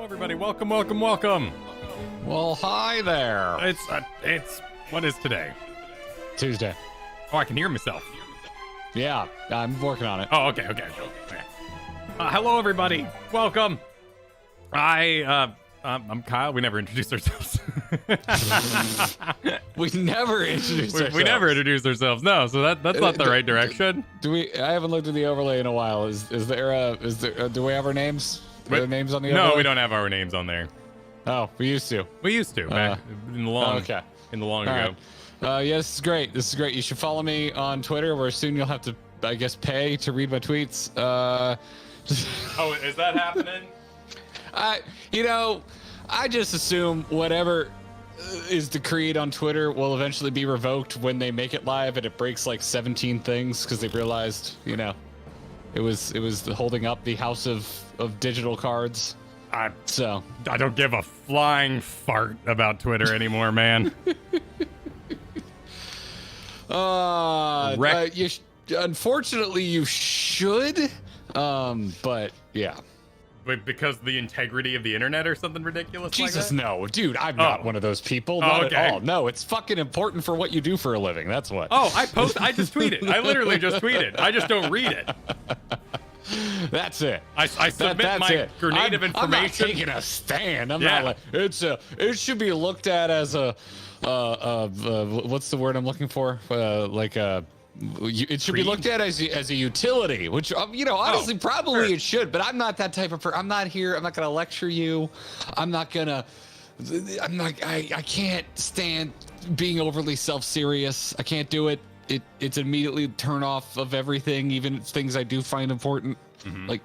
everybody. Welcome, welcome, welcome. Well, hi there. It's what is today? Tuesday. Oh, I can hear myself. Yeah, I'm working on it. Oh, okay. Hello, everybody. Welcome. I'm Kyle. We never introduced ourselves. We never introduced ourselves. We never introduced ourselves. No, so that's not the right direction. Do we? I haven't looked at the overlay in a while. Is there do we have our names? Are there names on the overlay? No, we don't have our names on there. Oh, we used to. We used to back in the long. Okay. In the long ago. Right. Yeah, this is great. This is great. You should follow me on Twitter, where soon you'll have to, I guess, pay to read my tweets. Oh, is that happening? I just assume whatever is decreed on Twitter will eventually be revoked when they make it live and it breaks like 17 things because they realized, it was holding up the house of digital cards. I don't give a flying fart about Twitter anymore, man. Unfortunately, you should. But yeah. because the integrity of the internet or something ridiculous Jesus, like that? no, dude, I'm not one of those people. Not at all. No, it's fucking important for what you do for a living. That's what. Oh, I just tweeted. I literally just tweeted. I just don't read it. That's it. I submit my grenade of information. I'm not taking a stand. I'm not like it should be looked at as a what's the word I'm looking for? It should be looked at as a utility, which honestly probably it should. But I'm not that type of person. I'm not here. I'm not gonna lecture you. I can't stand being overly self-serious. I can't do it. It's immediately turn off of everything, even things I do find important. Like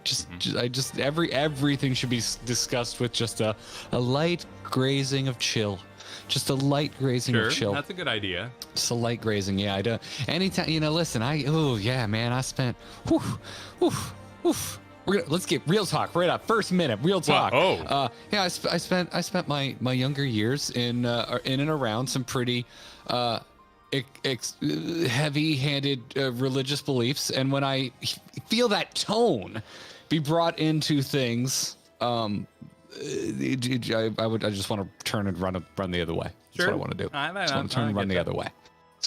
everything should be discussed with just a light grazing of chill. Just a light grazing of chill. That's a good idea. Just a light grazing, yeah. I do. Anytime, listen. I spent. Let's get real talk right up. First minute, real talk. I spent my younger years in and around some pretty heavy-handed religious beliefs, and when I feel that tone be brought into things, I just want to turn and run the other way. That's what I want to do. I just want to turn and run the other way.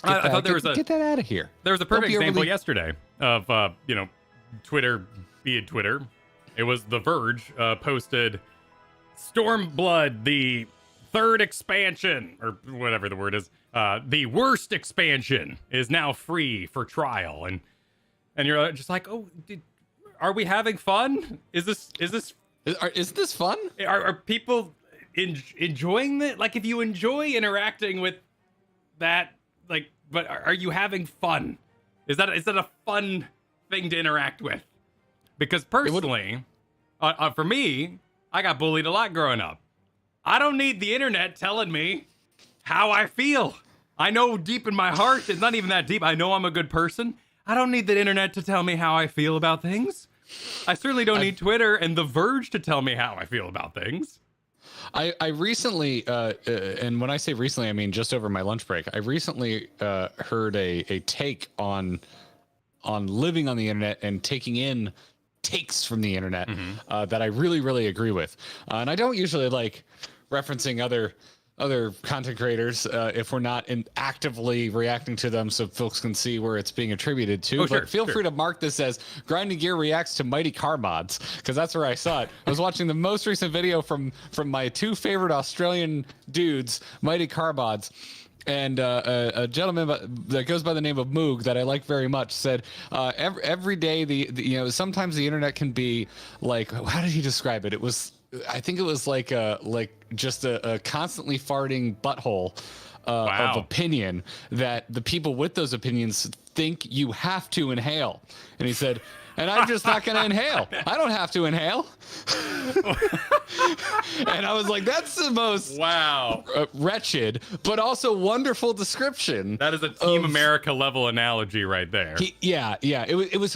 I thought get that out of here. There was a perfect example yesterday of Twitter being Twitter. It was The Verge posted Stormblood, the third expansion, or whatever the word is, the worst expansion is now free for trial, and you're just like, are we having fun? Is this fun? Are people enjoying it? Like, if you enjoy interacting with that, like, but are you having fun? Is that a fun thing to interact with? Because personally, for me, I got bullied a lot growing up. I don't need the internet telling me how I feel. I know deep in my heart, it's not even that deep. I know I'm a good person. I don't need the internet to tell me how I feel about things. I certainly don't need Twitter and The Verge to tell me how I feel about things. I recently, and when I say recently, I mean just over my lunch break, I recently heard a take on living on the internet and taking in takes from the internet that I really, really agree with. And I don't usually like referencing other content creators if we're not actively reacting to them so folks can see where it's being attributed to. Feel free to mark this as Grinding Gear reacts to Mighty Car Mods, because that's where I saw it. I was watching the most recent video from my two favorite Australian dudes, Mighty Car Mods. And a gentleman that goes by the name of Moog that I like very much said every day sometimes the internet can be like, how did he describe it? I think it was like just a constantly farting butthole of opinion that the people with those opinions think you have to inhale. And he said, and I'm just not going to inhale. I don't have to inhale. And I was like, that's the most wretched, but also wonderful description. That is a Team America level analogy right there. It was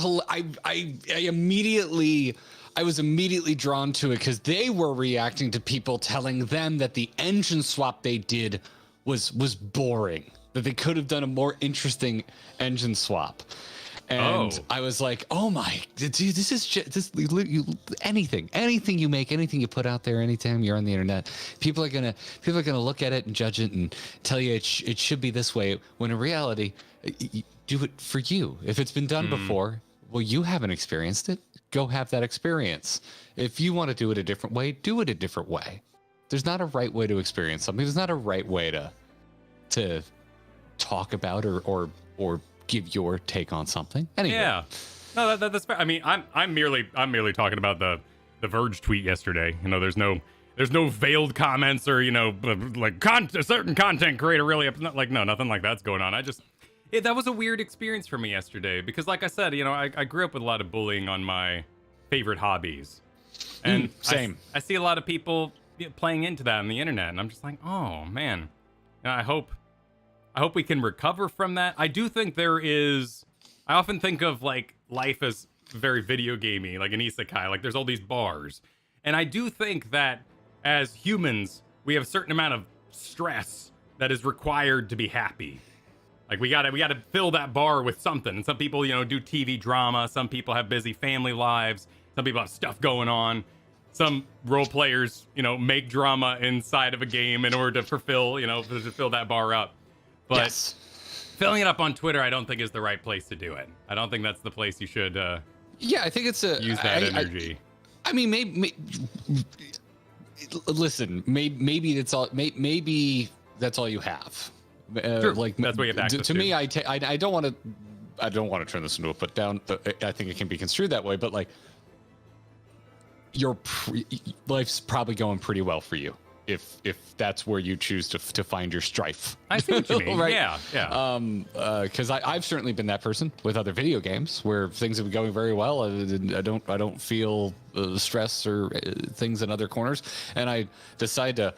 I was immediately drawn to it because they were reacting to people telling them that the engine swap they did was boring, that they could have done a more interesting engine swap. And I was like, oh my, dude, this is just anything you make, anything you put out there, anytime you're on the internet, people are gonna look at it and judge it and tell you it should be this way. When in reality, you do it for you. If it's been done before, well, you haven't experienced it. Go have that experience. If you want to do it a different way, do it a different way. There's not a right way to experience something. There's not a right way to talk about or give your take on something. Anyway. Yeah. No, that's fair. I mean, I'm merely talking about the Verge tweet yesterday. There's no veiled comments or like a certain content creator really nothing like that's going on. That was a weird experience for me yesterday because, like I said, I grew up with a lot of bullying on my favorite hobbies, and same. I see a lot of people playing into that on the internet, and I'm just like, oh man, I hope we can recover from that. I do think I often think of like life as very video gamey, like an isekai. Like there's all these bars, and I do think that as humans, we have a certain amount of stress that is required to be happy. Like we gotta fill that bar with something. And some people, do TV drama. Some people have busy family lives. Some people have stuff going on. some role players, make drama inside of a game in order to fulfill that bar up. But yes. filling it up on Twitter, I don't think is the right place to do it. I don't think that's the place you should. Yeah, I think it's use that energy. I mean, maybe listen, maybe that's all. Maybe that's all you have. Sure. Like that's what you have access to. Me, I don't want to. I don't want to turn this into a put down. I think it can be construed that way, but like, life's probably going pretty well for you if that's where you choose to find your strife. I see what you mean. Right? Yeah. Because I've certainly been that person with other video games where things have been going very well. I don't feel stress or things in other corners, and I decide to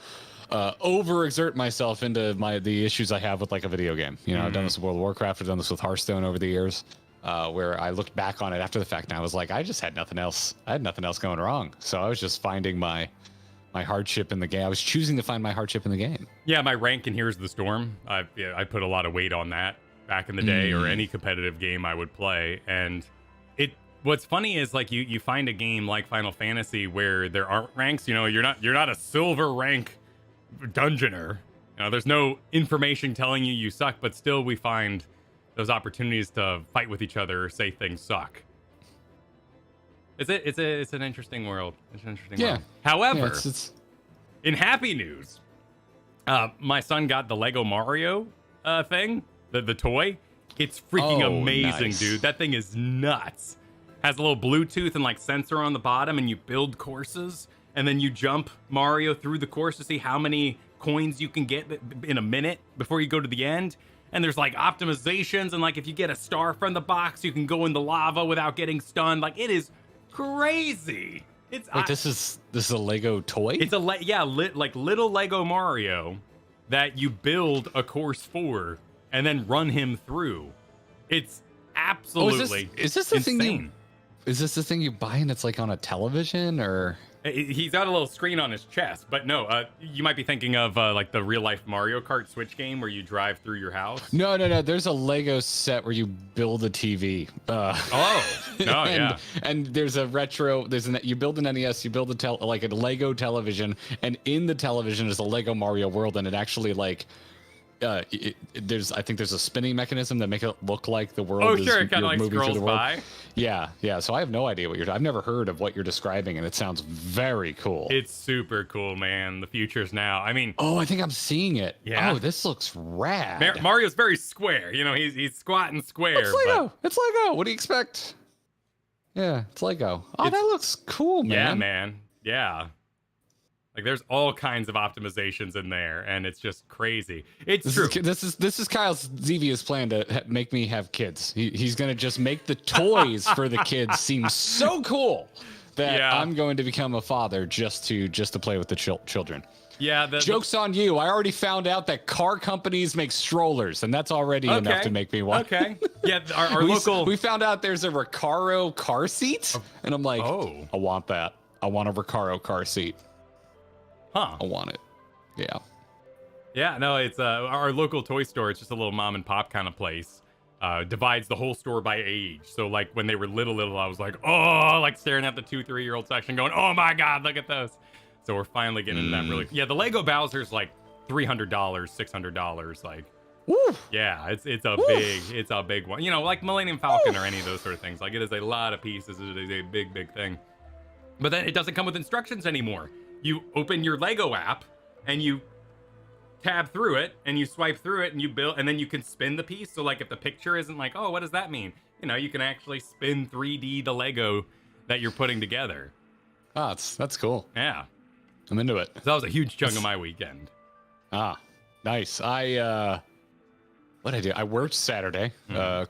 overexert myself into the issues I have with like a video game. I've done this with World of Warcraft. I've done this with Hearthstone over the years, where I looked back on it after the fact and I was like, I just had nothing else. I had nothing else going wrong. So I was just finding my hardship in the game. I was choosing to find my hardship in the game. Yeah, my rank in Here's the Storm. I put a lot of weight on that back in the day, or any competitive game I would play. And what's funny is like you find a game like Final Fantasy where there aren't ranks. You're not a silver rank dungeoner. There's no information telling you suck, but still we find those opportunities to fight with each other or say things suck. It's an interesting world. It's an interesting world. However, in happy news, my son got the Lego Mario thing, the toy. It's freaking amazing, nice. Dude. That thing is nuts. Has a little Bluetooth and like sensor on the bottom, and you build courses, and then you jump Mario through the course to see how many coins you can get in a minute before you go to the end. And there's like optimizations, and like if you get a star from the box, you can go in the lava without getting stunned. Like it is crazy. This is a Lego toy? It's like little Lego Mario that you build a course for and then run him through. It's absolutely is this the insane. Is this the thing you buy and it's like on a television, or? He's got a little screen on his chest, but no, you might be thinking of like the real life Mario Kart Switch game where you drive through your house. No. There's a Lego set where you build a TV. And there's a retro. You build an NES. You build a Lego television, and in the television is a Lego Mario World, and it actually like. I think there's a spinning mechanism that make it look like the world. Oh, sure, it kind of like scrolls by. Yeah. So I have no idea I've never heard of what you're describing, and it sounds very cool. It's super cool, man. The future's now. I mean, I think I'm seeing it. Yeah. Oh, this looks rad. Mario's very square. He's squatting square. It's Lego. It's Lego. What do you expect? Yeah, it's Lego. Oh, that looks cool, man. Yeah, man. Yeah. Like there's all kinds of optimizations in there, and it's just crazy. It's true. This is Kyle's devious plan to make me have kids. He's gonna just make the toys for the kids seem so cool that I'm going to become a father just to play with the children. Yeah. Joke's on you. I already found out that car companies make strollers, and that's already enough to make me want. Okay. Yeah. Our local. We found out there's a Recaro car seat, and I'm like, I want that. I want a Recaro car seat. Huh. I want it. Yeah. Yeah, no, it's our local toy store. It's just a little mom and pop kind of place. Divides the whole store by age. So like when they were little, I was like, like staring at the 2-3-year-old section going, oh my God, look at those. So we're finally getting into that really. Yeah, the Lego Bowser's like $300, $600. Like, woo. Yeah, it's a big one. Like Millennium Falcon or any of those sort of things. Like it is a lot of pieces. It is a big thing. But then it doesn't come with instructions anymore. You open your Lego app and you tab through it and you swipe through it and you build, and then you can spin the piece. So like if the picture isn't like, what does that mean? You can actually spin 3D the Lego that you're putting together. Oh, that's cool. Yeah. I'm into it. So that was a huge chunk of my weekend. Nice. What'd I do? I worked Saturday.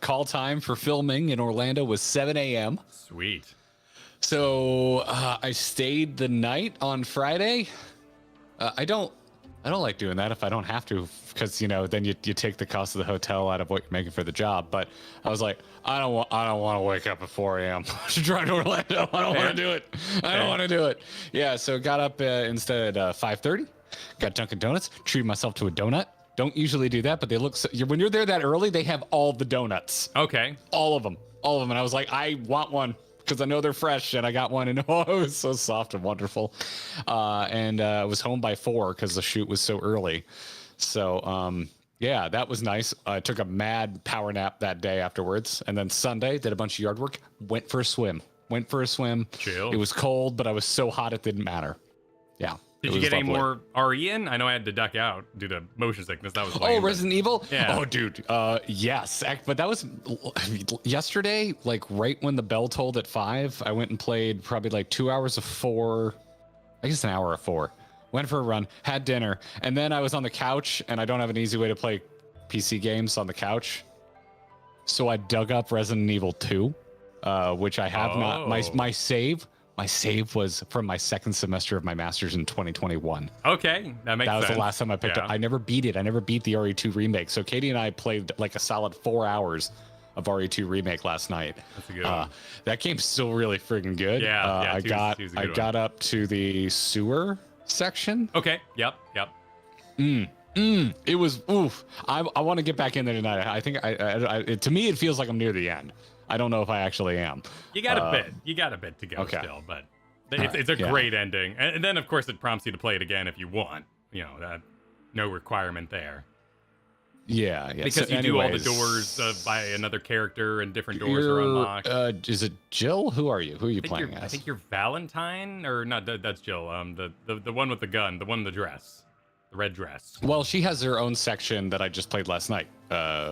Call time for filming in Orlando was 7 a.m. Sweet. So I stayed the night on Friday. I don't like doing that if I don't have to, because then you take the cost of the hotel out of what you're making for the job. But I was like, I don't want to wake up at 4 a.m. to drive to Orlando. I don't want to do it. I don't want to do it. Yeah, so got up instead at 5:30. Got Dunkin' Donuts. Treated myself to a donut. Don't usually do that, but they look when you're there that early, they have all the donuts. Okay. All of them. And I was like, I want one. because I know they're fresh, and I got one, and oh, it was so soft and wonderful. And I was home by 4 because the shoot was so early. So yeah, that was nice. I took a mad power nap that day afterwards, and then Sunday did a bunch of yard work. Went for a swim. Chill. It was cold, but I was so hot it didn't matter. Yeah. Did you get any more RE in? I know I had to duck out due to motion sickness. That was lame, Oh, Resident Evil? Yeah. Oh, dude. Yes. But that was yesterday, like right when the bell tolled at 5. I went and played probably like 2 hours of 4. I guess an hour of 4. Went for a run, had dinner, and then I was on the couch, and I don't have an easy way to play PC games on the couch. So I dug up Resident Evil 2, which I have not. My save was from my second semester of my master's in 2021. Okay, that makes sense. That was the last time I picked up. I never beat it. I never beat the RE2 remake. So Katie and I played like a solid 4 hours of RE2 remake last night. That's a good one. That game's still really freaking good. Yeah, I got up to the sewer section. Okay. Yep. It was oof. I want to get back in there tonight. I think to me it feels like I'm near the end. I don't know if I actually am. You got a bit. You got a bit to go still, but it's a great ending. And then of course it prompts you to play it again if you want. You know, that no requirement there. Yeah. Because you do all the doors by another character and different doors are unlocked. Is it Jill? Who are you? Who are you playing as? I think you're Valentine, or not? That's Jill. The one with the gun, the one in the dress, the red dress. Well, she has her own section that I just played last night,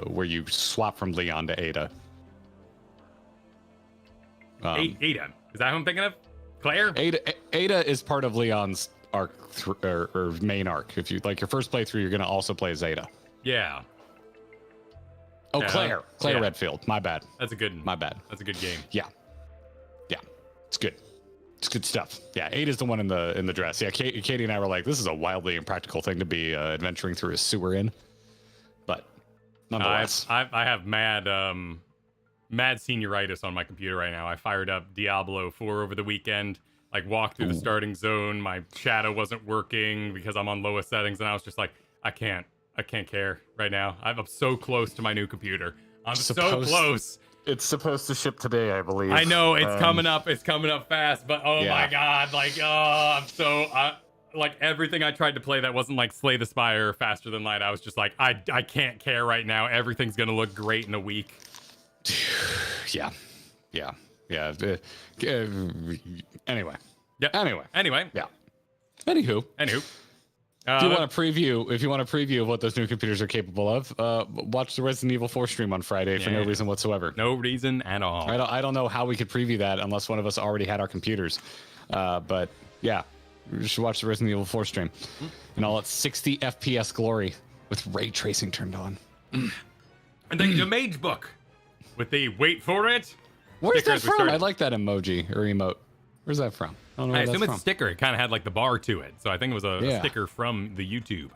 where you swap from Leon to Ada. Ada, is that who I'm thinking of? Claire? Ada is part of Leon's arc or main arc. If you like your first playthrough, you're gonna also play as Ada. Yeah. Oh, Claire Redfield. My bad. That's a good one. My bad. That's a good game. Yeah. It's good. It's good stuff. Yeah, Ada's the one in the dress. Yeah, Katie and I were like, this is a wildly impractical thing to be adventuring through a sewer in, but nonetheless, I have mad senioritis on my computer right now. I fired up Diablo 4 over the weekend. Like walked through the starting zone. My shadow wasn't working because I'm on lowest settings, and I was just like, I can't care right now. I'm so close to my new computer. I'm so close. It's supposed to ship today, I believe. I know it's coming up. It's coming up fast. But oh my god, like I'm so like everything I tried to play that wasn't like Slay the Spire or Faster Than Light. I was just like I can't care right now. Everything's gonna look great in a week. Yeah. Anyway. Yep. Anyway. Yeah. Anywho. If you want a preview of what those new computers are capable of, watch the Resident Evil 4 stream on Friday for no reason whatsoever. No reason at all. I don't know how we could preview that unless one of us already had our computers. But yeah, you should watch the Resident Evil 4 stream in all its 60 FPS glory with ray tracing turned on. And then the Mage book with the wait for it. Where's that from? I like that emoji or emote. Where's that from? I assume it's a sticker. It kind of had like the bar to it, so I think it was a sticker from the YouTube.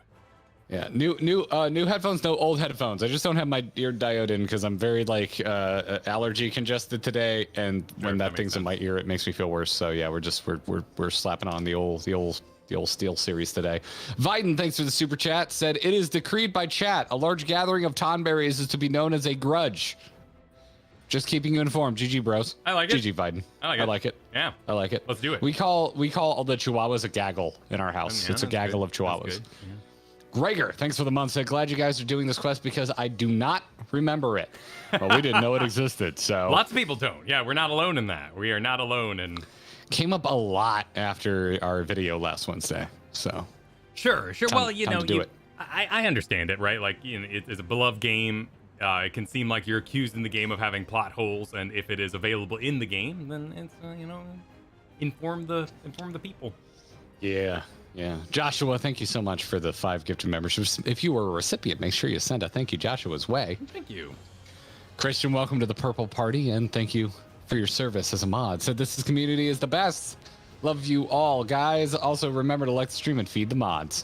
Yeah, new headphones, no old headphones. I just don't have my ear diode in because I'm very like allergy congested today, and when that thing's in my ear, it makes me feel worse. So yeah, we're slapping on the old Steel series today. Viden, thanks for the super chat. Said it is decreed by chat. A large gathering of Tonberries is to be known as a grudge. Just keeping you informed. GG, bros. I like it. GG, Biden. I like it. Yeah. I like it. Let's do it. We call all the Chihuahuas a gaggle in our house. It's a gaggle of Chihuahuas. Gregor, thanks for the month. Said, glad you guys are doing this quest because I do not remember it. Well, we didn't know it existed. So lots of people don't. Yeah, we're not alone in that. We are not alone. And came up a lot after our video last Wednesday. So sure. Well, I understand it, right? Like, it's a beloved game. It can seem like you're accused in the game of having plot holes, and if it is available in the game, then it's inform the people. Yeah. Joshua, thank you so much for the 5 gifted memberships. If you were a recipient, make sure you send a thank you Joshua's way. Thank you. Christian, welcome to the Purple Party, and thank you for your service as a mod. Said this community is the best. Love you all, guys. Also, remember to like the stream and feed the mods.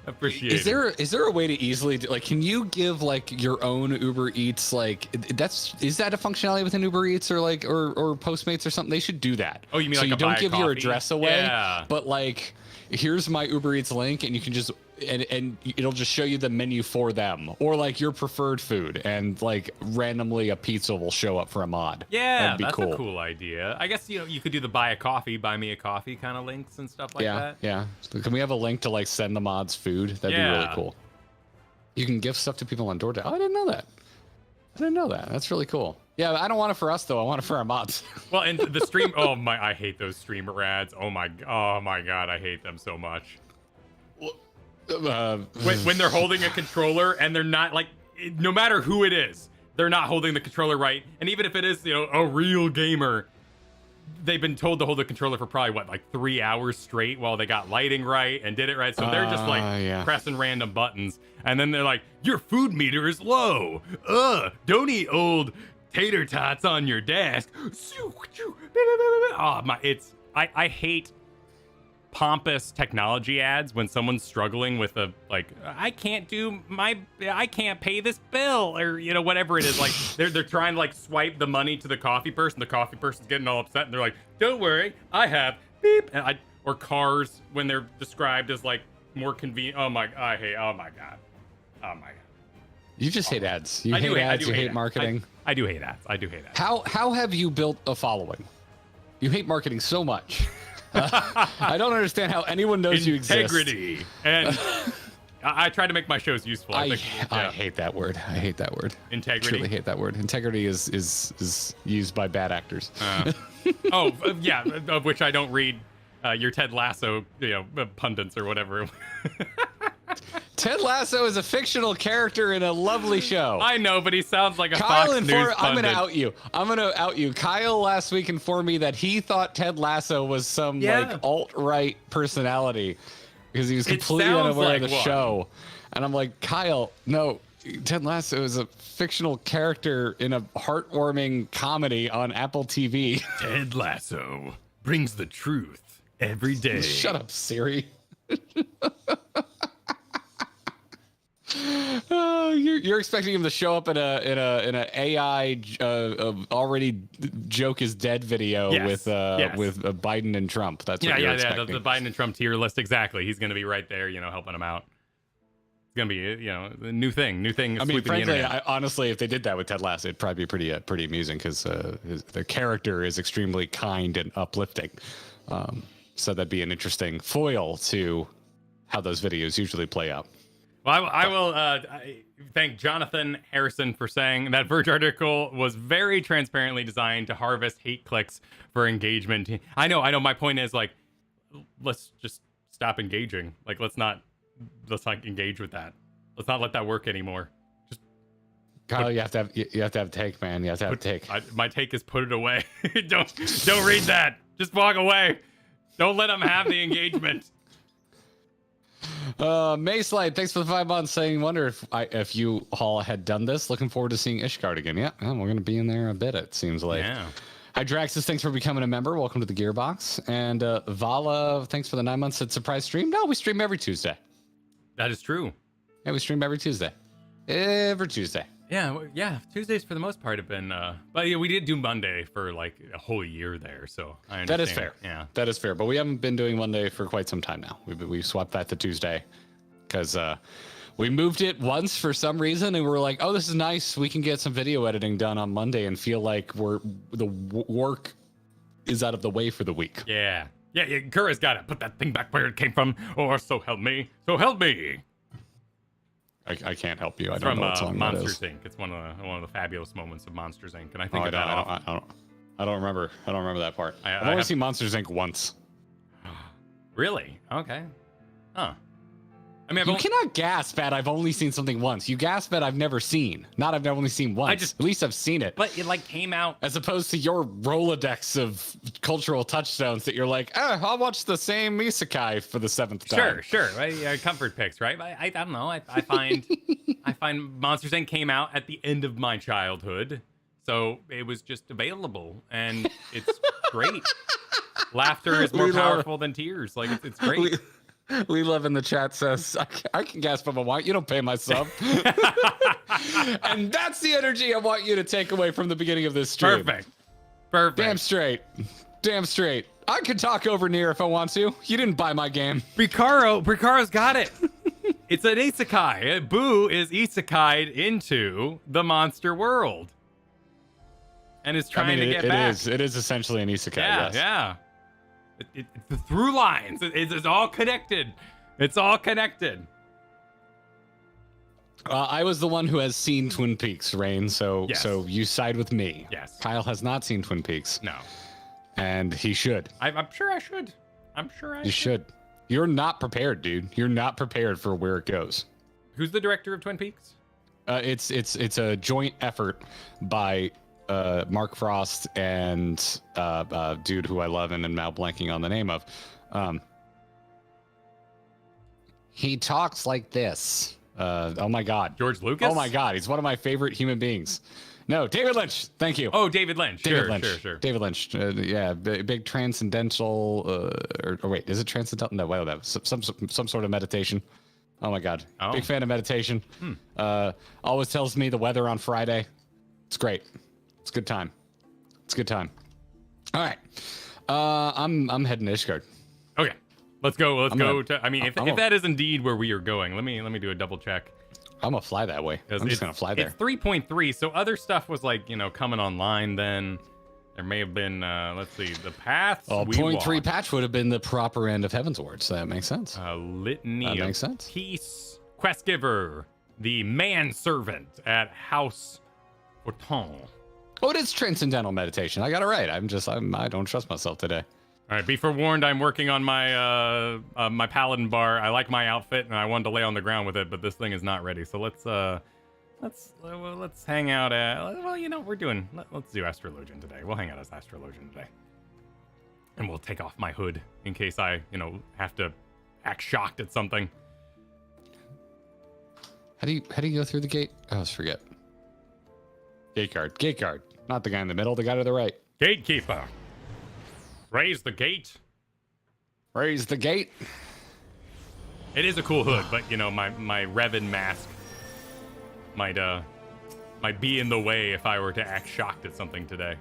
Appreciate it. Is there a way to easily can you give like your own Uber Eats is that a functionality within Uber Eats or or Postmates or something? They should do that. Oh, you mean so like you don't give your coffee? address away, yeah. but here's my Uber Eats link and you can just and it'll just show you the menu for them, or like your preferred food, and like randomly a pizza will show up for a mod. Yeah, that's a cool idea. I guess you could do the buy me a coffee kind of links and stuff like that. Yeah. So can we have a link to like send the mods food? That'd be really cool. You can give stuff to people on DoorDash. Oh, I didn't know that. That's really cool. Yeah, I don't want it for us though. I want it for our mods. Well, and the stream. Oh my, I hate those streamer ads. Oh my god, I hate them so much. When they're holding a controller and they're not like, no matter who it is, they're not holding the controller right. And even if it is, a real gamer, they've been told to hold the controller for probably like 3 hours straight while they got lighting right and did it right. So they're just like pressing random buttons. And then they're like, your food meter is low. Don't eat old tater tots on your desk. Oh my, I hate pompous technology ads when someone's struggling with I can't pay this bill, or whatever it is. Like they're trying to like swipe the money to the coffee person. The coffee person's getting all upset and they're like, don't worry, I have beep. And or cars when they're described as like more convenient. Oh my god. You just hate ads. You hate ads. You hate marketing. I do hate ads. How have you built a following? You hate marketing so much. I don't understand how anyone knows you exist. Integrity. And I try to make my shows useful. I hate that word. Integrity. I truly hate that word. Integrity is used by bad actors. Yeah, of which I don't read your Ted Lasso, pundits or whatever. Ted Lasso is a fictional character in a lovely show. I know, but he sounds like a Kyle Fox News pundit. I'm gonna out you. Kyle last week informed me that he thought Ted Lasso was some like alt-right personality because he was completely unaware of the show. And I'm like, Kyle, no, Ted Lasso is a fictional character in a heartwarming comedy on Apple TV. Ted Lasso brings the truth every day. Shut up, Siri. You're expecting him to show up in a AI already joke is dead video with Biden and Trump. That's what you're expecting. The Biden and Trump tier list, exactly. He's going to be right there, helping him out. It's going to be a new thing. I mean, frankly, honestly, if they did that with Ted Lasso, it'd probably be pretty amusing because the character is extremely kind and uplifting. So that'd be an interesting foil to how those videos usually play out. Well, I will thank Jonathan Harrison for saying that Verge article was very transparently designed to harvest hate clicks for engagement. I know. My point is like, let's just stop engaging. Like, let's not engage with that. Let's not let that work anymore. Just Kyle, you have to have a take, man. You have to have a take. My take is put it away. Don't read that. Just walk away. Don't let them have the engagement. Mayslide, thanks for the 5 months saying, wonder if you all had done this. Looking forward to seeing Ishgard again. Yeah, we're going to be in there a bit, it seems like. Yeah. Hydraxis, thanks for becoming a member. Welcome to the Gearbox. And Vala, thanks for the 9 months at surprise stream. No, we stream every Tuesday. That is true. Yeah, we stream every Tuesday. Every Tuesday. Yeah. Tuesdays for the most part have been, but yeah, we did do Monday for like a whole year there, so I understand. That is fair. Yeah, that is fair. But we haven't been doing Monday for quite some time now. We swapped that to Tuesday because we moved it once for some reason, and we were like, oh, this is nice. We can get some video editing done on Monday and feel like the work is out of the way for the week. Yeah. Kura's got to put that thing back where it came from, or so help me. I can't help you. I don't know what song that is. Monsters Inc. It's one of the fabulous moments of Monsters Inc. And I think I don't remember that part. I've only seen Monsters Inc. once. Really? Okay. Huh. I mean, you cannot gasp at I've only seen something once. You gasp at I've never seen. Not I've only seen once. At least I've seen it. But it like came out. As opposed to your Rolodex of cultural touchstones that you're like, I'll watch the same isekai for the 7th time. Sure. Right? Comfort picks, right? I don't know. I find Monsters Inc. came out at the end of my childhood. So it was just available. And it's great. Laughter is more powerful than tears. Like, it's great. We Love in the chat says, I can gasp if I want. You don't pay my sub. And that's the energy I want you to take away from the beginning of this stream. Perfect. Damn straight. I could talk over Nier if I want to. You didn't buy my game. Bricaro's got it. It's an isekai. Boo is isekai'd into the monster world. And is trying to get back. It is essentially an isekai, Yeah, yes. yeah. The through lines. It's all connected. It's all connected. I was the one who has seen Twin Peaks, Rain, so Yes. so you side with me. Yes. Kyle has not seen Twin Peaks. No. And he should. I'm sure I should. I'm sure I You should. You're not prepared, dude. You're not prepared for where it goes. Who's the director of Twin Peaks? It's a joint effort by Mark Frost and dude who I love and am now blanking on the name of. He talks like this. Oh my God. George Lucas? Oh my God. He's one of my favorite human beings. No, David Lynch. Thank you. Oh, David Lynch. David Lynch. Sure. David Lynch. Yeah, big transcendental. Or wait, is it transcendental? No, wait, that some sort of meditation. Oh my God. Oh. Big fan of meditation. Always tells me the weather on Friday. It's great. It's a good time. It's a good time. All right. I'm heading to Ishgard. Okay. Let's go. Let's go gonna- to. I mean, if I'm that is indeed where we are going, let me do a double check. I'm gonna fly that way. I'm just gonna fly there. It's 3.3, so other stuff was like coming online. Then there may have been let's see, the paths. Well, we 0.3 walked. patch would have been the proper end of Heavensward, so that makes sense. Litany That of makes sense. Peace, quest giver, the manservant at House Forton. Oh, it is transcendental meditation. I got it right. I don't trust myself today. All right, be forewarned. I'm working on my my paladin bar. I like my outfit, and I wanted to lay on the ground with it, but this thing is not ready. So let's hang out at. Well, we're doing. Let's do Astrologian today. We'll hang out as Astrologian today, and we'll take off my hood in case I have to act shocked at something. How do you go through the gate? I always forget. Gate guard. Not the guy in the middle, the guy to the right. Gatekeeper, raise the gate. Raise the gate. It is a cool hood, but my Revan mask might be in the way if I were to act shocked at something today.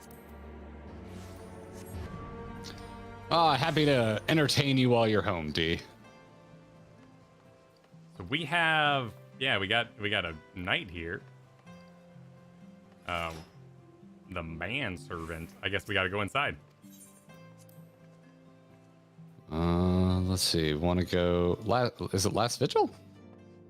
Happy to entertain you while you're home, D. So we have, we got a knight here. The manservant. I guess we got to go inside. Let's see. Want to go? Is it Last Vigil?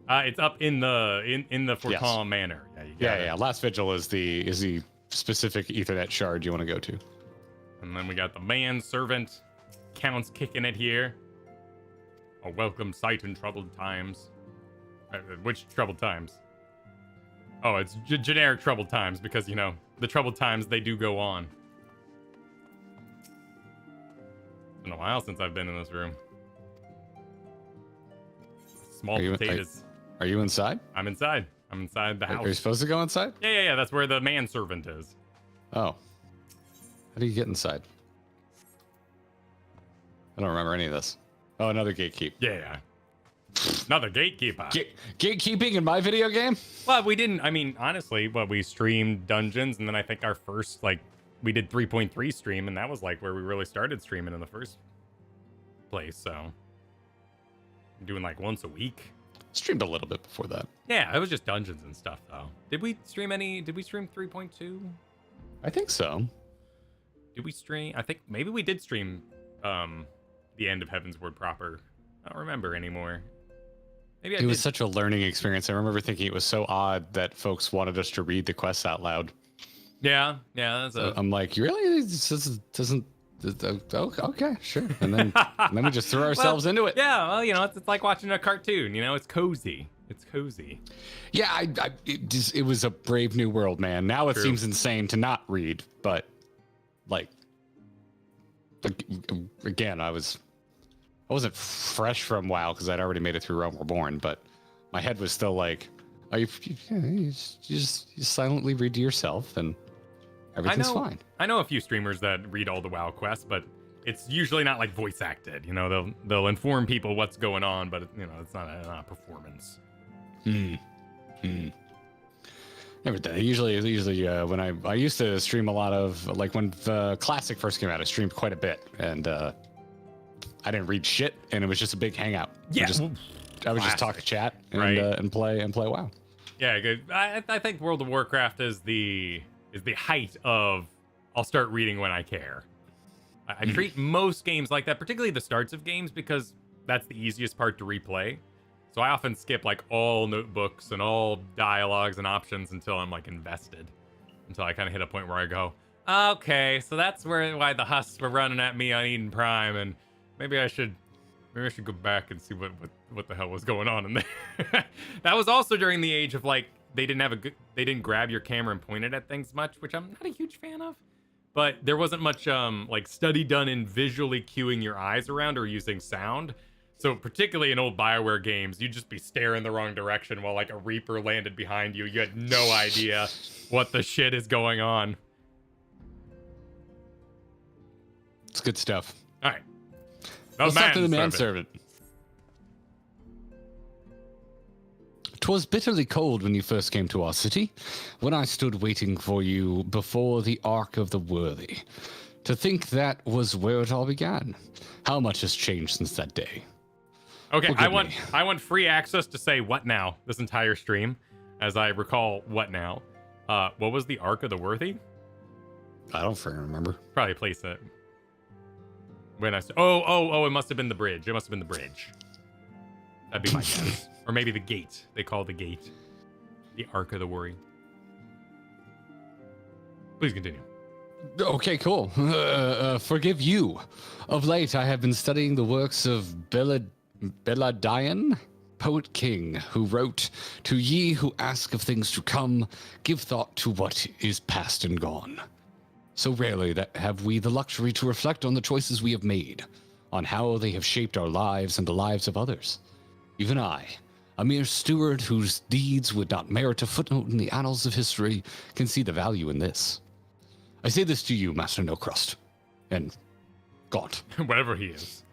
It's up in the Forton Yes. Manor. Yeah. Last Vigil is the specific Ethernet shard you want to go to. And then we got the manservant. Count's kicking it here. A welcome sight in troubled times. Which troubled times? Oh, it's generic troubled times because, the troubled times, they do go on. It's been a while since I've been in this room. Small potatoes. Are you inside? I'm inside. I'm inside the house. Are you supposed to go inside? Yeah. That's where the manservant is. Oh. How do you get inside? I don't remember any of this. Oh, another gatekeep. Yeah. Another gatekeeper. Gatekeeping in my video game? Well, we didn't. I mean, honestly, we streamed Dungeons, and then I think our first, we did 3.3 stream, and that was, where we really started streaming in the first place, so. Doing, once a week. Streamed a little bit before that. Yeah, it was just Dungeons and stuff, though. Did we stream 3.2? I think so. Did we stream? I think maybe we did stream, the end of Heavensward proper. I don't remember anymore. Maybe I It did. was such a learning experience. I remember thinking it was so odd that folks wanted us to read the quests out loud. Yeah, that's I'm like, really? This doesn't. Okay, sure. And then we just threw ourselves into it. Yeah, well, it's like watching a cartoon. It's cozy. It's cozy. Yeah, it was a brave new world, man. Now it True. seems insane to not read, but again, I wasn't fresh from WoW because I'd already made it through Realm Reborn, but my head was still like, you just silently read to yourself and everything's fine. I know a few streamers that read all the WoW quests, but it's usually not voice acted. They'll inform people what's going on, but it's not a performance. Never done. Usually when I used to stream a lot of when the Classic first came out, I streamed quite a bit, and I didn't read shit, and it was just a big hangout. Yeah, just talk chat and right? And play WoW. Yeah, good. I think World of Warcraft is the height of I'll start reading when I care. I treat most games like that, particularly the starts of games, because that's the easiest part to replay. So I often skip like all notebooks and all dialogues and options until I'm like invested. Until I kind of hit a point where I go, okay, so that's why the husks were running at me on Eden Prime, and maybe I should go back and see what the hell was going on in there. That was also during the age of like they didn't grab your camera and point it at things much, which I'm not a huge fan of. But there wasn't much like study done in visually cueing your eyes around or using sound. So particularly in old BioWare games, you'd just be staring the wrong direction while like a Reaper landed behind you. You had no idea what the shit is going on. It's good stuff. All right. Let's talk to the manservant. 'Twas bitterly cold when you first came to our city, when I stood waiting for you before the Ark of the Worthy. To think that was where it all began. How much has changed since that day? Okay, I want free access to say what now this entire stream, as I recall what now. What was the Ark of the Worthy? I don't freaking remember. Probably place it. When I it must have been the bridge. It must have been the bridge. That'd be my guess. Or maybe the gate. They call the gate the Ark of the Worry. Please continue. Okay, cool. Forgive you. Of late, I have been studying the works of Beladian, poet king, who wrote, "To ye who ask of things to come, give thought to what is past and gone." So rarely that have we the luxury to reflect on the choices we have made, on how they have shaped our lives and the lives of others. Even I, a mere steward whose deeds would not merit a footnote in the annals of history, can see the value in this. I say this to you, Master No Crust, and God. Whatever he is.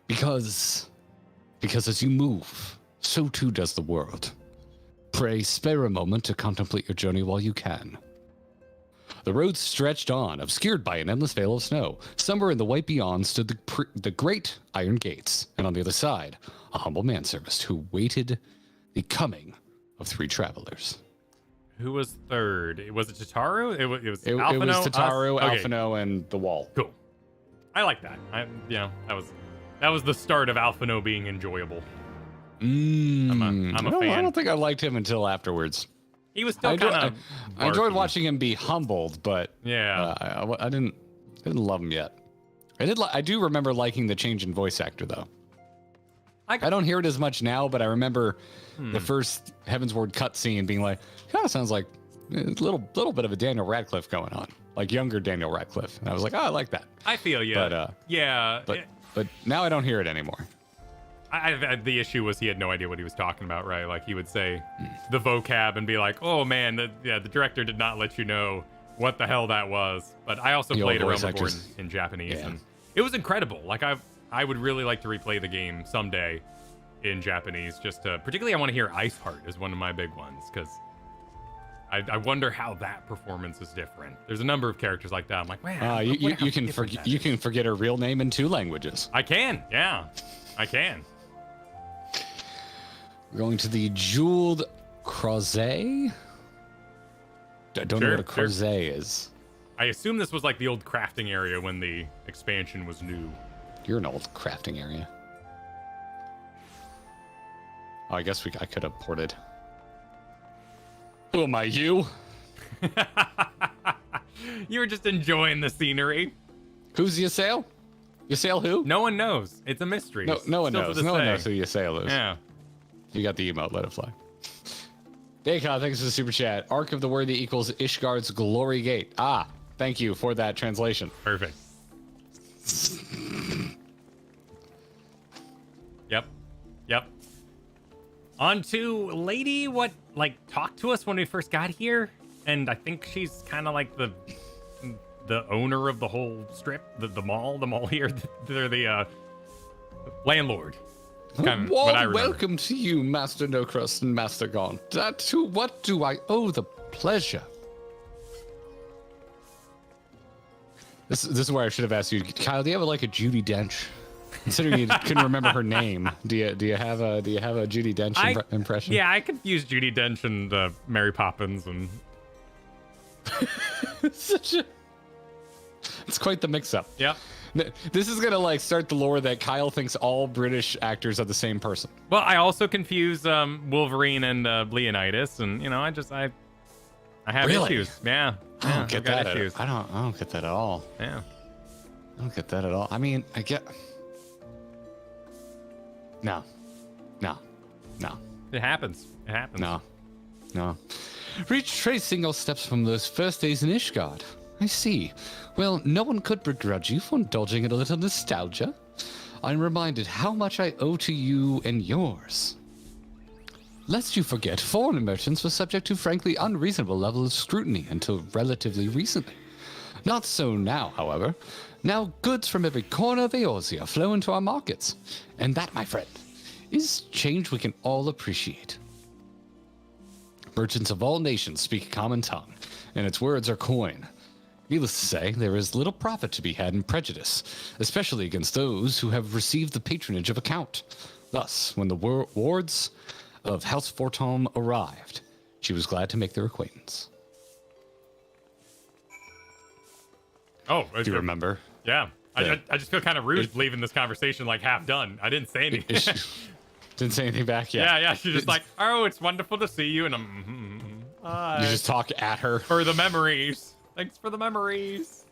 Because as you move, so too does the world. Pray spare a moment to contemplate your journey while you can. The road stretched on, obscured by an endless veil of snow. Somewhere in the white beyond stood the great iron gates, and on the other side, a humble manservant who waited the coming of three travelers. Who was third? Was it Tataru? It was Alphino, it was Tataru, us? Alphino, and the Wall. Cool. I like that. That was the start of Alphino being enjoyable. I'm a fan. I don't think I liked him until afterwards. He was still kind of. I enjoyed watching him be humbled, but yeah, I didn't love him yet. I do remember liking the change in voice actor though. I don't hear it as much now, but I remember the first Heavensward cutscene being like, kind of sounds like a little bit of a Daniel Radcliffe going on, like younger Daniel Radcliffe. And I was like, oh, I like that. I feel you. But, yeah. But now I don't hear it anymore. The issue was he had no idea what he was talking about, right? Like he would say the vocab and be like, "Oh man, the director did not let you know what the hell that was." But I also played a Realm Reborn in Japanese, and it was incredible. Like I would really like to replay the game someday in Japanese, just to particularly I want to hear Iceheart is one of my big ones because I wonder how that performance is different. There's a number of characters like that. I'm like, man, you can forget her real name in 2 languages. I can, yeah, I can. We're going to the Jeweled Crozet. I don't know what a Crozet is. I assume this was like the old crafting area when the expansion was new. You're an old crafting area. Oh, I guess I could have ported. Who am I, you? You were just enjoying the scenery. Who's Ysael? Ysael who? No one knows. It's a mystery. No one knows. No one knows who Ysael is. Yeah. You got the emote, let it fly. Daycon, thanks for the super chat. Ark of the Worthy equals Ishgard's Glory Gate. Ah, thank you for that translation. Perfect. Yep. On to Lady, what, like, talked to us when we first got here? And I think she's kind of like the owner of the whole strip, the mall here. They're the landlord. Kind of what I remember. Welcome to you, Master No Crust and Master Gaunt. To what do I owe the pleasure? This is where I should have asked you, Kyle. Do you have like a Judi Dench? Considering you couldn't remember her name, do you have a Judi Dench impression? Yeah, I confused Judi Dench and Mary Poppins, and it's quite the mix-up. Yep. This is gonna like start the lore that Kyle thinks all British actors are the same person. Well, I also confuse Wolverine and Leonidas, and I have issues. Yeah, I don't get that. Issues. I don't get that at all. Yeah, I don't get that at all. I mean, I get. No. it happens. It happens. No. Retracing your steps from those first days in Ishgard. I see. Well, no one could begrudge you for indulging in a little nostalgia. I'm reminded how much I owe to you and yours. Lest you forget, foreign merchants were subject to frankly unreasonable level of scrutiny until relatively recently. Not so now, however. Now goods from every corner of Eorzea flow into our markets. And that, my friend, is change we can all appreciate. Merchants of all nations speak a common tongue, and its words are coin. Needless to say, there is little profit to be had in prejudice, especially against those who have received the patronage of a count. Thus, when the wards of House Fortome arrived, she was glad to make their acquaintance. Oh, do you remember? Yeah. I just feel kind of rude leaving this conversation like half done. I didn't say anything. Didn't say anything back yet. Yeah. She's just like, oh, it's wonderful to see you. And you just talk at her. For the memories. Thanks for the memories.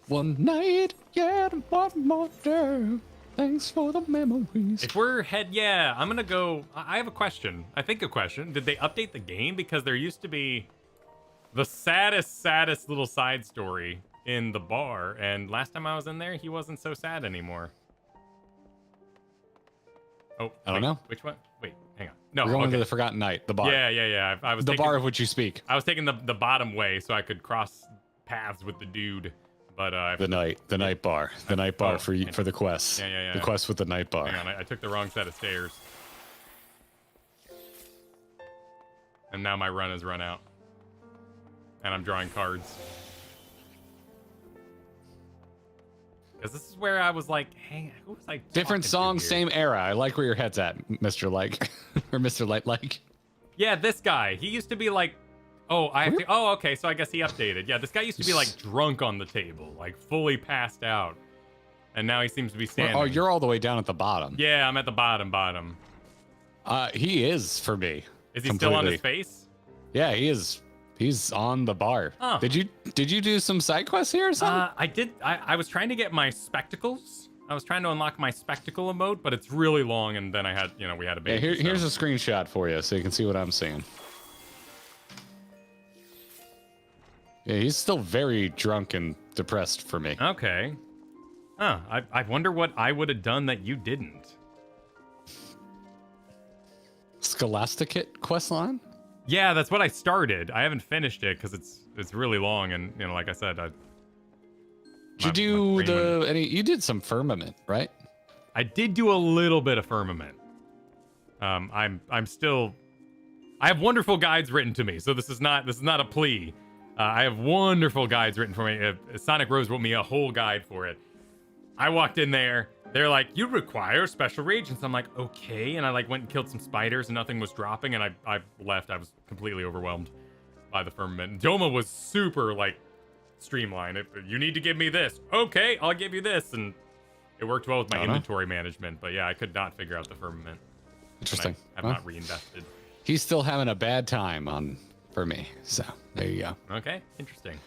One night, yet one more day. Thanks for the memories. If we're I'm going to go. I have a question. I think a question. Did they update the game? Because there used to be the saddest little side story in the bar. And last time I was in there, he wasn't so sad anymore. Oh, I don't know. Which one? Wait, hang on. No, we're going to the Forgotten Night, the bar. Yeah. I was the bar of which you speak. I was taking the bottom way so I could cross paths with the dude, but the night bar for the quest. Yeah. The quest with the night bar. Hang on, I took the wrong set of stairs, and now my run has run out, and I'm drawing cards. Because this is where I was like, hey, who was I? Different song, same era. I like where your head's at, Mr. Like, or Mr. Light. Yeah, this guy. He used to be like, okay, so I guess he updated. Yeah, this guy used to be like drunk on the table, like fully passed out. And now he seems to be standing. Oh, you're all the way down at the bottom. Yeah, I'm at the bottom. He is for me. Is he still on his face? Yeah, he is. He's on the bar. Oh. Did you do some side quests here or something? I did. I was trying to get my spectacles. I was trying to unlock my spectacle emote, but it's really long, and then I had, we had a baby. Yeah, here's a screenshot for you so you can see what I'm seeing. Yeah, he's still very drunk and depressed for me. Okay. Huh. I wonder what I would have done that you didn't. Scholasticate questline? Yeah, that's what I started. I haven't finished it because it's really long, and like I said, did you do you did some firmament, right? I did do a little bit of firmament. I'm still. I have wonderful guides written to me, so this is not a plea. I have wonderful guides written for me. Sonic Rose wrote me a whole guide for it. I walked in there. They're like, you require special reagents. I'm like, okay. And I went and killed some spiders and nothing was dropping. And I left. I was completely overwhelmed by the firmament. Doma was super streamlined. You need to give me this. Okay, I'll give you this. And it worked well with my inventory management. But yeah, I could not figure out the firmament. Interesting. I've not reinvested. He's still having a bad time for me. So there you go. Okay, interesting.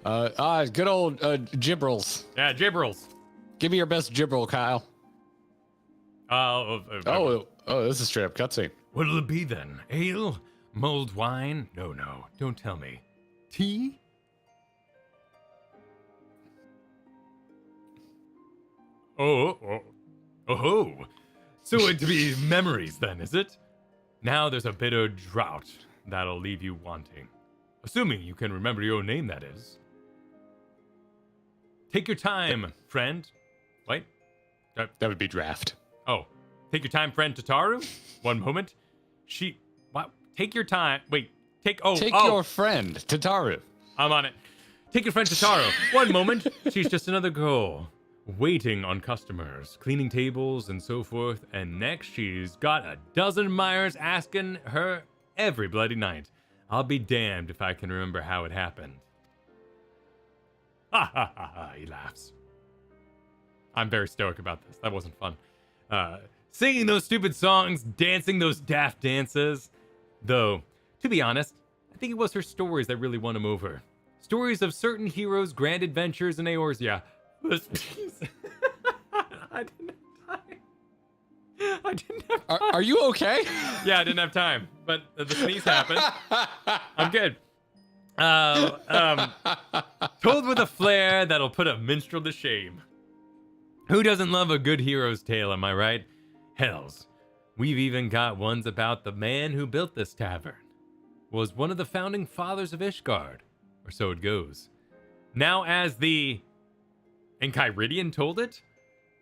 Good old Gibbrels. Yeah, Gibbrels. Give me your best Gibbrel, Kyle. This is straight up cutscene. What'll it be then? Ale? Mulled wine? No, don't tell me. Tea? Oh. So it'd be memories then, is it? Now there's a bitter drought that'll leave you wanting. Assuming you can remember your own name, that is. Take your time, friend. Wait. That would be draft. Oh. Take your time, friend Tataru. One moment. What? Take your time. Wait. Take your friend, Tataru. I'm on it. Take your friend Tataru. One moment. She's just another girl. waiting on customers, cleaning tables and so forth, and next she's got a dozen admirers asking her every bloody night. I'll be damned if I can remember how it happened. Ha ha ha ha, he laughs. I'm very stoic about this. That wasn't fun. Singing those stupid songs, dancing those daft dances. Though, to be honest, I think it was her stories that really won him over. Stories of certain heroes' grand adventures in Eorzea. I didn't have time. Are you okay? Yeah, I didn't have time, but the sneeze happened. I'm good. Told with a flair that'll put a minstrel to shame. Who doesn't love a good hero's tale, am I right? Hells, we've even got ones about the man who built this tavern. Was one of the founding fathers of Ishgard, or so it goes. Now as the Enchiridion told it,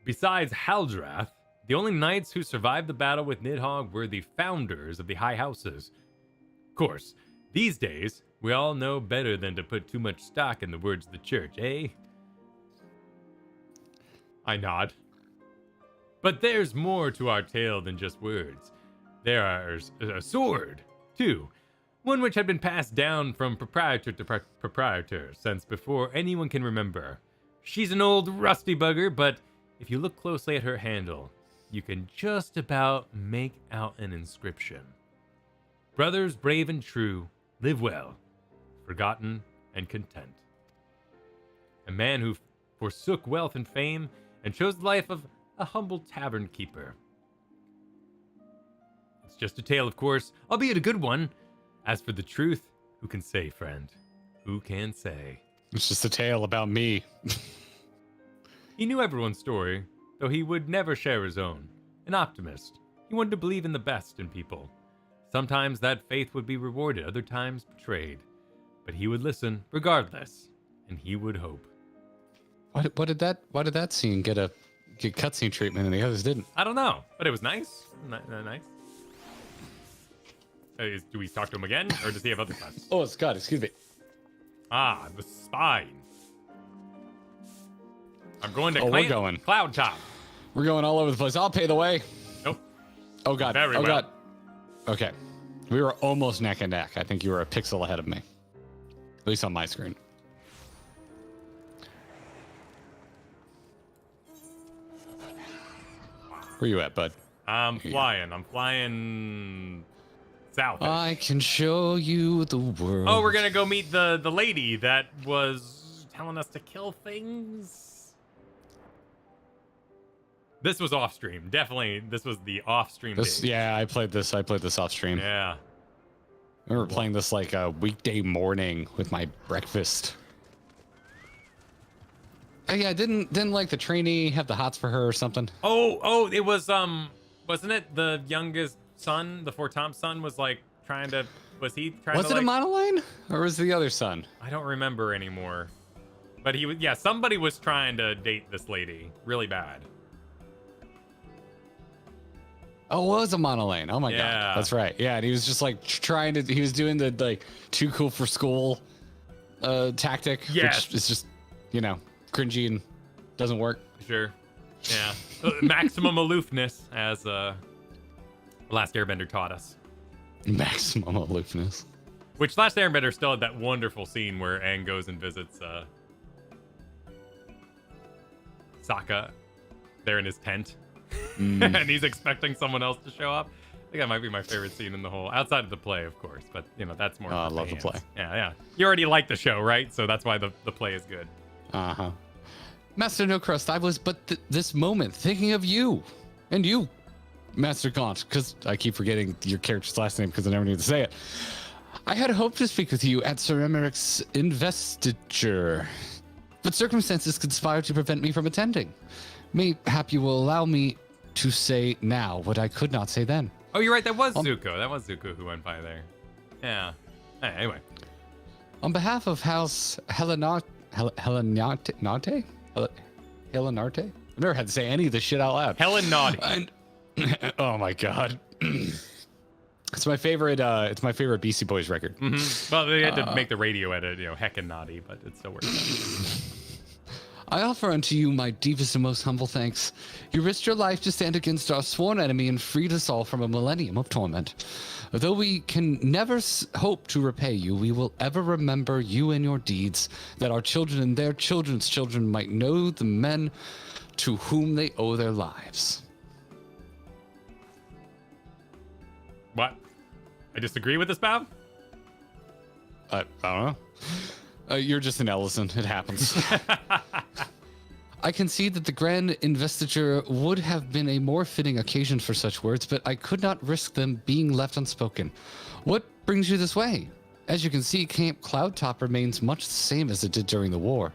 besides Haldrath, the only knights who survived the battle with Nidhogg were the founders of the High Houses. Of course, these days, we all know better than to put too much stock in the words of the church, eh? I nod. But there's more to our tale than just words. There's a sword, too. One which had been passed down from proprietor to proprietor since before anyone can remember. She's an old rusty bugger, but if you look closely at her handle, you can just about make out an inscription. Brothers brave and true, live well, forgotten and content. A man who forsook wealth and fame and chose the life of a humble tavern keeper. It's just a tale, of course, albeit a good one. As for the truth, who can say, friend? Who can say? It's just a tale about me. He knew everyone's story, though he would never share his own. An optimist, he wanted to believe in the best in people. Sometimes that faith would be rewarded, other times betrayed. But he would listen, regardless, and he would hope. Why did that scene get cutscene treatment and the others didn't? I don't know, but it was nice. Nice. Do we talk to him again, or does he have other quests? Oh, Scott, excuse me. Ah, the spine. I'm going to we're going. Cloud Top. We're going all over the place. I'll pay the way. Nope. Oh, God. Very oh, well. God. Okay. We were almost neck and neck. I think you were a pixel ahead of me. At least on my screen. Where you at, bud? I'm flying south. I can show you the world. Oh, we're gonna go meet the lady that was telling us to kill things. This was off stream. Definitely, this was the off stream. Yeah, I played this off stream. Yeah. I remember playing this like a weekday morning with my breakfast. Oh yeah, didn't like the trainee have the hots for her or something? Oh, it was wasn't it the youngest son, the Fortom's son, was like trying to? Was he trying? Was to, it like, a monoline or was it the other son? I don't remember anymore. But he was. Yeah, somebody was trying to date this lady really bad. Oh, it was a monolane. Oh my God, that's right. Yeah, and he was just like trying to. He was doing the like too cool for school tactic, Yes. which is just cringy and doesn't work. Sure. Yeah. Maximum aloofness, as Last Airbender taught us. Maximum aloofness. Which Last Airbender still had that wonderful scene where Aang goes and visits Sokka there in his tent. And he's expecting someone else to show up. I think that might be my favorite scene in the whole, outside of the play, of course, but that's more. I love the play. Yeah. You already like the show, right? So that's why the play is good. Uh-huh. Master No Crust, I was but this moment thinking of you and you, Master Gaunt, because I keep forgetting your character's last name because I never need to say it. I had hoped to speak with you at Sir Emmerich's investiture, but circumstances conspired to prevent me from attending. Mayhap you will allow me to say now what I could not say then. Oh, you're right. That was Zuko. That was Zuko who went by there. Yeah. Anyway. On behalf of House Helenarte? I've never had to say any of this shit out loud. Helen Naughty. Oh my God. It's my favorite Beastie Boys record. Mm-hmm. Well, they had to make the radio edit, heckin' naughty, but it still works. I offer unto you my deepest and most humble thanks. You risked your life to stand against our sworn enemy and freed us all from a millennium of torment. Though we can never hope to repay you, we will ever remember you and your deeds, that our children and their children's children might know the men to whom they owe their lives. What? I disagree with this, Bob? I don't know. You're just an Ellison. It happens. I concede that the grand investiture would have been a more fitting occasion for such words, but I could not risk them being left unspoken. What brings you this way? As you can see, Camp Cloudtop remains much the same as it did during the war.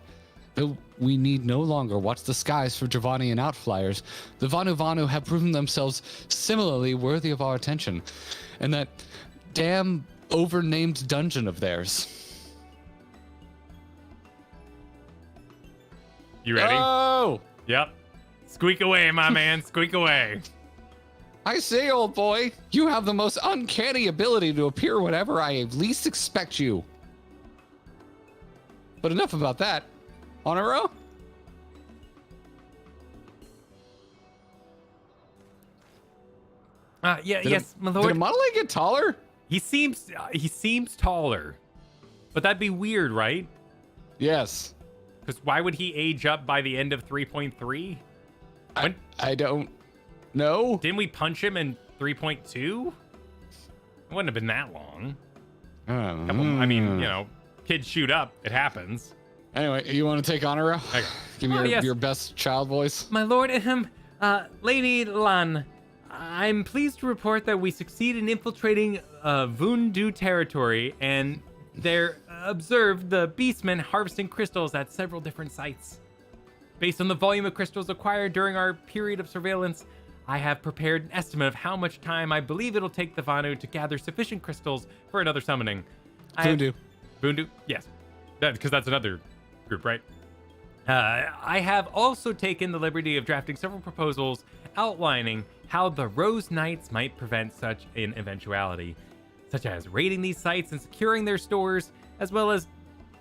Though we need no longer watch the skies for Dravanian outflyers, the Vanu Vanu have proven themselves similarly worthy of our attention. And that damn overnamed dungeon of theirs. You ready? Oh! Yep. Squeak away, my man. Squeak away. I say, old boy, you have the most uncanny ability to appear whenever I least expect you. But enough about that. On a row? Yes, my Did lord. Monolith get taller? He seems taller, but that'd be weird, right? Yes. Because why would he age up by the end of 3.3? I don't know. Didn't we punch him in 3.2? It wouldn't have been that long. I mean, kids shoot up. It happens. Anyway, you want to take honor row? Okay. Give me yes. your best child voice. My lord, Lady Lan, I'm pleased to report that we succeed in infiltrating Vundu territory and there observed the beastmen harvesting crystals at several different sites. Based on the volume of crystals acquired during our period of surveillance, I have prepared an estimate of how much time I believe it'll take the Vanu to gather sufficient crystals for another summoning. Vundu. Vundu? Yes. Because that's another group, right? I have also taken the liberty of drafting several proposals outlining how the Rose Knights might prevent such an eventuality, such as raiding these sites and securing their stores, as well as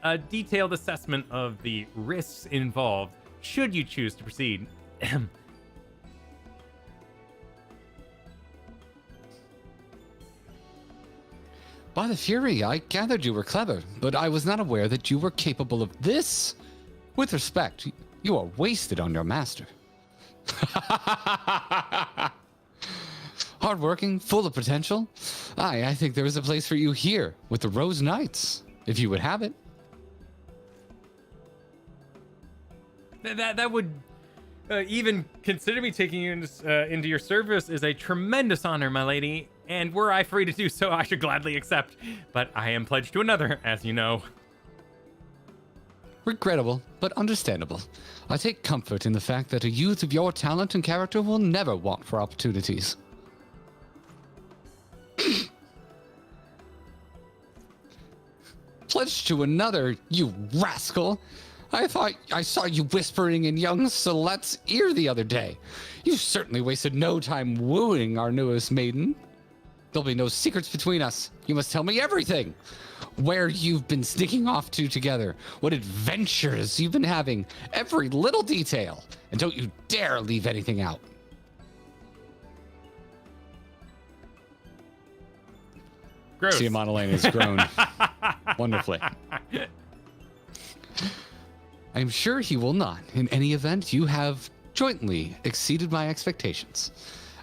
a detailed assessment of the risks involved should you choose to proceed. By the Fury, I gathered you were clever, but I was not aware that you were capable of this. With respect, you are wasted on your master. Hardworking, full of potential. I think there is a place for you here with the Rose Knights, if you would have it. That would even consider me taking you into your service is a tremendous honor, my lady. And were I free to do so, I should gladly accept. But I am pledged to another, as you know. Regrettable, but understandable. I take comfort in the fact that a youth of your talent and character will never want for opportunities. Pledged to another, you rascal! I thought I saw you whispering in young Solette's ear the other day. You certainly wasted no time wooing our newest maiden. There'll be no secrets between us. You must tell me everything. Where you've been sneaking off to together. What adventures you've been having. Every little detail. And don't you dare leave anything out. Gross. See, Monolane has grown wonderfully. I'm sure he will not. In any event, you have jointly exceeded my expectations.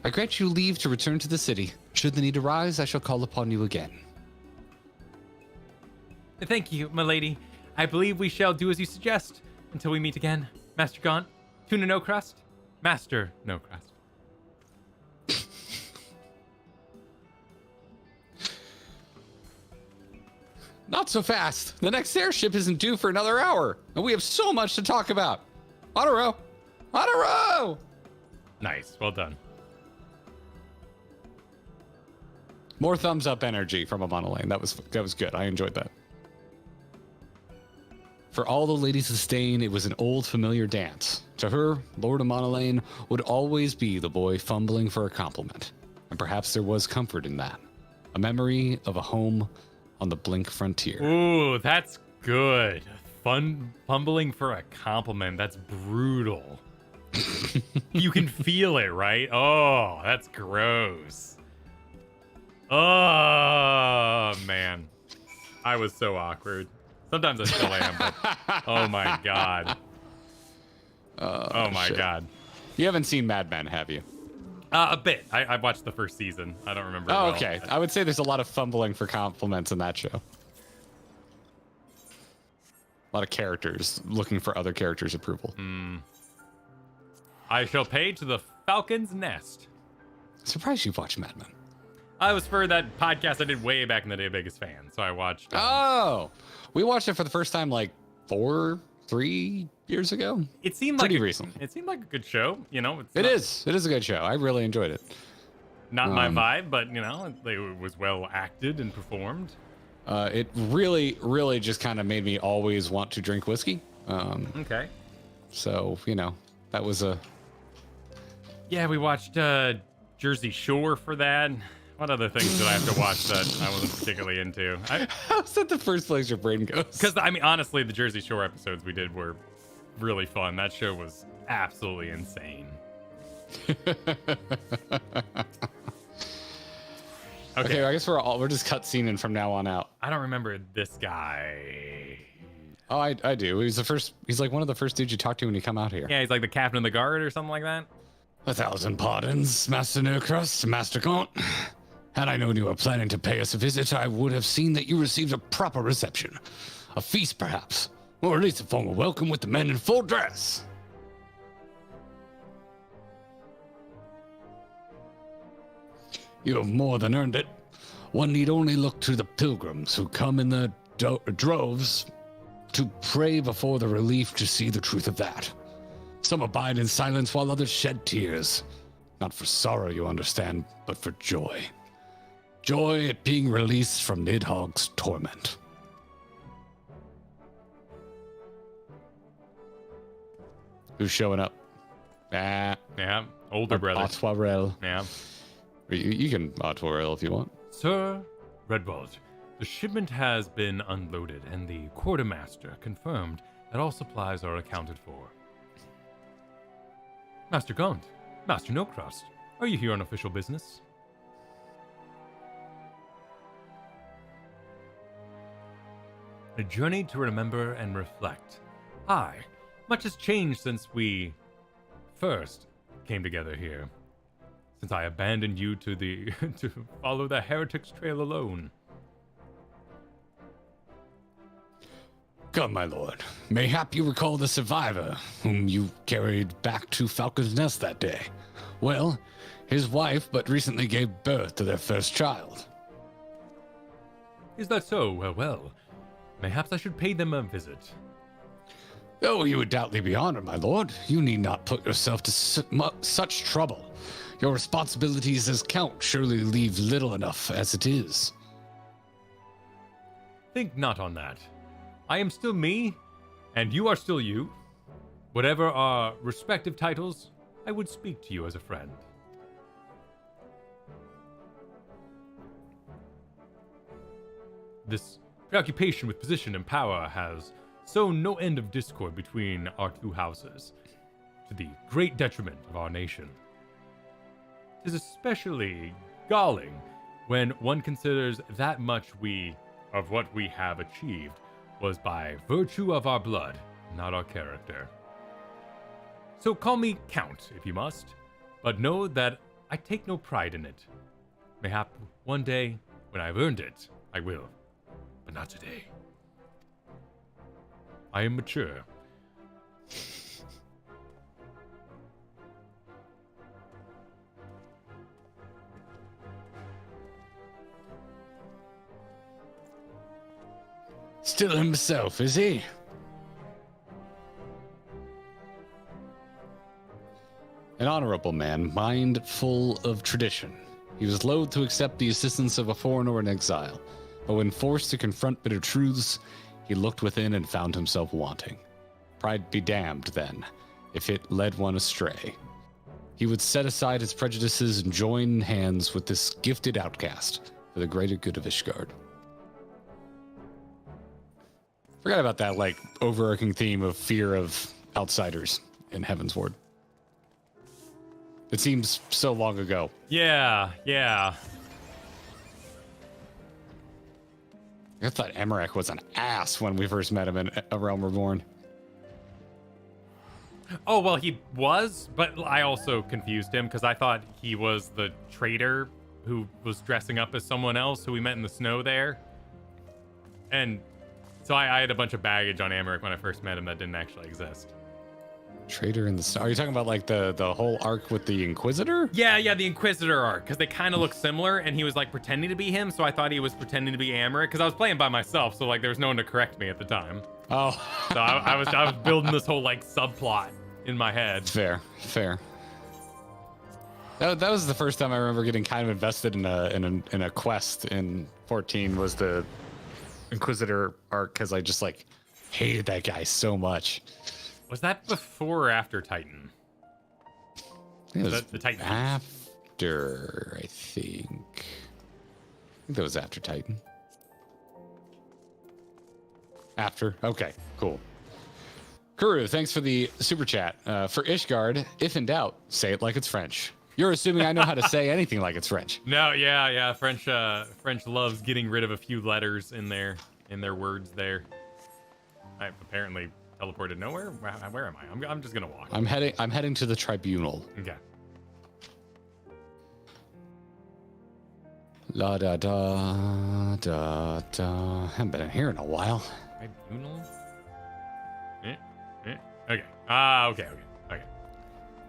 I grant you leave to return to the city. Should the need arise, I shall call upon you again. Thank you, my lady. I believe we shall do as you suggest until we meet again. Master Gaunt, Tuna No Crust, Master No Crust. Not so fast. The next airship isn't due for another hour, and we have so much to talk about. On a row. On a row! Nice. Well done. More thumbs up energy from a Monolane. That was good. I enjoyed that. For all the ladies of Stain, it was an old familiar dance. To her, Lord of Monolane would always be the boy fumbling for a compliment. And perhaps there was comfort in that. A memory of a home on the Blink frontier. Ooh, that's good. fumbling for a compliment. That's brutal. You can feel it, right? Oh, that's gross. Oh, man. I was so awkward. Sometimes I still am, but oh my god. Oh my god. You haven't seen Mad Men, have you? A bit. I watched the first season. I don't remember. Oh, well. okay. I would say there's a lot of fumbling for compliments in that show. A lot of characters looking for other characters' approval. I shall pay to the Falcon's Nest. Surprised you've watched Mad Men. I was for that podcast I did way back in the day, biggest fan. So I watched. Oh, we watched it for the first time like 3 years ago. It seemed pretty like recent. It seemed like a good show. You know, It is a good show. I really enjoyed it. Not my vibe, but you know, it was well acted and performed. It really, really just kind of made me always want to drink whiskey. Okay. So you know, that was a. Yeah, we watched Jersey Shore for that. What other things did I have to watch that I wasn't particularly into? How's that the first place your brain goes? Because, I mean, honestly, the Jersey Shore episodes we did were really fun. That show was absolutely insane. Okay, I guess we're just cutscening from now on out. I don't remember this guy. Oh, I do. He's like one of the first dudes you talk to when you come out here. Yeah, he's like the captain of the guard or something like that. 1,000 pardons, Master Nocrust, Master Gaunt. Had I known you were planning to pay us a visit, I would have seen that you received a proper reception. A feast, perhaps. Or at least a formal welcome with the men in full dress. You have more than earned it. One need only look to the pilgrims who come in the droves to pray before the relief to see the truth of that. Some abide in silence while others shed tears. Not for sorrow, you understand, but for joy. Joy at being released from Nidhogg's torment. Who's showing up? Yeah, older brother. Coeurl. Yeah. You can Coeurl if you want. Sir Redwald, the shipment has been unloaded, and the quartermaster confirmed that all supplies are accounted for. Master Gaunt, Master Nocrust, are you here on official business? A journey to remember and reflect. Aye, much has changed since we first came together here. Since I abandoned you to to follow the heretic's trail alone. Come, my lord. Mayhap you recall the survivor whom you carried back to Falcon's Nest that day. Well, his wife but recently gave birth to their first child. Is that so? Well. Mayhaps I should pay them a visit. Oh, you would doubtless be honored, my lord. You need not put yourself to such trouble. Your responsibilities as Count surely leave little enough as it is. Think not on that. I am still me, and you are still you. Whatever our respective titles, I would speak to you as a friend. This preoccupation with position and power has sown no end of discord between our two houses, to the great detriment of our nation. It is especially galling when one considers that much of what we have achieved was by virtue of our blood, not our character. So call me Count, if you must, but know that I take no pride in it. Mayhap one day, when I've earned it, I will, but not today. I am mature. Still himself, is he? An honorable man, mindful of tradition. He was loath to accept the assistance of a foreigner in exile, but when forced to confront bitter truths, he looked within and found himself wanting. Pride be damned, then, if it led one astray. He would set aside his prejudices and join hands with this gifted outcast for the greater good of Ishgard. Forgot about that, like, overarching theme of fear of outsiders in Heavensward. It seems so long ago. Yeah, yeah. I thought Emmerich was an ass when we first met him in A Realm Reborn. Oh, well, he was, but I also confused him because I thought he was the traitor who was dressing up as someone else who we met in the snow there. And so I had a bunch of baggage on Emmerich when I first met him that didn't actually exist. Traitor in the Snow. Are you talking about like the whole arc with the Inquisitor? Yeah, the Inquisitor arc, because they kind of look similar, and he was like pretending to be him, so I thought he was pretending to be Emmerich, because I was playing by myself, so like there was no one to correct me at the time. Oh. So I was building this whole like subplot in my head. Fair. That was the first time I remember getting kind of invested in a quest in 14 was the Inquisitor arc, because I just like hated that guy so much. Was that before or after Titan? It was the Titan. after, I think that was after Titan. After? Okay, cool. Coeurl, thanks for the super chat. For Ishgard, if in doubt, say it like it's French. You're assuming I know how to say anything like it's French. No, yeah. French loves getting rid of a few letters in their words there. I apparently teleported nowhere. Where am I? I'm just gonna walk. I'm heading to the tribunal. Okay. La da da da da. Haven't been in here in a while. Tribunal. Okay. Okay.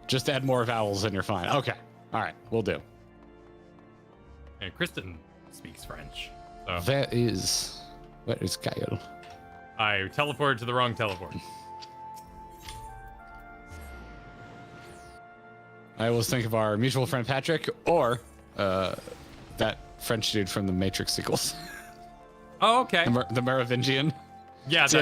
Just add more vowels and you're fine. Okay. All right. We'll do. And Kristen speaks French. So Where is Kyle? I teleported to the wrong teleport. I always think of our mutual friend Patrick or that French dude from the Matrix sequels. Oh, okay. The Merovingian. Yeah, So he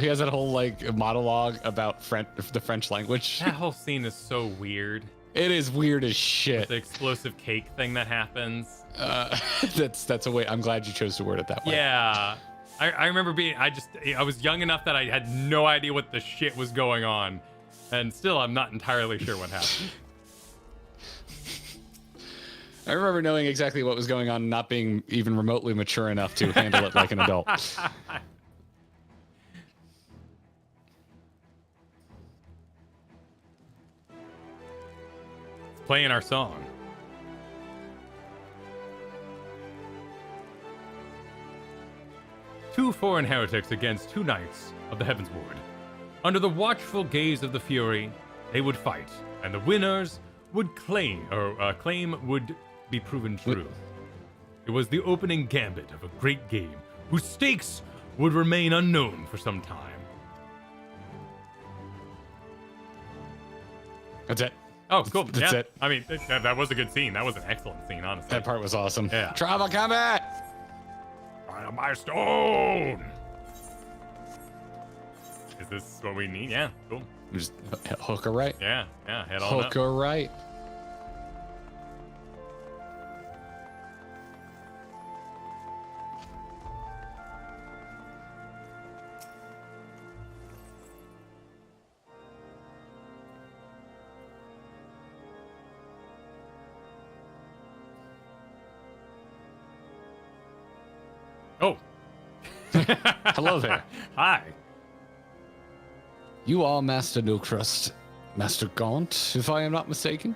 has that whole like monologue about the French language. that whole scene is so weird. It is weird as shit. The explosive cake thing that happens. That's a way. I'm glad you chose to word it that way. Yeah. I remember I was young enough that I had no idea what the shit was going on. And still, I'm not entirely sure what happened. I remember knowing exactly what was going on and not being even remotely mature enough to handle it like an adult. Playing our song. Two foreign heretics against two knights of the Heavensward. Under the watchful gaze of the Fury, they would fight, and the winners would claim would be proven true. It was the opening gambit of a great game, whose stakes would remain unknown for some time. That's it. Oh, cool. That's it. I mean, that was a good scene. That was an excellent scene, honestly. That part was awesome. Yeah. Travel combat. My stone. Is this what we need? Yeah, cool. Just hook her right. Yeah, head on Hook up. her right. Oh. Hello there. Hi. You are Master No Crust, Master Gaunt, if I am not mistaken.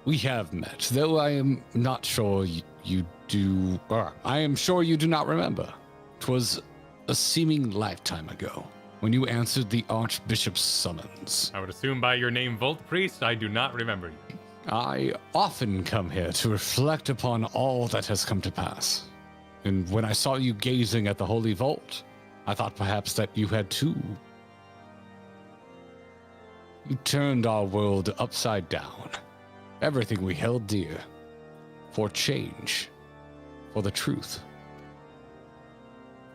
We have met, though I am not sure you do. Or I am sure you do not remember. 'Twas a seeming lifetime ago when you answered the Archbishop's summons. I would assume by your name, Volt Priest, I do not remember you. I often come here to reflect upon all that has come to pass. And when I saw you gazing at the Holy Vault, I thought perhaps that you had too. You turned our world upside down. Everything we held dear. For change. For the truth.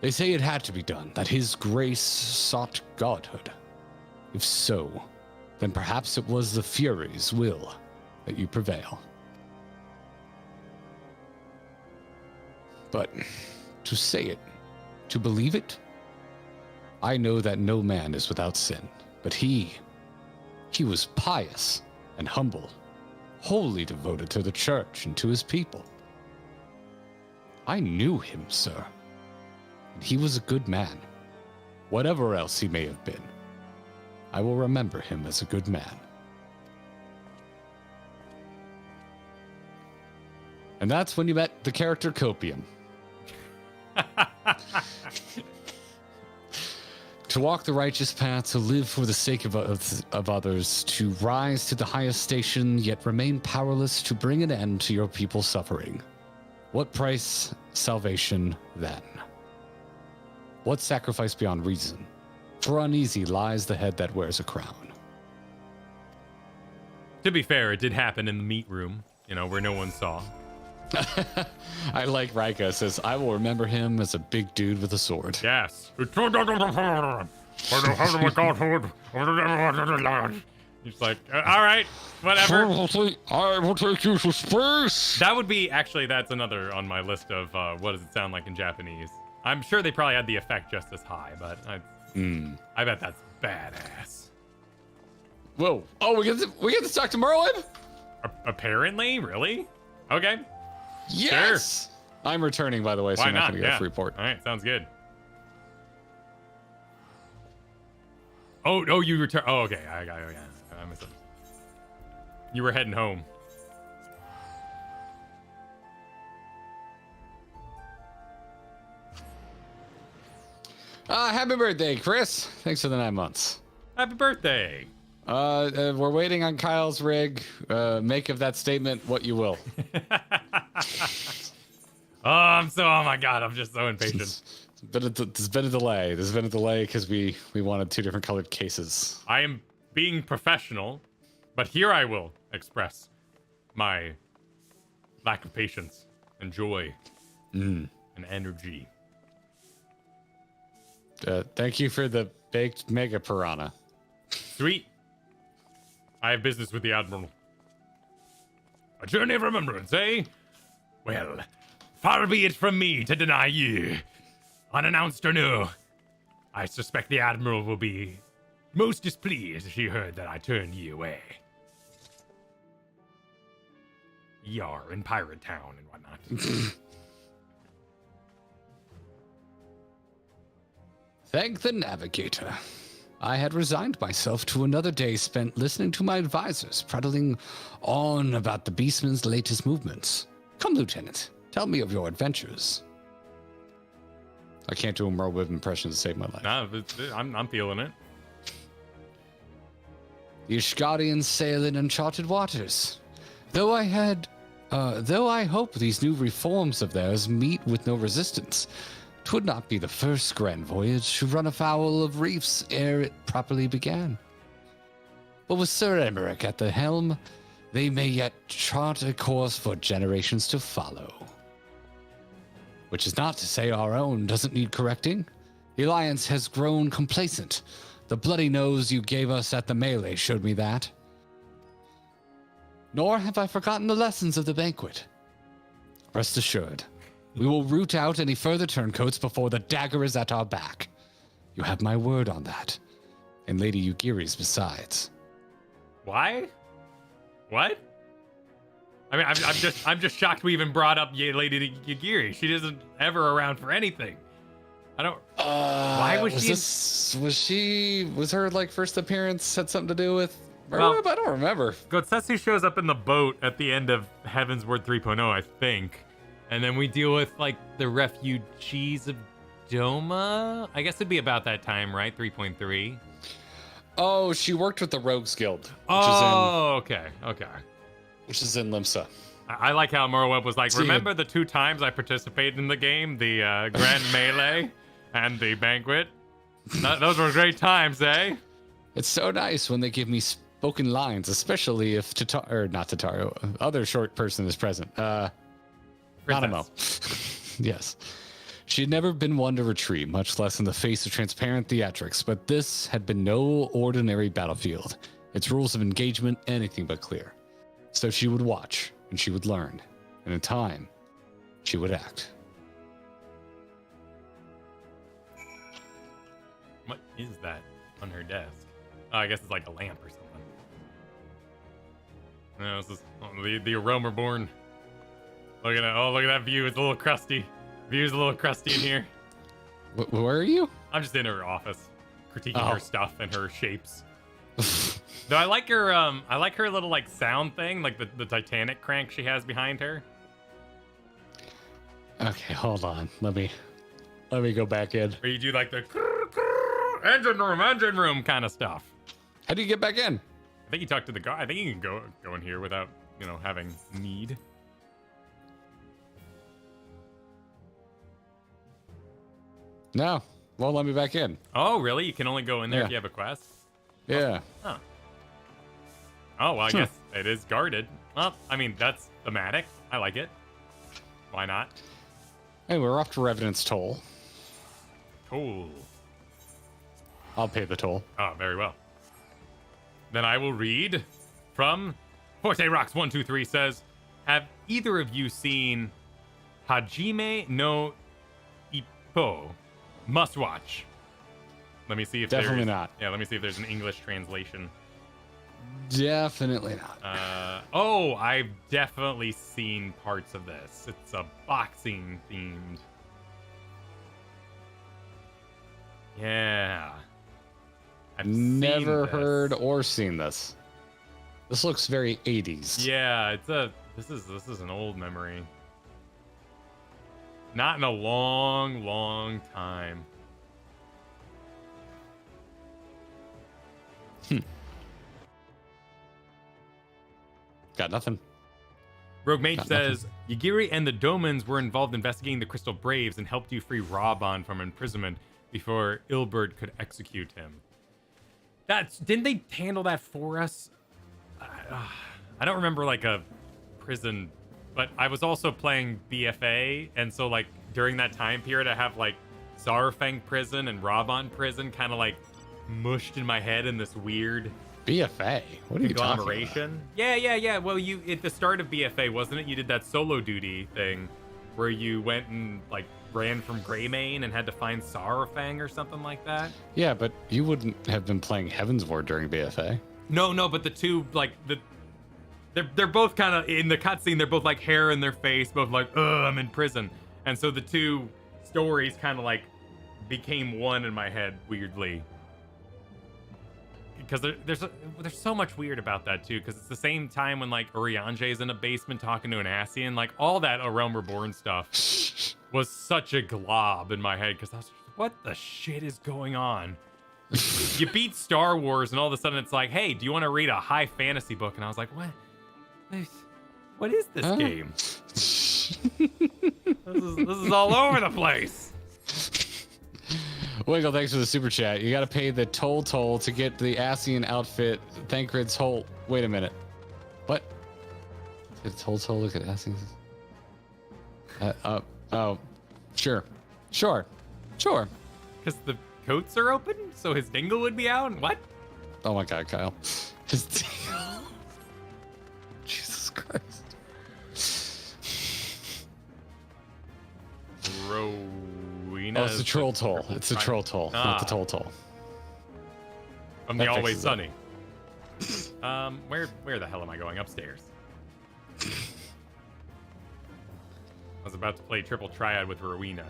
They say it had to be done, that his grace sought godhood. If so, then perhaps it was the Fury's will that you prevail. But to say it to believe it? I know that no man is without sin, but he was pious and humble, wholly devoted to the church and to his people. I knew him, sir, and he was a good man. Whatever else he may have been, I will remember him as a good man. And that's when you met the character Copium. To walk the righteous path, to live for the sake of others, to rise to the highest station, yet remain powerless to bring an end to your people's suffering. What price salvation then? What sacrifice beyond reason? For uneasy lies the head that wears a crown. To be fair, it did happen in the meat room, where no one saw. I like Rika says, I will remember him as a big dude with a sword. Yes. He's like, all right, whatever. I will take you to space. That would be, actually, that's another on my list of what does it sound like in Japanese. I'm sure they probably had the effect just as high, but I bet that's badass. Whoa. Oh, we get to talk to Merlin? Apparently? Really? Okay. Yes! Sure. I'm returning, by the way, so Why I'm not not? going to get a free port. All right, sounds good. Oh, you return. Oh, okay. I missed it. You were heading home. Happy birthday, Chris. Thanks for the 9 months. Happy birthday. We're waiting on Kyle's rig. Make of that statement what you will. Oh my God, I'm just so impatient. There's been a delay. There's been a delay because we wanted 2 different colored cases. I am being professional, but here I will express my lack of patience and joy and energy. Thank you for the baked mega piranha. Sweet. I have business with the Admiral. A journey of remembrance, eh? Well, far be it from me to deny you. Unannounced or no, I suspect the Admiral will be most displeased if she heard that I turned you away. Yar in Pirate Town and whatnot. Thank the navigator. I had resigned myself to another day spent listening to my advisors prattling on about the Beastman's latest movements. Come, Lieutenant, tell me of your adventures. I can't do a Merwib impression to save my life. Nah, I'm feeling it. The Ishgarians sail in uncharted waters. Though I hope these new reforms of theirs meet with no resistance, 'twould not be the first grand voyage to run afoul of reefs ere it properly began. But with Sir Emmerich at the helm, they may yet chart a course for generations to follow. Which is not to say our own doesn't need correcting. The Alliance has grown complacent. The bloody nose you gave us at the melee showed me that. Nor have I forgotten the lessons of the banquet. Rest assured, we will root out any further turncoats before the dagger is at our back. You have my word on that. And Lady Yugiri's besides. Why? What? I mean, I'm just shocked we even brought up Lady Yugiri. She isn't ever around for anything. I don't. Why was she? Was her like first appearance had something to do with? Well, I don't remember. Gotsetsu shows up in the boat at the end of Heavensward 3.0, I think. And then we deal with, like, the refugees of Doma? I guess it'd be about that time, right? 3.3? Oh, she worked with the Rogues Guild. Okay. Which is in Limsa. I like how Merweb was like, remember the 2 times I participated in the game? The Grand Melee and the Banquet? Those were great times, eh? It's so nice when they give me spoken lines, especially if Tataru, other short person is present. Nanamo. Yes. She had never been one to retreat, much less in the face of transparent theatrics, but this had been no ordinary battlefield. Its rules of engagement, anything but clear. So she would watch, and she would learn, and in time, she would act. What is that on her desk? Oh, I guess it's like a lamp or something. No, this is the aroma born. Look at that! Oh, look at that view. It's a little crusty. View's a little crusty in here. Where are you? I'm just in her office, critiquing her stuff and her shapes. Though I like her little like sound thing, like the Titanic crank she has behind her. Okay, hold on. Let me go back in. Where you do like the engine room kind of stuff. How do you get back in? I think you talk to the guy. I think you can go in here without, having need. No, won't let me back in. Oh, really? You can only go in there if you have a quest? Yeah. Huh. Oh, well, I guess it is guarded. Well, I mean, that's thematic. I like it. Why not? Hey, we're off to Revenant's Toll. Toll. I'll pay the toll. Oh, very well. Then I will read from Forte Rocks 123 says, have either of you seen Hajime no Ippo? Must watch. Let me see if Definitely not. Yeah, let me see if there's an English translation. Definitely not. Oh, I've definitely seen parts of this. It's a boxing themed. Yeah. I've Never seen heard or seen this. This looks very 80s. Yeah, this is an old memory. Not in a long, long time. Got nothing. Rogue Mage Got says, Yagiri and the Domans were involved investigating the Crystal Braves and helped you free Raban from imprisonment before Ilberd could execute him. Didn't they handle that for us? I don't remember like a prison, but I was also playing BFA, and so like during that time period, I have like Zarfang prison and Raban prison kind of like mushed in my head in this weird BFA? What are you talking about? conglomeration. Yeah. Well, you at the start of BFA, wasn't it? You did that solo duty thing where you went and like ran from Greymane and had to find Saurfang or something like that. Yeah, but you wouldn't have been playing Heavensward during BFA. No, but the two like they're both kind of in the cutscene. They're both like hair in their face, both like, ugh, I'm in prison. And so the two stories kind of like became one in my head weirdly. Because there's so much weird about that too. Because it's the same time when like Urianger is in a basement talking to an Ascian, like all that A Realm Reborn stuff was such a glob in my head. Because I was like, what the shit is going on? You beat Star Wars, and all of a sudden it's like, hey, do you want to read a high fantasy book? And I was like, what? What is this game? This is all over the place. Wiggle, thanks for the super chat. You got to pay the toll to get the Ascian outfit. Thancred's whole. Wait a minute. What? Did toll look at Ascian's? Oh, sure. Because the coats are open, so his dingle would be out. What? Oh my God, Kyle. His Jesus Christ. Rowena. Oh, it's the troll toll. It's the troll toll, not the toll. From That the Always fixes Sunny. Where the hell am I going? Upstairs. I was about to play triple triad with Rowena.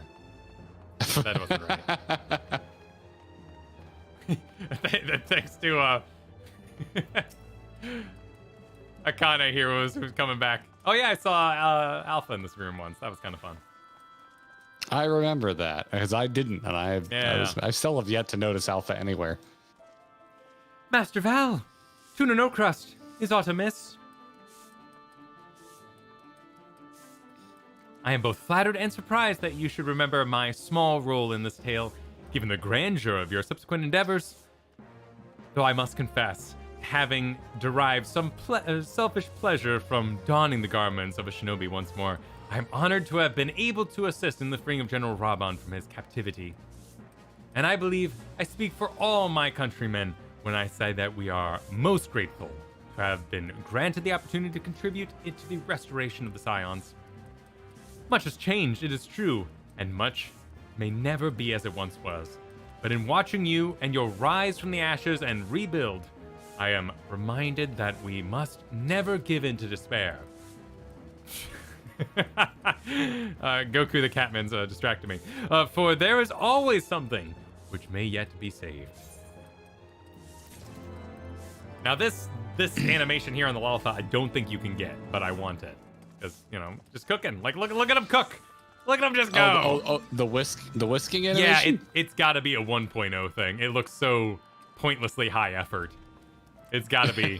That wasn't right. Thanks to Akane here who's coming back. Oh yeah, I saw Alpha in this room once. That was kind of fun. I remember that because I didn't, and I still have yet to notice Alpha anywhere. Master Val, Tuna No Crust, is aught amiss? I am both flattered and surprised that you should remember my small role in this tale, given the grandeur of your subsequent endeavors. Though I must confess, having derived some selfish pleasure from donning the garments of a shinobi once more, I am honored to have been able to assist in the freeing of General Raban from his captivity. And I believe I speak for all my countrymen when I say that we are most grateful to have been granted the opportunity to contribute to the restoration of the Scions. Much has changed, it is true, and much may never be as it once was. But in watching you and your rise from the ashes and rebuild, I am reminded that we must never give in to despair. Goku the Catman's distracted me. For there is always something which may yet be saved. Now this animation here on the Lalfa, I don't think you can get, but I want it. Because, you know, just cooking. Like, look at him cook. Look at him just go. The whisking animation? Yeah, it's got to be a 1.0 thing. It looks so pointlessly high effort. It's got to be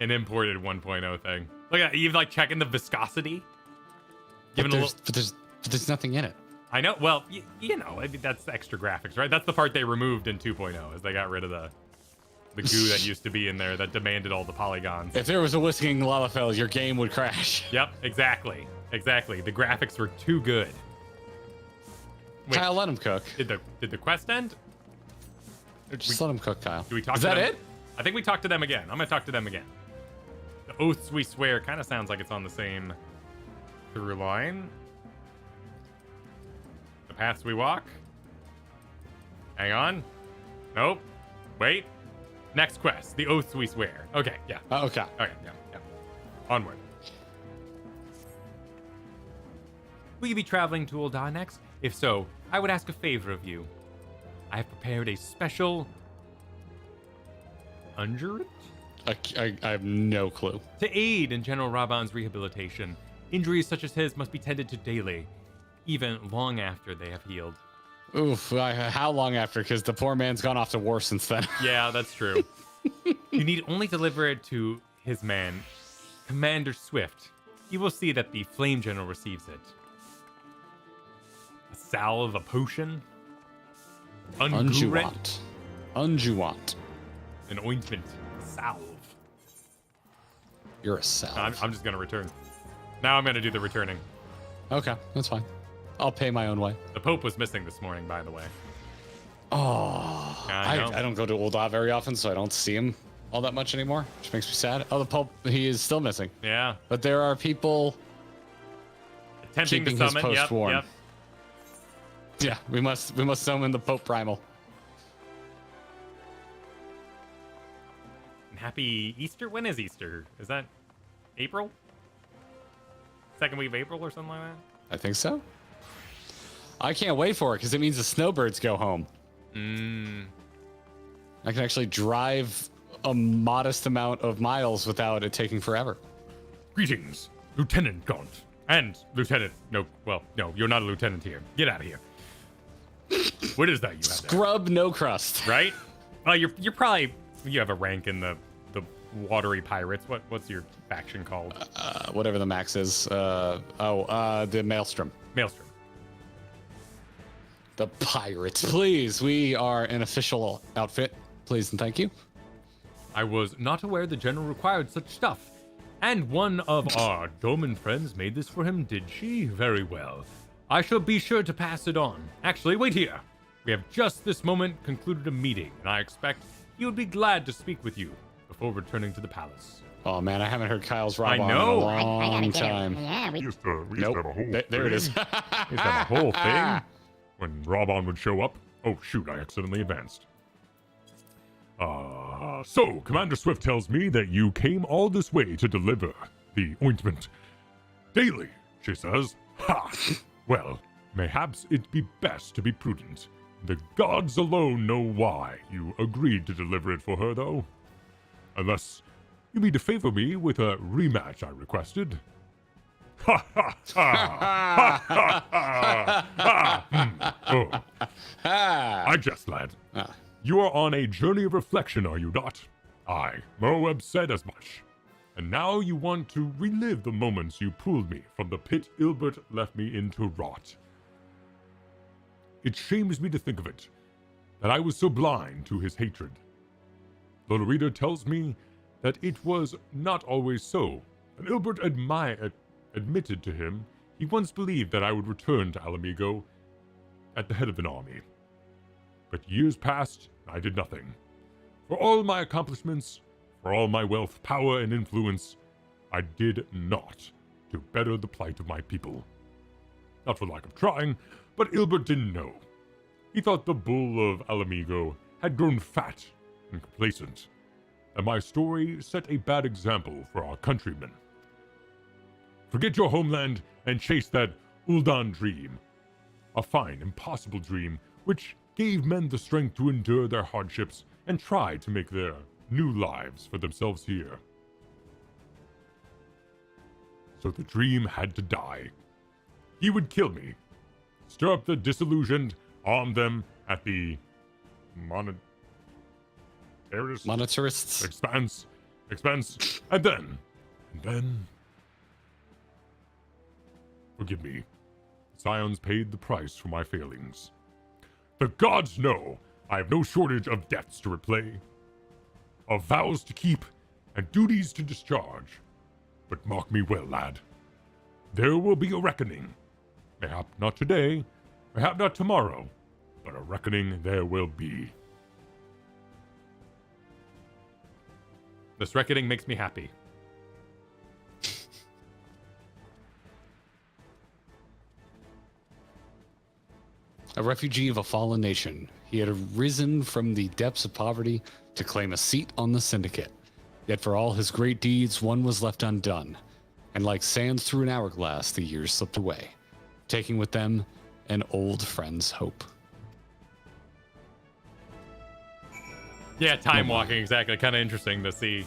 an imported 1.0 thing. Look at you're like checking the viscosity. But there's nothing in it. I know. Well, you know, I mean, that's extra graphics, right? That's the part they removed in 2.0, is they got rid of the goo that used to be in there that demanded all the polygons. If there was a whisking Lalafell, your game would crash. Yep, exactly. Exactly. The graphics were too good. Wait, Kyle, let him cook. Did the quest end? Just let him cook, Kyle. Do we talk Is to that them? it? I think we talked to them again. I'm gonna talk to them again. The oaths we swear kind of sounds like it's on the same through line. The paths we walk. Hang on. Nope. Wait. Next quest. The oaths we swear. Okay. Yeah. Okay. Okay. Yeah. Onward. Will you be traveling to Ul'dah next? If so, I would ask a favor of you. I have prepared a special unjuret I have no clue. to aid in General Raban's rehabilitation. Injuries such as his must be tended to daily, even long after they have healed. Oof, how long after? Because the poor man's gone off to war since then. Yeah, that's true. You need only deliver it to his man, Commander Swift. He will see that the Flame General receives it. A salve, a potion, unjuret, Unjuwant. an ointment, a salve. You're a salve. I'm just gonna return. Now I'm gonna do the returning. Okay, that's fine. I'll pay my own way. The Pope was missing this morning, by the way. Oh, I know. I don't go to Ul'dah very often, so I don't see him all that much anymore, which makes me sad. Oh, the Pope, he is still missing. Yeah. But there are people Attempting to keeping his summon. post warm. Yep. Yeah, we must summon the Pope Primal. And happy Easter. When is Easter? Is that April? Second week of April or something like that? I think so. I can't wait for it because it means the snowbirds go home. I can actually drive a modest amount of miles without it taking forever. Greetings, Lieutenant Gaunt. And Lieutenant. No, you're not a lieutenant here. Get out of here. What is that you have there? Scrub no crust. Right? Well, you're probably, you have a rank in the watery pirates. What's your faction called? Whatever the max is. The Maelstrom. Maelstrom. The pirates. Please, we are an official outfit. Please and thank you. I was not aware the general required such stuff. And one of our Doman friends made this for him, did she? Very well. I shall be sure to pass it on. Actually, wait here. We have just this moment concluded a meeting, and I expect he would be glad to speak with you before returning to the palace. Oh man, I haven't heard Kyle's Rob I on know. in a long time. Yeah, We used to Nope. have a whole There it is. thing. We used to have a whole thing when Robon would show up. Oh shoot, I accidentally advanced. So Commander Swift tells me that you came all this way to deliver the ointment. Daily, she says. Ha! Well, mayhaps it be best to be prudent. The gods alone know why you agreed to deliver it for her, though. Unless you mean to favor me with a rematch I requested. Ha ha ha! Ha ha ha! Oh, I jest, lad. You are on a journey of reflection, are you not? Aye, Moab said as much. And now you want to relive the moments you pulled me from the pit Ilbert left me in to rot. It shames me to think of it, that I was so blind to his hatred. Though the reader tells me that it was not always so, and Ilbert admitted to him he once believed that I would return to Alamigo at the head of an army. But years passed, and I did nothing. For all my accomplishments, for all my wealth, power, and influence, I did not to better the plight of my people. Not for lack of trying, but Ilbert didn't know. he thought the bull of Alamigo had grown fat and complacent, and my story set a bad example for our countrymen. Forget your homeland and chase that Uldan dream, a fine, impossible dream which gave men the strength to endure their hardships and try to make their new lives for themselves here. So the dream had to die. He would kill me, stir up the disillusioned, arm them at the Monetarists. expense, and then, forgive me, Scions paid the price for my failings. The gods know I have no shortage of debts to repay, of vows to keep, and duties to discharge. But mark me well, lad. There will be a reckoning. Mayhap not today, mayhap not tomorrow, but a reckoning there will be. This reckoning makes me happy. A refugee of a fallen nation, he had risen from the depths of poverty to claim a seat on the syndicate. Yet for all his great deeds, one was left undone. And like sands through an hourglass, the years slipped away, taking with them an old friend's hope. Yeah, time walking, exactly. Kind of interesting to see.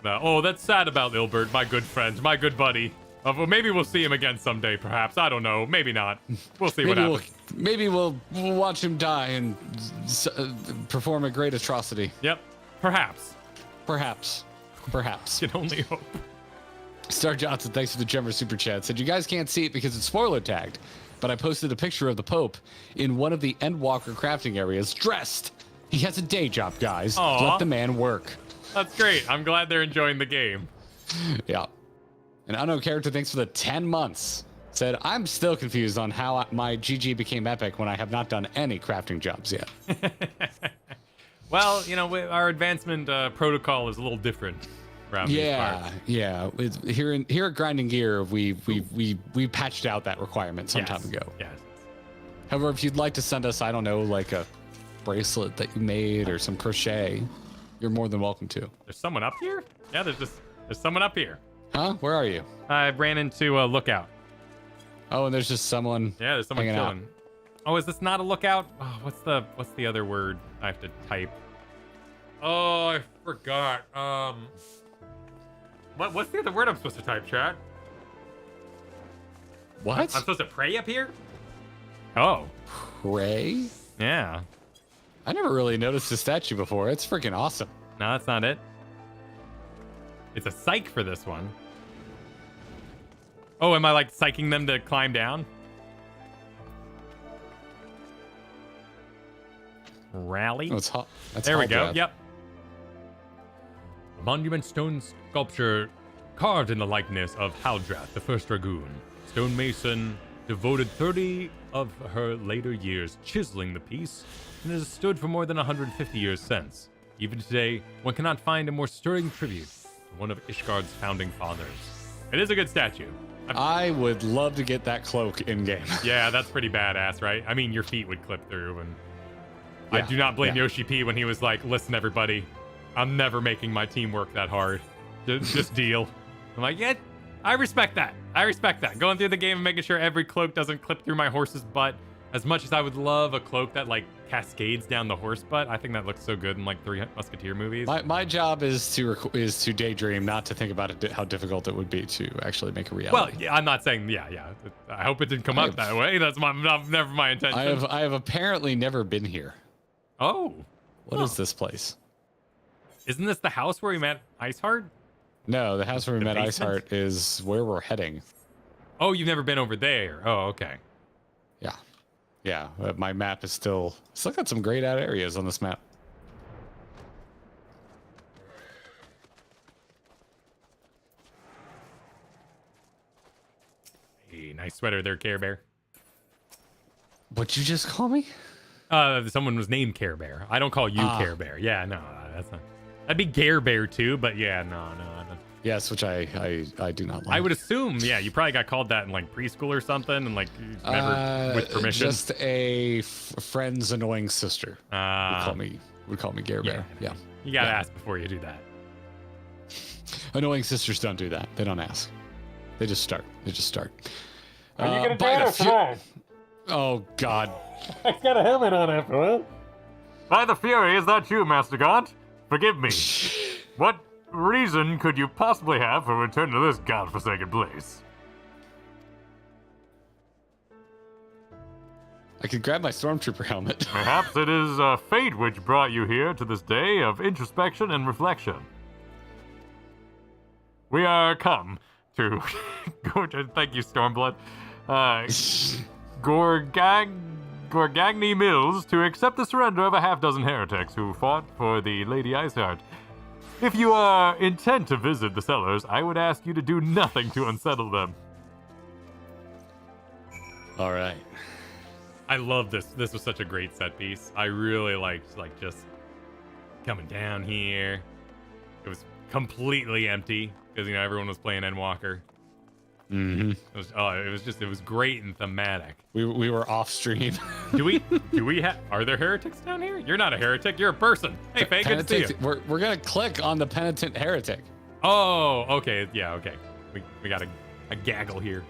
Oh, that's sad about Ilbert, my good friend, my good buddy. Well, maybe we'll see him again someday, perhaps. I don't know. Maybe not. We'll see what happens. Maybe we'll watch him die and perform a great atrocity. Yep. Perhaps. Perhaps. Can only hope. Star Johnson, thanks for the Jumper Super Chat. Said, you guys can't see it because it's spoiler tagged, but I posted a picture of the Pope in one of the Endwalker crafting areas, dressed. He has a day job, guys. Aww. Let the man work. That's great. I'm glad they're enjoying the game. Yeah. An unknown character, thanks for the 10 months. Said, I'm still confused on how my GG became epic when I have not done any crafting jobs yet. Well, you know, our advancement protocol is a little different around these parts. Yeah. Here at Grinding Gear, we patched out that requirement some time ago. Yes. However, if you'd like to send us, I don't know, like a bracelet that you made or some crochet, you're more than welcome to. There's someone up here? Yeah, there's someone up here. Huh? Where are you? I ran into a lookout. Oh, and there's just someone. Yeah, there's someone hanging chilling. Oh, is this not a lookout? Oh, what's the other word I have to type? Oh, I forgot. What's the other word I'm supposed to type, chat? What? I'm supposed to pray up here? Oh. Pray? Yeah. I never really noticed the statue before. It's freaking awesome. No, that's not it. It's a psych for this one. Oh, am I like psyching them to climb down? Rally? Oh, it's hot. There we go. Yep. A monument stone sculpture carved in the likeness of Haldrath, the first dragoon. Stonemason devoted 30 of her later years chiseling the piece, and it has stood for more than 150 years since. Even today, one cannot find a more stirring tribute to one of Ishgard's founding fathers. It is a good statue. I would love to get that cloak in game. Yeah, that's pretty badass, right? I mean, your feet would clip through, and I do not blame Yoshi P when he was like, listen, everybody, I'm never making my team work that hard. Just deal. I'm like, yeah, I respect that. Going through the game and making sure every cloak doesn't clip through my horse's butt. As much as I would love a cloak that like cascades down the horse butt, I think that looks so good in like 3 Musketeer movies. My job is to daydream, not to think about how difficult it would be to actually make a reality. Well, yeah, I'm not saying yeah. I hope it didn't come up that way. That's never my intention. I have apparently never been here. Oh. What is this place? Isn't this the house where we met Iceheart? No, the house where we met basement? Iceheart is where we're heading. Oh, you've never been over there. Oh, okay. Yeah, my map is still got some grayed out areas on this map. Hey, nice sweater there, Care Bear. What'd you just call me? Someone was named Care Bear. I don't call you Care Bear. Yeah, no, that's not. That'd be Gare Bear too, but yeah, no. Yes, which I do not like. I would assume, yeah, you probably got called that in like preschool or something, and like never with permission. Just a friend's annoying sister would call me Garrett Bear. Yeah. You gotta ask before you do that. Annoying sisters don't do that. They don't ask. They just start. Are you gonna join us tonight? Oh God. He's got a helmet on after all. By the Fury, is that you, Master Gaunt? Forgive me. What reason could you possibly have for returning to this godforsaken place? I could grab my stormtrooper helmet. Perhaps it is fate which brought you here to this day of introspection and reflection. We are come to thank you, Stormblood. Gorgagny Mills to accept the surrender of a half-dozen heretics who fought for the Lady Iceheart. If you are intent to visit the cellars, I would ask you to do nothing to unsettle them. All right. I love this. This was such a great set piece. I really liked like just coming down here. It was completely empty because everyone was playing Endwalker. Mm-hmm. It was great and thematic. We were off stream. Do we have? Are there heretics down here? You're not a heretic. You're a person. Hey, Faye, good to see you. We're gonna click on the penitent heretic. Oh, okay. Yeah, okay. We got a gaggle here.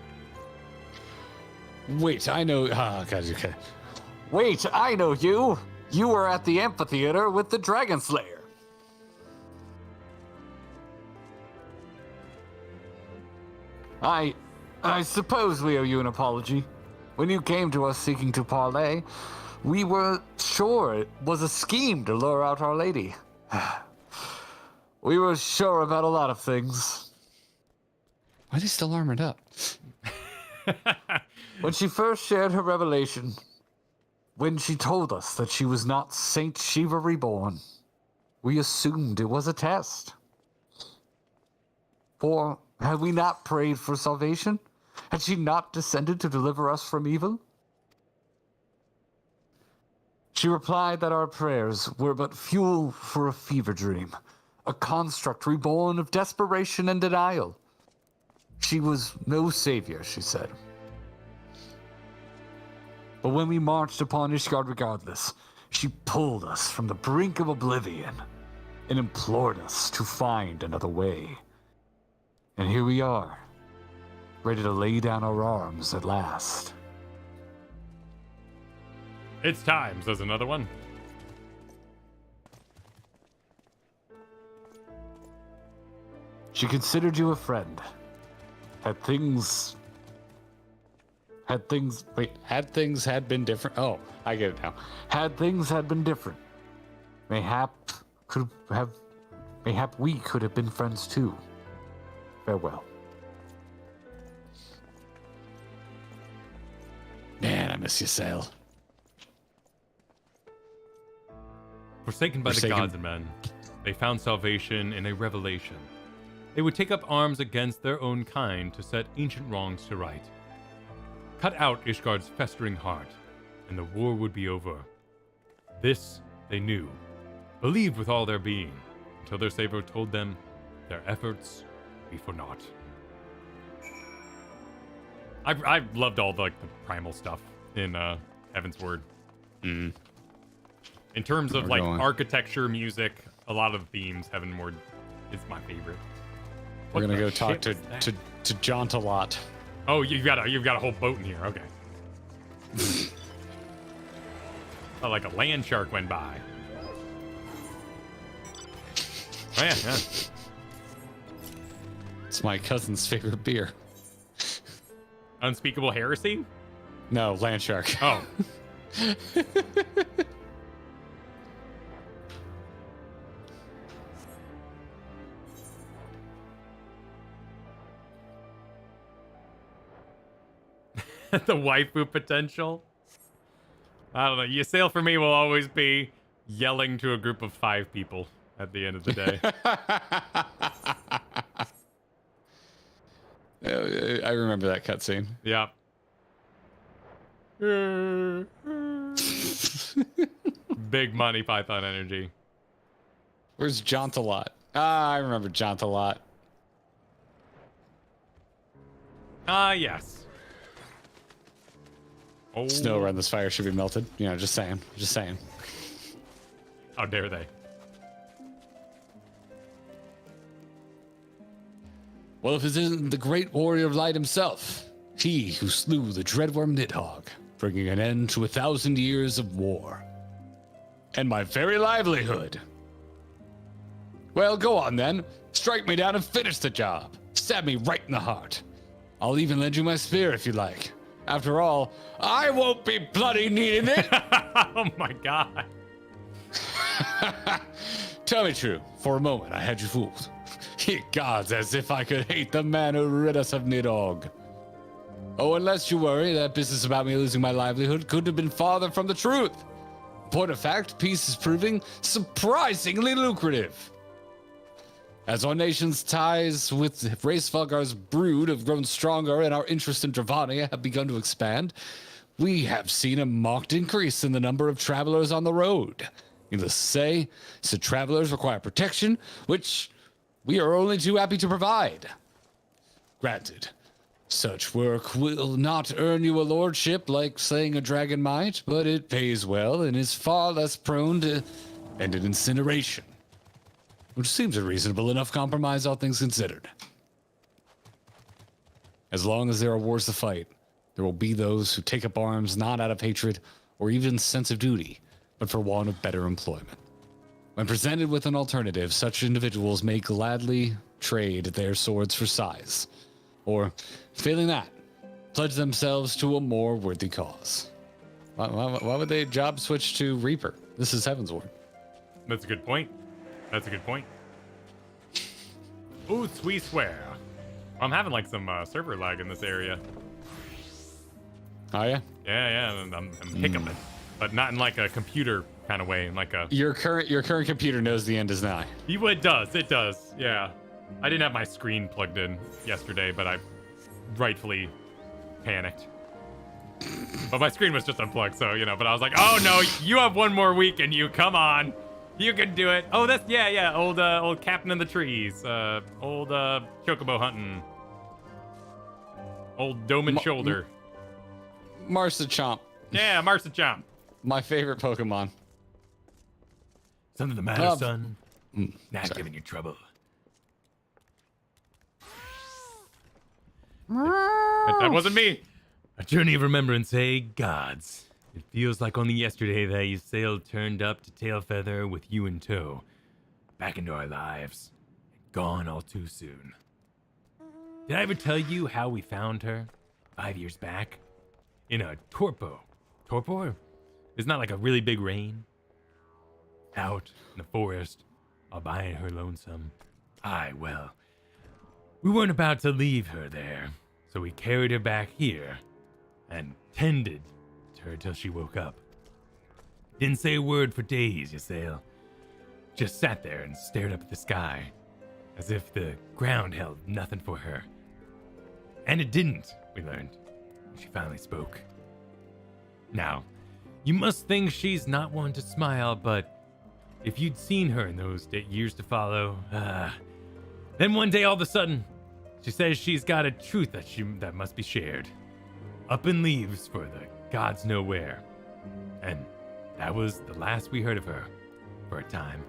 Wait, I know. Oh, God, okay. Wait, I know you. You were at the amphitheater with the Dragon Slayer. I suppose we owe you an apology. When you came to us seeking to parley, we were sure it was a scheme to lure out Our Lady. We were sure about a lot of things. Why are they still armored up? When she first shared her revelation, when she told us that she was not Saint Shiva Reborn, we assumed it was a test. For had we not prayed for salvation? Had she not descended to deliver us from evil? She replied that our prayers were but fuel for a fever dream, a construct reborn of desperation and denial. She was no savior, she said. But when we marched upon Ishgard regardless, she pulled us from the brink of oblivion and implored us to find another way. And here we are, ready to lay down our arms at last. It's time, says another one. She considered you a friend. Had things had been different. Oh, I get it now. Had things had been different, mayhap we could have been friends too. Farewell. Man, I miss you, Sail. Forsaken by the gods and men, they found salvation in a revelation. They would take up arms against their own kind to set ancient wrongs to right. Cut out Ishgard's festering heart, and the war would be over. This they knew, believed with all their being, until their savior told them their efforts be for naught. I loved all the primal stuff in Heavensward. Mm. In terms of We're going. architecture, music, a lot of the themes, Heavenward is my favorite. We're What gonna the go talk shit to was that? Jauntalot. Oh, you've got a whole boat in here. Okay. Oh, like a land shark went by. Oh yeah. It's my cousin's favorite beer. Unspeakable heresy? No, land shark. Oh. The waifu potential? I don't know. You sail for me will always be yelling to a group of 5 people at the end of the day. I remember that cutscene. Yeah. Big money Python energy. Where's Jauntalot? Ah, I remember Jauntalot. Ah, yes. Oh, Snow around this fire should be melted. You know, just saying. Just saying. how dare they? Well, if it isn't the great warrior of light himself, he who slew the dreadworm Nidhogg, bringing an end to 1,000 years of war. And my very livelihood. Well, go on then. Strike me down and finish the job. Stab me right in the heart. I'll even lend you my spear if you like. After all, I won't be bloody needing it. Oh my god. Tell me true. For a moment, I had you fooled. Ye gods, as if I could hate the man who rid us of Nidhogg. Oh, unless you worry, that business about me losing my livelihood couldn't have been farther from the truth. Point of fact, peace is proving surprisingly lucrative. As our nation's ties with Hraesvelgar's brood have grown stronger and our interest in Dravania have begun to expand, we have seen a marked increase in the number of travelers on the road. Needless to say, said travelers require protection, which we are only too happy to provide. Granted, such work will not earn you a lordship like slaying a dragon might, but it pays well and is far less prone to end in incineration. Which seems a reasonable enough compromise, all things considered. As long as there are wars to fight, there will be those who take up arms not out of hatred or even sense of duty, but for want of better employment. When presented with an alternative, such individuals may gladly trade their swords for size, or, failing that, pledge themselves to a more worthy cause. Why would they job switch to Reaper? This is Heavensward. That's a good point. That's a good point. Ooh, we swear. I'm having like some server lag in this area. Oh yeah? Yeah, I'm hiccuping, but not in like a computer kind of way, in like a. Your current computer knows the end is nigh. It does. Yeah, I didn't have my screen plugged in yesterday, but I rightfully panicked. But my screen was just unplugged, so you know. But I was like, oh no, you have one more week, and you come on. You can do it. Oh, that's yeah. Old Captain in the Trees. Old chocobo hunting. Old dome and shoulder. Marshachomp. Yeah, Marshachomp. My favorite Pokemon. Something the matter, son? Not giving you trouble. That wasn't me. A journey of remembrance, eh, gods? It feels like only yesterday that you sailed turned up to Tailfeather with you in tow. Back into our lives. Gone all too soon. Did I ever tell you how we found her 5 years back? In a torpor. Torpor? It's not like a really big rain. Out in the forest, all by her lonesome. Aye, well, we weren't about to leave her there, so we carried her back here and tended to her till she woke up. Didn't say a word for days, Ysael. Just sat there and stared up at the sky, as if the ground held nothing for her. And it didn't, we learned, when she finally spoke. Now, you must think she's not one to smile, but if you'd seen her in those years to follow, then one day all of a sudden, she says she's got a truth that must be shared. Up and leaves for the gods know where. And that was the last we heard of her, for a time.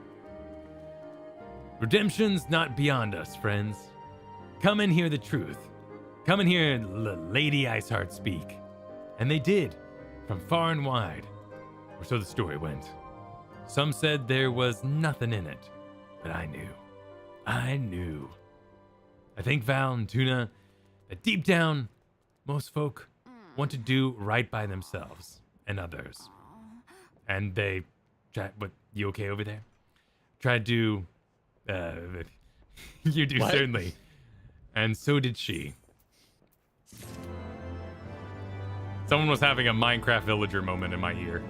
Redemption's not beyond us, friends. Come and hear the truth. Come and hear Lady Iceheart speak. And they did, from far and wide, or so the story went. Some said there was nothing in it, but I knew. I knew. I think, Val and Tuna, that deep down, most folk want to do right by themselves and others. And they try. What, you okay over there? Tried to. You do, What? certainly. And so did she. Someone was having a Minecraft villager moment in my ear.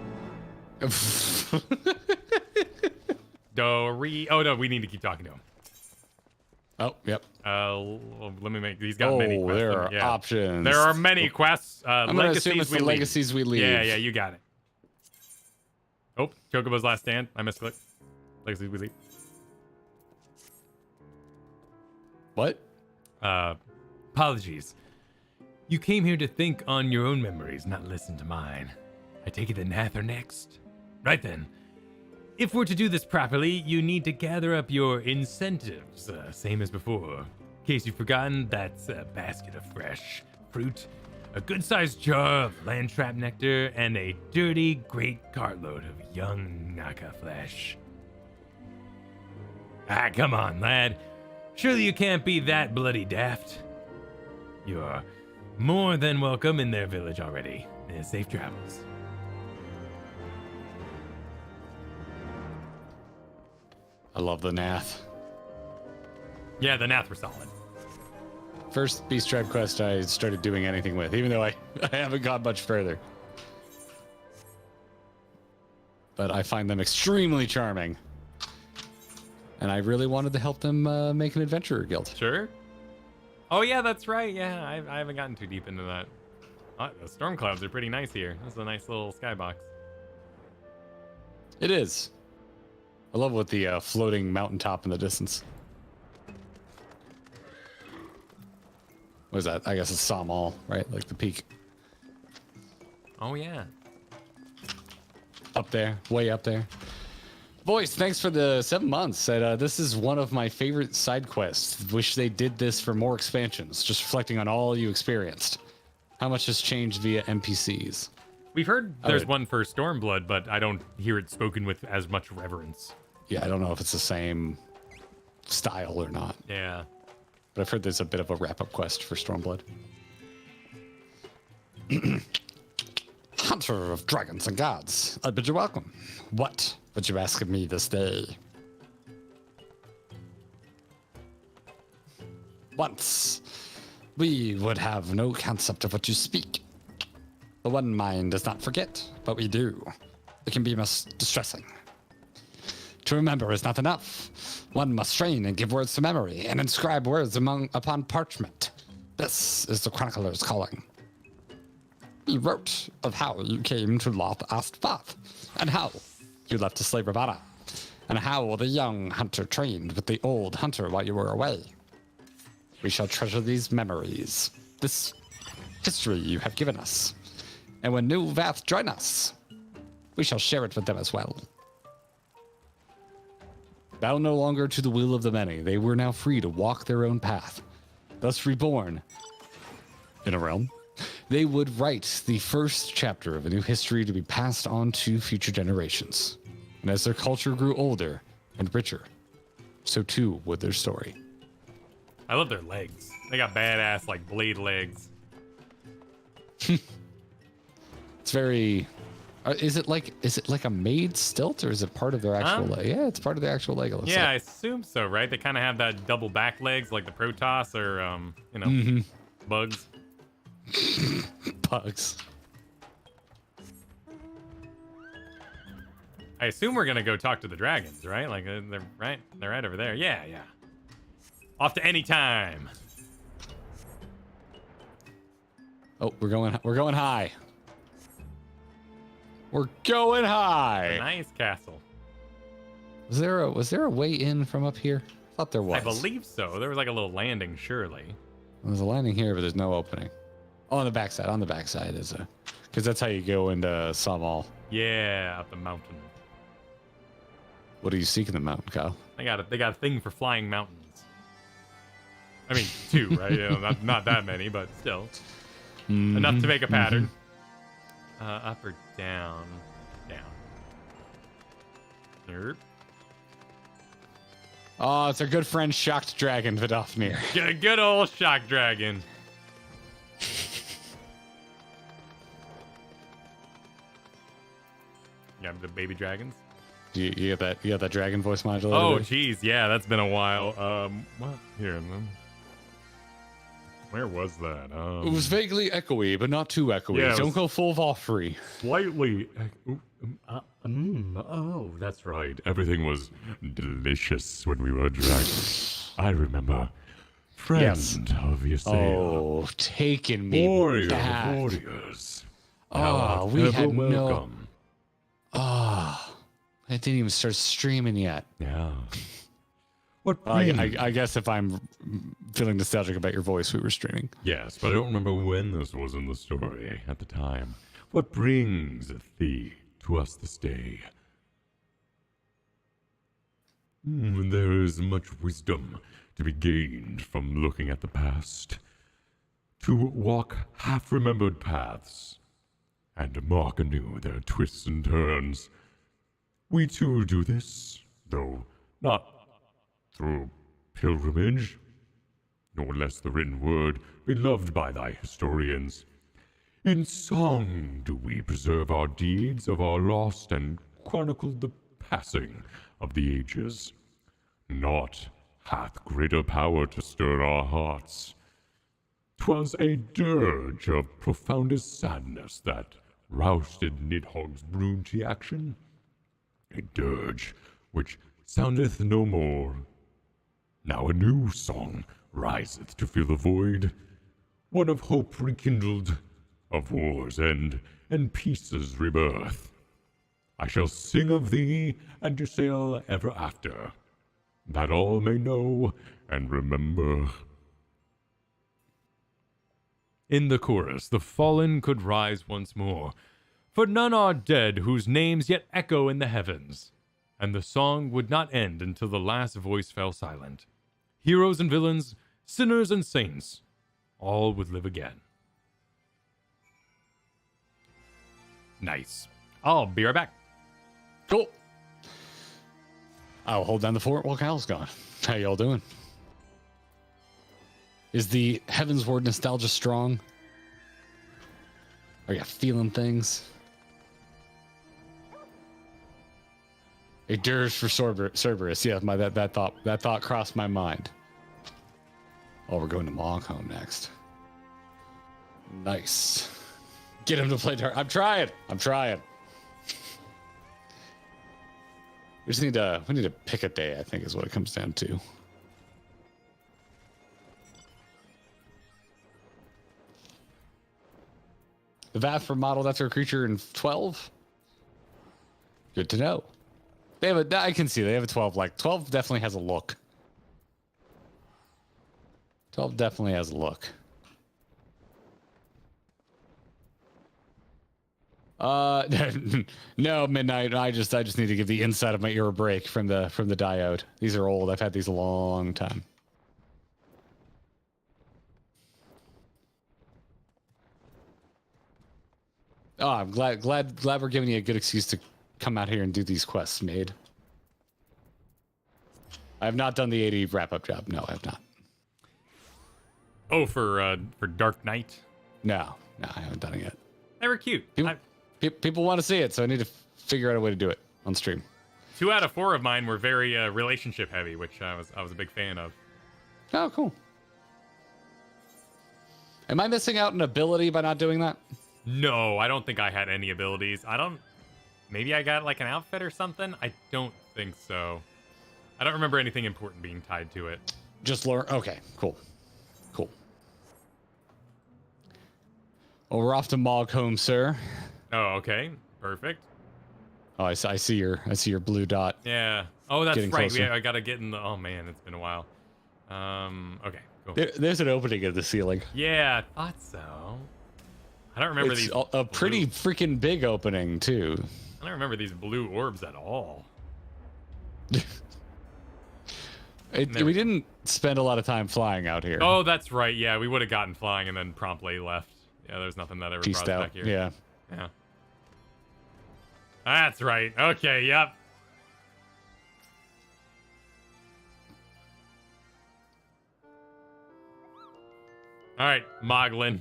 Oh no, we need to keep talking to him. Oh, yep. Let me make. He's got many quests. There are options. There are many quests. I'm gonna assume it's the legacies we leave. Yeah, you got it. Oh, Chocobo's last stand. I misclicked. Legacies we leave. What? Apologies. You came here to think on your own memories, not listen to mine. I take it the Nath are next? Right then. If we're to do this properly, you need to gather up your incentives, same as before. In case you've forgotten, that's a basket of fresh fruit, a good-sized jar of land trap nectar, and a dirty, great cartload of young Naka flesh. Ah, come on, lad. Surely you can't be that bloody daft. You're more than welcome in their village already. Safe travels. I love the Nath. Yeah, the Nath were solid. First Beast Tribe quest I started doing anything with, even though I haven't gone much further. But I find them extremely charming. And I really wanted to help them make an adventurer guild. Sure. Oh yeah, that's right. Yeah, I haven't gotten too deep into that. The storm clouds are pretty nice here. This is a nice little skybox. It is. I love with the floating mountaintop in the distance. What is that? I guess it's Samal, right? Like the peak. Oh yeah. Up there, way up there. Voice, thanks for the 7 months. Said, this is one of my favorite side quests. Wish they did this for more expansions. Just reflecting on all you experienced. How much has changed via NPCs? We've heard there's one for Stormblood, but I don't hear it spoken with as much reverence. Yeah, I don't know if it's the same style or not. Yeah. But I've heard there's a bit of a wrap-up quest for Stormblood. Hunter of dragons and gods, I bid you welcome. What would you ask of me this day? Once, we would have no concept of what you speak. The one mind does not forget, but we do. It can be most distressing. To remember is not enough. One must train and give words to memory, and inscribe words upon parchment. This is the chronicler's calling. He wrote of how you came to Loth Astvath, and how you left to slay Ravana, and how the young hunter trained with the old hunter while you were away. We shall treasure these memories, this history you have given us, and when new Vath join us, we shall share it with them as well. Bound no longer to the will of the many, they were now free to walk their own path. Thus reborn in a realm, they would write the first chapter of a new history to be passed on to future generations. And as their culture grew older and richer, so too would their story. I love their legs. They got badass, like, blade legs. It's very... Is it like a made stilt, or is it part of their actual leg? Yeah, it's part of their actual leg. Yeah, I assume so, right? They kind of have that double back legs, like the Protoss or, bugs. Bugs. I assume we're gonna go talk to the dragons, right? Like they're right over there. Yeah. Off to any time. Oh, we're going high. We're going high. A nice castle. Was there a way in from up here? I thought there was. I believe so. There was like a little landing, surely. There's a landing here, but there's no opening. Oh, on the backside. On the backside is a, because that's how you go into Samal. Yeah, up the mountain. What do you seek in the mountain, Kyle? They got a thing for flying mountains. I mean, 2, right? You know, not that many, but still enough to make a pattern. Up or down? Down. Nerp. Oh, it's our good friend Shocked Dragon, Vidofnir. Good old shock dragon. Yeah, the baby dragons. You get that? You got that dragon voice modulator? Oh, geez, yeah, that's been a while. What? Here, where was that? It was vaguely echoey, but not too echoey. Yeah, Don't go full Valkyrie. Slightly. Oh, that's right. Everything was delicious when we were dragons. I remember. Friend of Yasea. Oh, taking me back. Warriors. Oh, we had no. welcome. Oh, I didn't even start streaming yet. Yeah. What brings... I guess if I'm feeling nostalgic about your voice, we were streaming. Yes, but I don't remember when this was in the story at the time. What brings thee to us this day? There is much wisdom to be gained from looking at the past. To walk half-remembered paths and mark anew their twists and turns. We too do this, though not through pilgrimage, nor less the written word, beloved by thy historians. In song do we preserve our deeds of our lost and chronicle the passing of the ages. Naught hath greater power to stir our hearts. 'Twas a dirge of profoundest sadness that rousted Nidhogg's brood to action. A dirge which soundeth no more. Now a new song riseth to fill the void, one of hope rekindled, of war's end and peace's rebirth. I shall sing of thee and to sail ever after, that all may know and remember. In the chorus, the fallen could rise once more, for none are dead whose names yet echo in the heavens, and the song would not end until the last voice fell silent. Heroes and villains, sinners and saints, all would live again. Nice. I'll be right back. Cool. I'll hold down the fort while Cal's gone. How y'all doing? Is the Heavensward nostalgia strong? Are you feeling things? A dirge for Cerberus. Yeah, that thought crossed my mind. Oh, we're going to Mogholm next. Nice. Get him to play dark. I'm trying. We need to pick a day, I think is what it comes down to. The Vathra model, that's our creature in 12. Good to know. They have I can see they have a 12. Like 12 definitely has a look. 12 definitely has a look. No, Midnight. I just need to give the inside of my ear a break from the diode. These are old. I've had these a long time. Oh, I'm glad we're giving you a good excuse to come out here and do these quests, Maid. I have not done the 80 wrap-up job. No, I have not. Oh, for Dark Knight? No, I haven't done it yet. They were cute. People want to see it, so I need to figure out a way to do it on stream. 2 out of 4 of mine were very relationship heavy, which I was a big fan of. Oh, cool. Am I missing out an ability by not doing that? No, I don't think I had any abilities. Maybe I got like an outfit or something? I don't think so. I don't remember anything important being tied to it. Just learn. Okay, cool. Well, we're off to Mogholm, sir. Oh, okay. Perfect. Oh, I see your blue dot. Yeah. Oh, that's Getting right. closer. I gotta get in the. Oh man, it's been a while. Okay. Cool. There's an opening in the ceiling. Yeah, I thought so. I don't remember It's these. a pretty freaking big opening too. I don't remember these blue orbs at all. We didn't spend a lot of time flying out here. Oh, that's right. Yeah, we would have gotten flying and then promptly left. Yeah, there's nothing that ever Peaced brought us out. back here. Yeah. That's right. Okay, yep. All right, Moglin.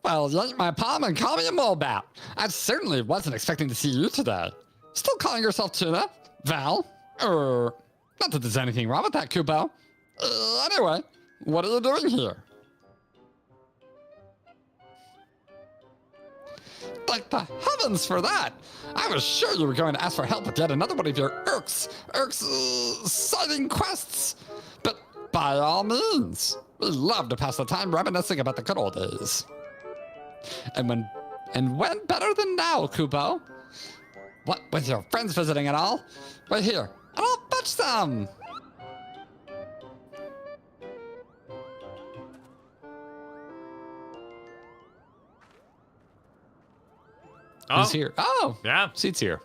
Well, yank my palm and call me a molebat. I certainly wasn't expecting to see you today. Still calling yourself Tuna? Val? Not that there's anything wrong with that, Kubo. Anyway, what are you doing here? Thank the heavens for that! I was sure you were going to ask for help with yet another one of your sighting quests. But by all means, we love to pass the time reminiscing about the good old days. And when better than now, Kubo? What with your friends visiting and all? Right here, and I'll bet some. Who's here? Oh, Yeah. seat's here.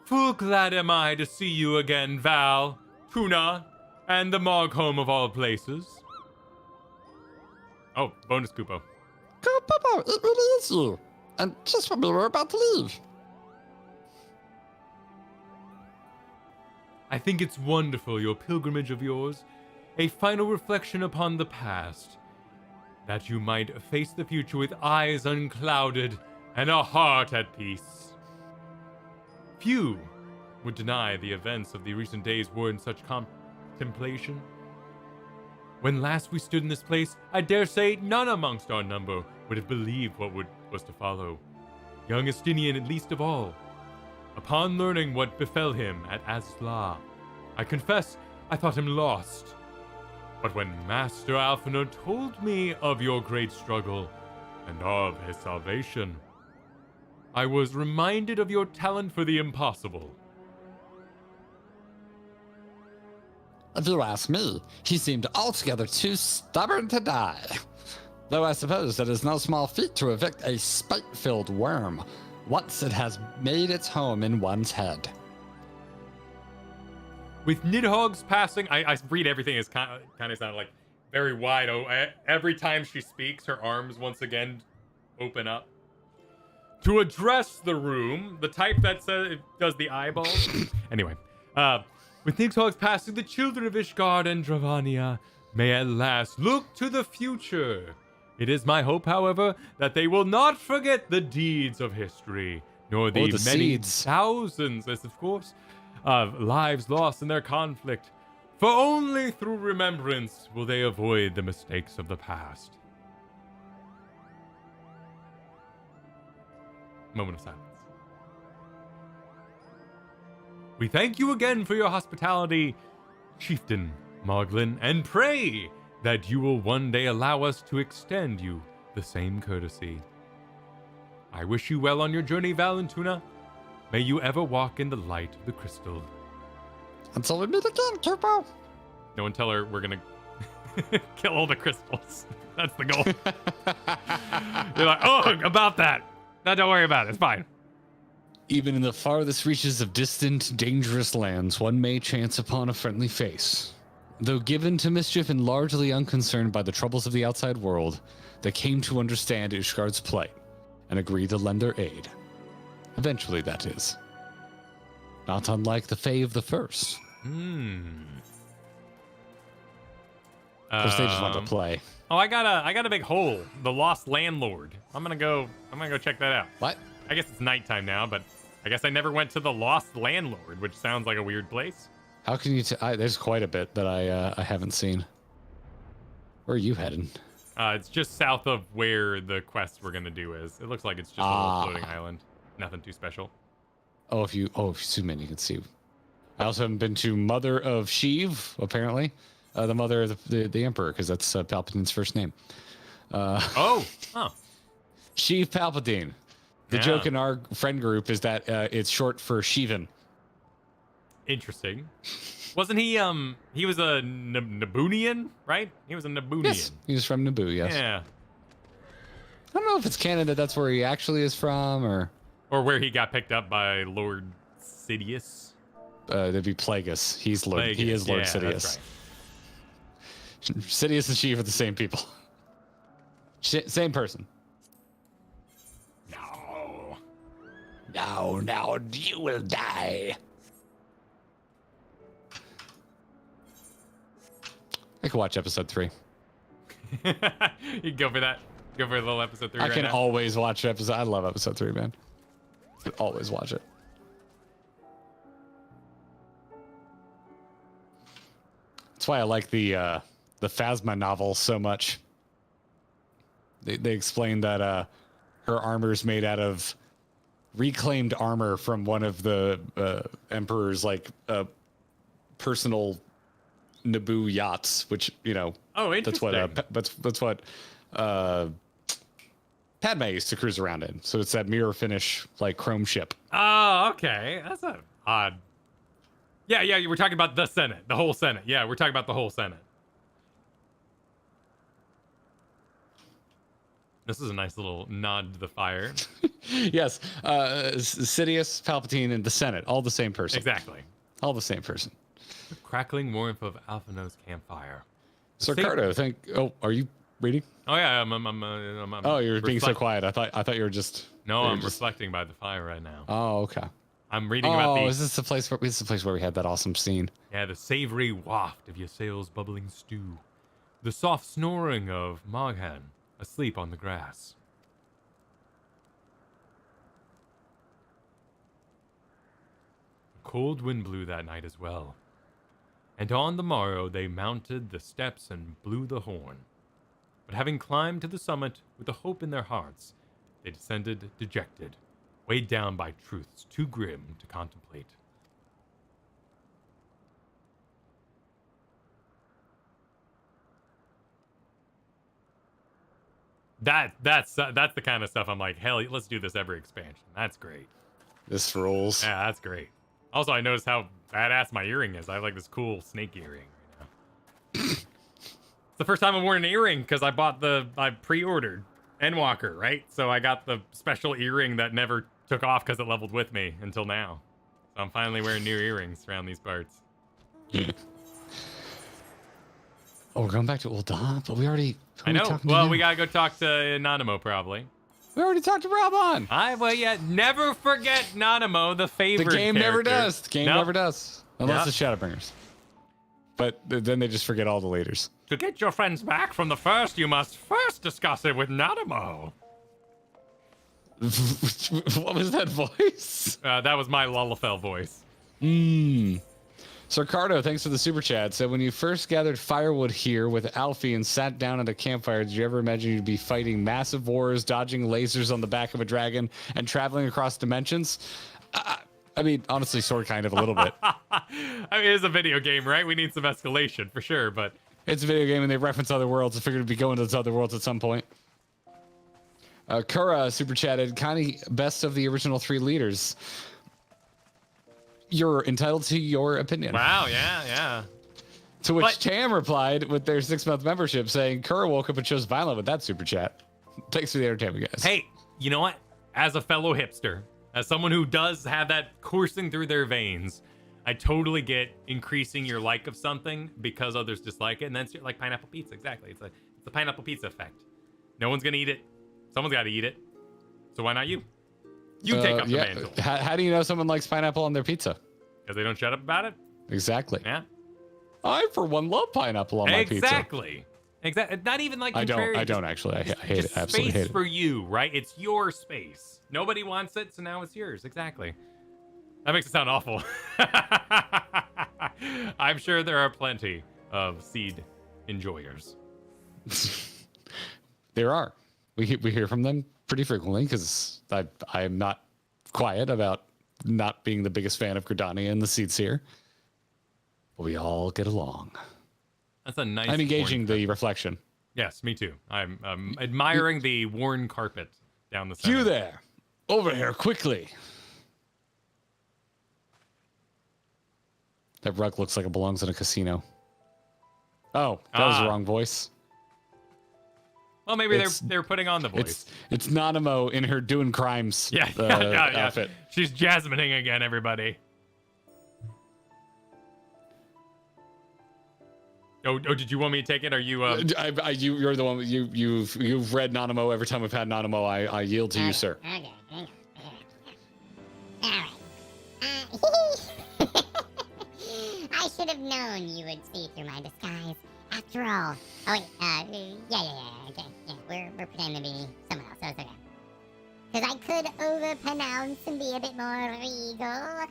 Full glad am I to see you again, Val, Tuna, and the Mog home of all places. Oh, bonus Kupo. Papa, it really is you. And just when we were about to leave. I think it's wonderful, your pilgrimage of yours, a final reflection upon the past, that you might face the future with eyes unclouded and a heart at peace. Few would deny the events of the recent days were in such contemplation. When last we stood in this place, I dare say none amongst our number would have believed what was to follow. Young Estinien at least of all. Upon learning what befell him at Asla, I confess I thought him lost. But when Master Alfiner told me of your great struggle and of his salvation, I was reminded of your talent for the impossible. If you ask me, he seemed altogether too stubborn to die. Though I suppose that is no small feat to evict a spite-filled worm once it has made its home in one's head. With Nidhogg's passing, I read everything as kind of sounded like very wide. Every time she speaks, her arms once again open up. To address the room, the type that says it does the eyeballs. Anyway, with Nidhogg's passing, the children of Ishgard and Dravania may at last look to the future. It is my hope, however, that they will not forget the deeds of history, nor the many thousands, as of course, of lives lost in their conflict. For only through remembrance will they avoid the mistakes of the past. Moment of silence. We thank you again for your hospitality, Chieftain Moglin, and pray that you will one day allow us to extend you the same courtesy. I wish you well on your journey, Valentuna. May you ever walk in the light of the crystal. Until we meet again, Kupo. No one tell her we're gonna kill all the crystals. That's the goal. You're like, oh, about that. No, don't worry about it. It's fine. Even in the farthest reaches of distant, dangerous lands, one may chance upon a friendly face. Though given to mischief and largely unconcerned by the troubles of the outside world, they came to understand Ishgard's plight and agreed to lend their aid. Eventually, that is. Not unlike the Fae of the First. Of course, they just want to play. Oh, I got a big hole. The Lost Landlord. I'm gonna go check that out. What? I guess it's nighttime now, but I guess I never went to the Lost Landlord, which sounds like a weird place. How can you? There's quite a bit that I haven't seen. Where are you heading? It's just south of where the quest we're gonna do is. It looks like it's just a little floating island. Nothing too special. Oh, if you zoom in, you can see. I also haven't been to Mother of Sheev, apparently. The mother of the Emperor, because that's Palpatine's first name. Oh. Sheev Palpatine. The joke in our friend group is that it's short for Sheevan. Interesting. Wasn't he was a Nabooian, right? He was a Nabooian. Yes, he was from Naboo, yes. Yeah. I don't know if it's canon that that's where he actually is from, or where he got picked up by Lord Sidious. That'd be Plagueis. He's Lord. Plagueis. He is Lord Yeah, Sidious. that's right. Sidious and Sheev are the same people. Same person. No, you will die. I could watch episode 3. You go for that. Go for a little episode 3. I right can now. always watch episode. I love episode 3, man. I could always watch it. That's why I like the Phasma novel so much. They explain that her armor is made out of reclaimed armor from one of the Emperor's personal Naboo yachts, which Oh, interesting. that's what Padme used to cruise around in. So it's that mirror finish chrome ship. Oh, okay. That's an odd Yeah, you were talking about the Senate, the whole Senate. Yeah, we're talking about the whole Senate. This is a nice little nod to the fire. Yes, Sidious, Palpatine, and the Senate, all the same person. Exactly. All the same person. The crackling warmth of Alphino's campfire. Sir Cardo, Oh, are you reading? Oh yeah, I'm Oh, you're being so reflect- quiet. I thought you were just. No, you were I'm just- reflecting by the fire right now. Oh, okay. I'm reading about the is this the place where we had that awesome scene? the savory waft of Ysael's bubbling stew, the soft snoring of Moghan asleep on the grass. A cold wind blew that night as well, and on the morrow they mounted the steps and blew the horn. But having climbed to the summit with a hope in their hearts, they descended dejected, weighed down by truths too grim to contemplate. That's the kind of stuff I'm like, hell, let's do this every expansion. That's great. This rules. Yeah, that's great. Also, I noticed how badass my earring is. I have like this cool snake earring right now. It's the first time I've worn an earring because I pre-ordered Endwalker, right? So I got the special earring that never took off because it leveled with me until now. So I'm finally wearing new earrings around these parts. Oh, we're going back to Ul'dah, but we already. I know. Well, we gotta go talk to Nanamo probably. We already talked to Rabon. Well, yeah. Never forget Nanamo, the favorite. The game never character. does. The game Nope. never does. Unless Yep. it's Shadowbringers. But then they just forget all the leaders. To get your friends back from the first, you must first discuss it with Nanamo. What was that voice? That was my Lullafell voice. Sir Cardo, thanks for the super chat. Said, when you first gathered firewood here with Alfie and sat down at a campfire, did you ever imagine you'd be fighting massive wars, dodging lasers on the back of a dragon, and traveling across dimensions? I mean, honestly, sort of, kind of, a little bit. I mean, it is a video game, right? We need some escalation for sure, but It's a video game, and they reference other worlds. I figured it'd be going to those other worlds at some point. Kura super chatted, kind of best of the original 3 leaders. You're entitled to your opinion. wow, yeah. To which But- Tam replied with their 6-month membership saying, Kura woke up and chose violent with that super chat. Thanks for the entertainment, guys. Hey, you know what? As a fellow hipster, as someone who does have that coursing through their veins, I totally get increasing your like of something because others dislike it, and then it's like pineapple pizza. Exactly, it's the pineapple pizza effect. No one's gonna eat it. Someone's got to eat it. So why not you? You take up the mantle How do you know someone likes pineapple on their pizza? because they don't shut up about it. Exactly. Yeah, I, for one, love pineapple on my pizza. exactly. Not even like I contrary, don't actually. I hate just it. Absolutely space hate it. for you, right? It's your space. Nobody wants it, so now it's yours. Exactly. That makes it sound awful. I'm sure there are plenty of seed enjoyers. There are. We hear from them pretty frequently because I am not quiet about not being the biggest fan of Gridania and the Seeds here. But we all get along. That's a nice. I'm engaging worn the reflection. Yes, me too. I'm admiring the worn carpet down the center. You there. Over here, quickly. That rug looks like it belongs in a casino. Oh, that was the wrong voice. Well, maybe It's- they're putting on the voice. It's Nanamo in her doing crimes Yeah. outfit. She's Jasmining again, everybody. Oh, did you want me to take it? Are you? You're the one. You've read Nanamo every time we've had Nanamo. I yield to you, sir. Okay, hang on. Alright. I should have known you would see through my disguise. After all. Oh, wait. Okay. Yeah, we're pretending to be someone else, so it's okay. Because I could overpronounce and be a bit more regal.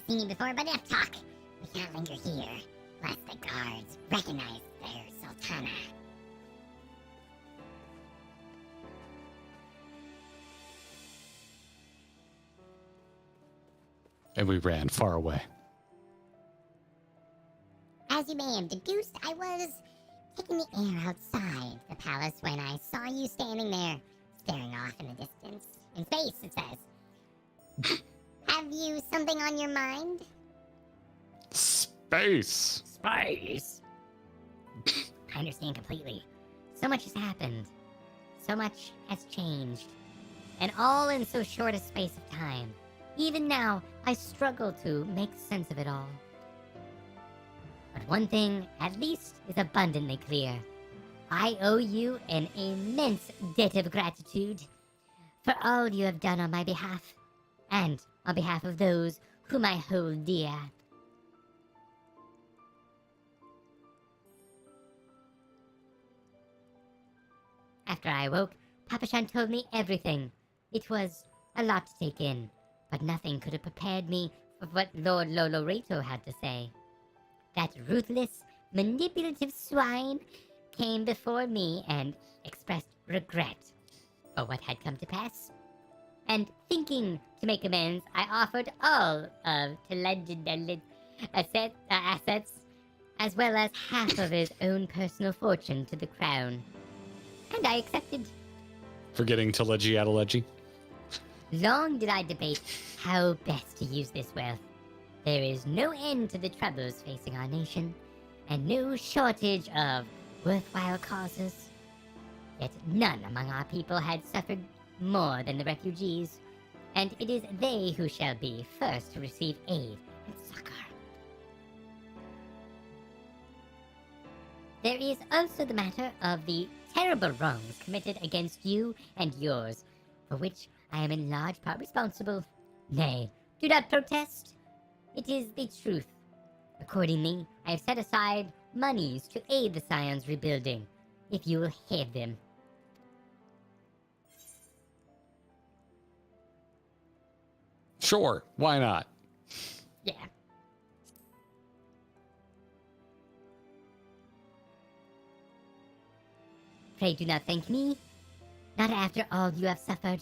Seen you before, but enough talk. We can't linger here, lest the guards recognize their Sultana. And we ran far away. As you may have deduced, I was taking the air outside the palace when I saw you standing there, staring off in the distance. In space, it says. Have you something on your mind? Space. Spice. I understand completely. So much has happened. So much has changed. And all in so short a space of time. Even now, I struggle to make sense of it all. But one thing, at least, is abundantly clear. I owe you an immense debt of gratitude for all you have done on my behalf, and on behalf of those whom I hold dear. After I awoke, Papashan told me everything. It was a lot to take in, but nothing could have prepared me for what Lord Loloreto had to say. That ruthless, manipulative swine came before me and expressed regret for what had come to pass. And thinking to make amends, I offered all of Telenda's assets, as well as half of his own personal fortune to the crown. And I accepted. Forgetting to Adelegy. Long did I debate how best to use this wealth. There is no end to the troubles facing our nation, and no shortage of worthwhile causes. Yet none among our people had suffered more than the refugees, and it is they who shall be first to receive aid and succor. There is also the matter of the terrible wrongs committed against you and yours, for which I am in large part responsible. Nay, do not protest. It is the truth. Accordingly, I have set aside monies to aid the Scion's rebuilding, if you will have them. Sure, why not? Yeah. Pray do not thank me, not after all you have suffered.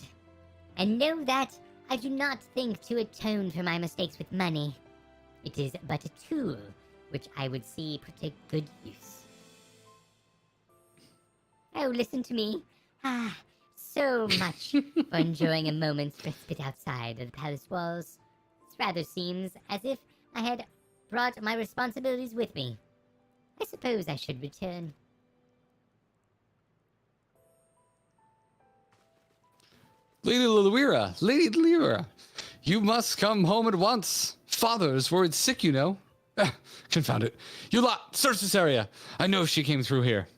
And know that I do not think to atone for my mistakes with money. It is but a tool which I would see put to good use. Oh, listen to me. So much for enjoying a moment's respite outside of the palace walls. This rather seems as if I had brought my responsibilities with me. I suppose I should return. Lady Lyra, you must come home at once. Father is worried sick, you know. Confound it. You lot, search this area. I know she came through here.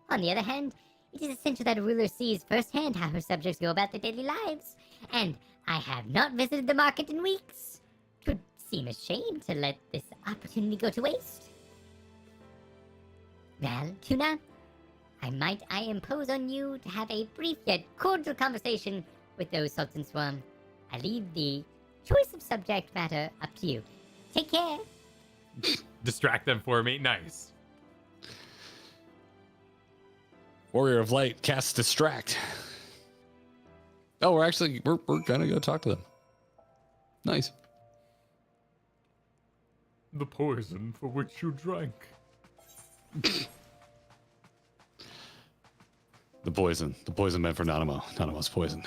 On the other hand, it is essential that a ruler sees firsthand how her subjects go about their daily lives, and I have not visited the market in weeks. It would seem a shame to let this opportunity go to waste. Well, Tuna, I impose on you to have a brief yet cordial conversation with those Sultan Swarm. I leave the choice of subject matter up to you. Take care. Distract them for me. Nice. Warrior of Light casts Distract. Oh, we're gonna go talk to them. Nice. The poison for which you drank. The poison meant for Nanamo. Nanamo's poison.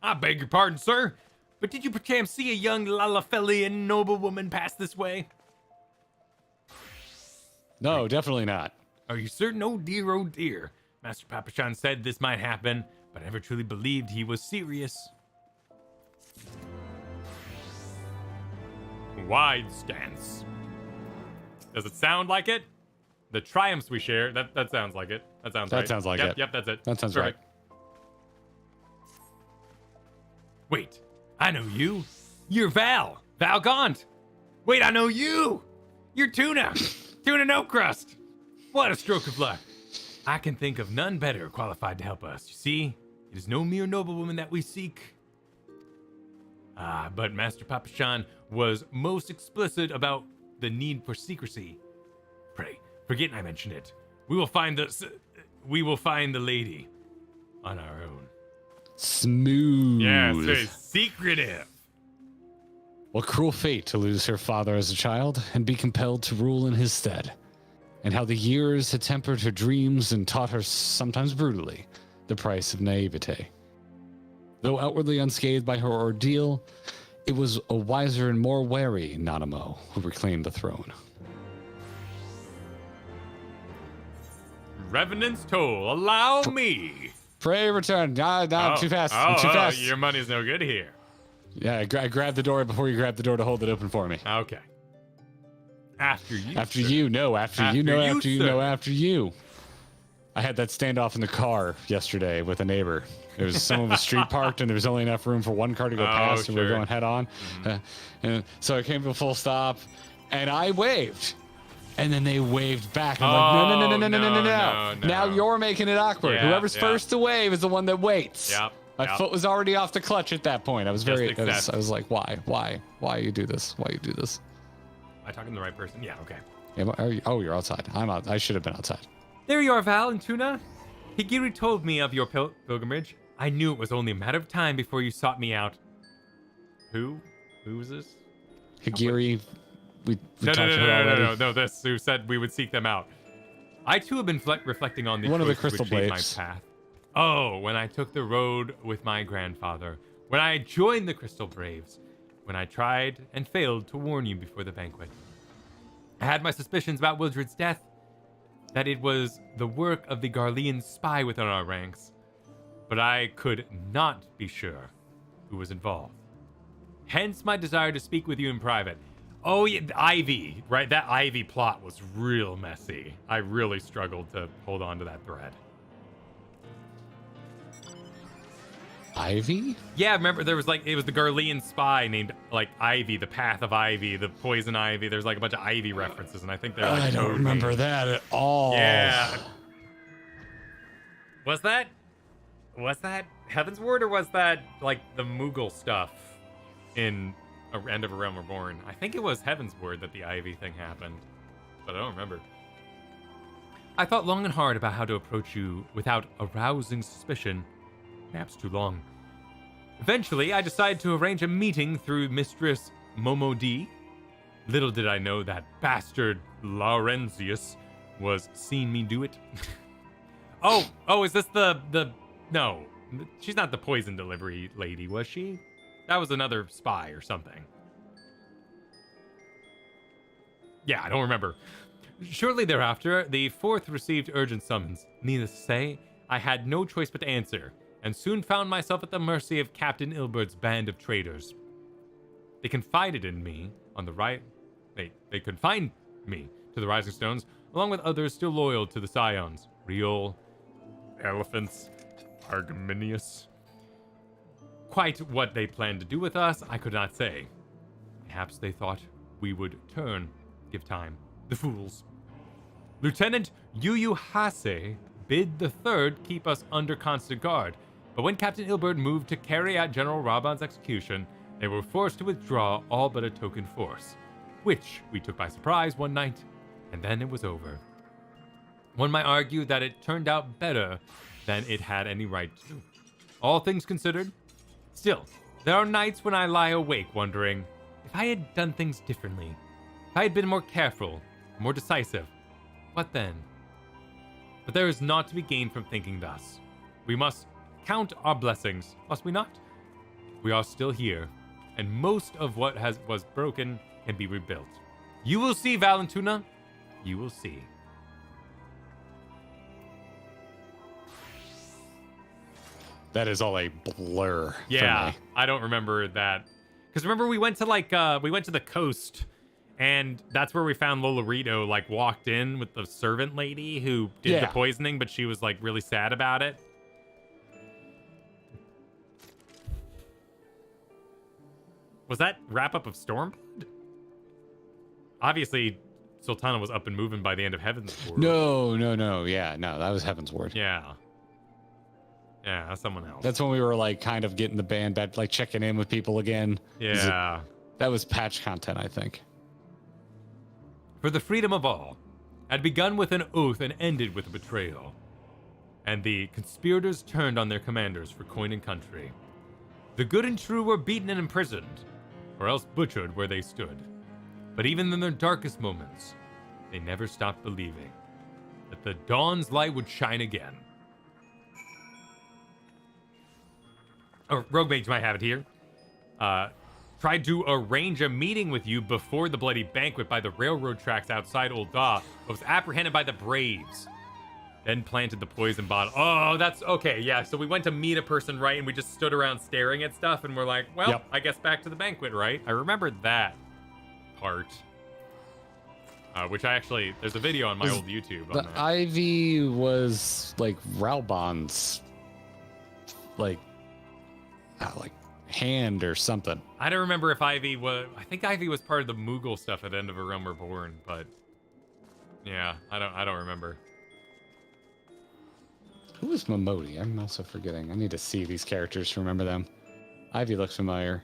I beg your pardon, sir, but did you perchance see a young Lalafelian noblewoman pass this way? No, definitely not. Are you certain? Oh dear. Master Papashan said this might happen, but I never truly believed he was serious. Wide stance. Does it sound like it? The triumphs we share, that sounds like it. That sounds right. That sounds like Yep, it. Yep, that's it. That sounds Perfect. right. Wait, I know you. You're Val Gaunt. Wait, I know you. You're Tuna No Crust. What a stroke of luck. I can think of none better qualified to help us. You see, it is no mere noblewoman that we seek. But Master Papashan was most explicit about the need for secrecy. Pray, forget I mentioned it. We will find the lady on our own. Smooth. Yes, very secretive. What cruel fate to lose her father as a child and be compelled to rule in his stead. And how the years had tempered her dreams and taught her, sometimes brutally, the price of naivete. Though outwardly unscathed by her ordeal, it was a wiser and more wary Nanamo who reclaimed the throne. Revenant's toll. Allow me. Pray return. No, too fast. Oh, Too fast. Your money's no good here. Yeah, I grabbed the door before you grabbed the door to hold it open for me. Okay. After you. After sir. you, no. After you, After no. you, After you, sir. no. After you. I had that standoff in the car yesterday with a neighbor. There was someone was street parked, and there was only enough room for one car to go past, and we were sure. going head on. And so I came to a full stop, and I waved. And then they waved back. I'm like, no. Now you're making it awkward. Yeah, Whoever's yeah. first to wave is the one that waits. Yep. My foot was already off the clutch at that point. I was very, accept. I was like, why you do this? Why you do this? Am I talking to the right person? Yeah, okay. You're outside. I'm out. I should have been outside. There you are, Val and Tuna. Higiri told me of your pilgrimage. I knew it was only a matter of time before you sought me out. Who? Who was this? Higiri, we No, talked to her already. no. This who said we would seek them out. I too have been reflecting on the One of the choices crystal which shaped blades. my path. Oh, when I took the road with my grandfather, when I joined the Crystal Braves, when I tried and failed to warn you before the banquet. I had my suspicions about Wildred's death, that it was the work of the Garlean spy within our ranks, but I could not be sure who was involved. Hence my desire to speak with you in private. Oh, yeah, Ivy, right? That Ivy plot was real messy. I really struggled to hold on to that thread. Ivy? Yeah, remember there was it was the Garlean spy named Ivy, the Path of Ivy, the Poison Ivy. There's a bunch of Ivy references, and I think they're I don't code remember names. that at all. Yeah. Was that Heavensward, or was that the Moogle stuff in End of a Realm Reborn? I think it was Heavensward that the Ivy thing happened, but I don't remember. I thought long and hard about how to approach you without arousing suspicion. Perhaps too long. Eventually, I decided to arrange a meeting through Mistress Momo D. Little did I know that bastard Laurentius was seeing me do it. Oh, is this the no, she's not the poison delivery lady, was she? That was another spy or something. Yeah, I don't remember. Shortly thereafter, the fourth received urgent summons. Needless to say, I had no choice but to answer, and soon found myself at the mercy of Captain Ilbert's band of traitors. They confided in me on the right. They confined me to the Rising Stones, along with others still loyal to the Scions. Riol, Elephants, Argeminius. Quite what they planned to do with us, I could not say. Perhaps they thought we would turn, give time. The fools. Lieutenant Yuyu Hase bid the third keep us under constant guard, but when Captain Ilbert moved to carry out General Raban's execution, they were forced to withdraw all but a token force, which we took by surprise one night, and then it was over. One might argue that it turned out better than it had any right to. All things considered, still, there are nights when I lie awake wondering if I had done things differently, if I had been more careful, more decisive, what then? But there is naught to be gained from thinking thus. We must count our blessings, must we not? We are still here, and most of what was broken can be rebuilt. You will see, Valentuna. You will see. That is all a blur. Yeah, For me. I don't remember that. Because remember we went to we went to the coast, and that's where we found Lolorito walked in with the servant lady who did the poisoning, but she was really sad about it. Was that wrap up of Stormblood? Obviously, Sultana was up and moving by the end of Heavensward. No. Yeah, no, that was Heavensward. Yeah. Yeah, that's someone else. That's when we were kind of getting the band back, checking in with people again. Yeah. That was patch content, I think. For the freedom of all, had begun with an oath and ended with a betrayal. And the conspirators turned on their commanders for coin and country. The good and true were beaten and imprisoned, or else butchered where they stood. But even in their darkest moments, they never stopped believing that the dawn's light would shine again. or Rogue Mage might have it here. Tried to arrange a meeting with you before the bloody banquet by the railroad tracks outside Ul'dah, but was apprehended by the Braves. Then planted the poison bottle. Oh, that's okay. Yeah, so we went to meet a person, right? And we just stood around staring at stuff, and we're like, well, Yep. I guess back to the banquet, right? I remember that part. Which I actually, there's a video on my old YouTube on The that. Ivy was like Raubon's, like hand or something. I don't remember if Ivy was, I think Ivy was part of the Moogle stuff at End of a Realm Reborn, but yeah, I don't remember. Who is Momodi? I'm also forgetting. I need to see these characters to remember them. Ivy looks familiar.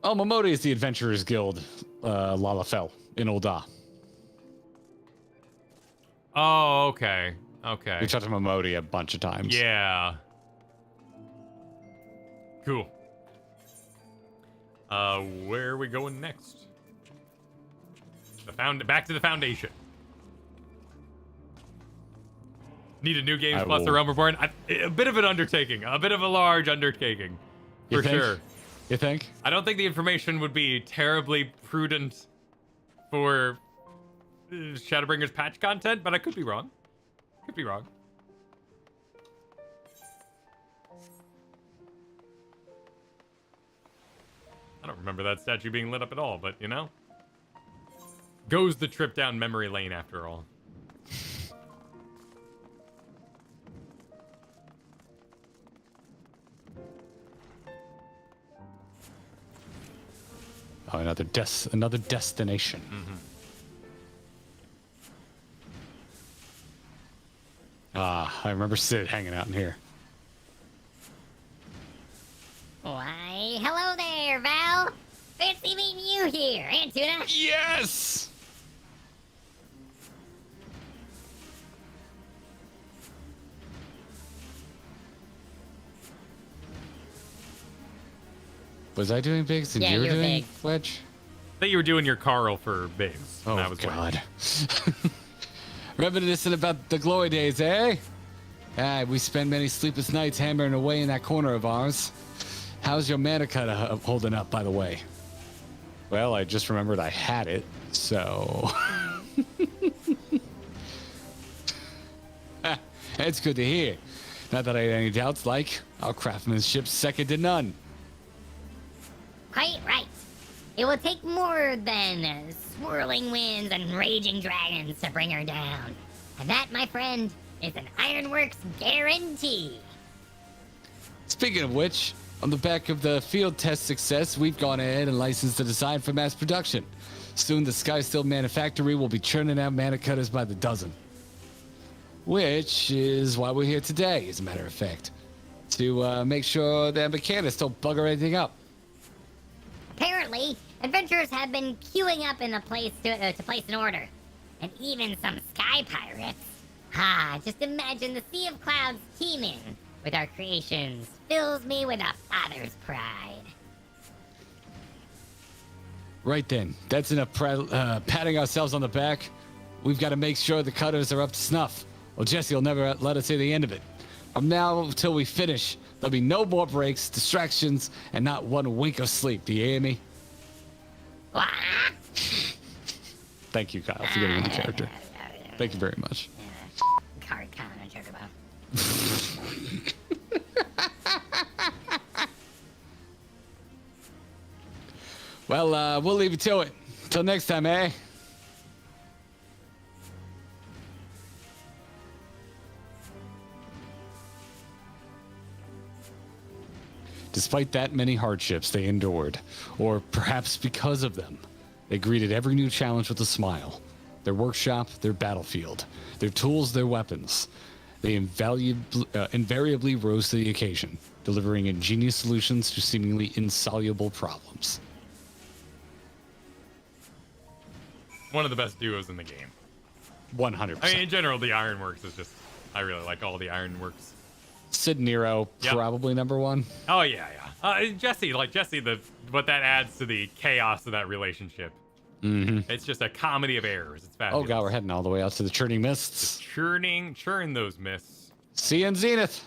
Oh, Momodi is the Adventurers Guild, Lalafell in Ul'dah. Oh, okay. Okay. We talked to Momodi a bunch of times. Yeah. Cool. Where are we going next? Back to the Foundation. Need a new Games I Plus will- the Realm Reborn? A bit of an undertaking. A bit of a large undertaking. You For think? sure. You think? I don't think the information would be terribly prudent for Shadowbringers patch content, but I could be wrong. Could be wrong. I don't remember that statue being lit up at all, but you know. Goes the trip down memory lane after all. Oh, another destination. Ah, I remember Sid hanging out in here. Why, hello there, Val. Fancy meeting you here, and Tuna. Yes! Was I doing Biggs and Yeah, you were you're doing Biggs. Wedge? I think you were doing your Coeurl for Biggs. and Oh, that was Wedge. God. Reminiscent about the glory days, eh? Ah, we spend many sleepless nights hammering away in that corner of ours. How's your mana cutter holding up, by the way? Well, I just remembered I had it, so... It's good to hear. Not that I had any doubts, like, our craftsmanship's second to none. Quite right. It will take more than swirling winds and raging dragons to bring her down. And that, my friend, is an Ironworks guarantee. Speaking of which, on the back of the field test success, we've gone ahead and licensed the design for mass production. Soon the Skysteel Manufactory will be churning out mana cutters by the dozen. Which is why we're here today, as a matter of fact. To make sure that mechanics don't bugger anything up. Apparently, adventurers have been queuing up in a place to place an order. And even some sky pirates. Just imagine the sea of clouds teeming with our creations fills me with a father's pride. Right then, that's enough patting ourselves on the back. We've got to make sure the cutters are up to snuff. Well, Jesse will never let us see the end of it. From now till we finish, there'll be no more breaks, distractions, and not one wink of sleep. Do you hear me? Wah! Thank you, Kyle, for getting into character. Thank you very much. Card counter, joke about. Well, we'll leave you to it. Till next time, eh? Despite that many hardships they endured, or perhaps because of them, they greeted every new challenge with a smile. Their workshop, their battlefield, their tools, their weapons. They invariably rose to the occasion, delivering ingenious solutions to seemingly insoluble problems. One of the best duos in the game. 100%. I mean, in general, the Ironworks is just... I really like all the Ironworks. Sid Nero, Yep. probably number one. Oh, yeah. Jesse, what that adds to the chaos of that relationship. Mm-hmm. It's just a comedy of errors. It's Oh fabulous. god, we're heading all the way out to the churning mists. Churn those mists. See you in Zenith.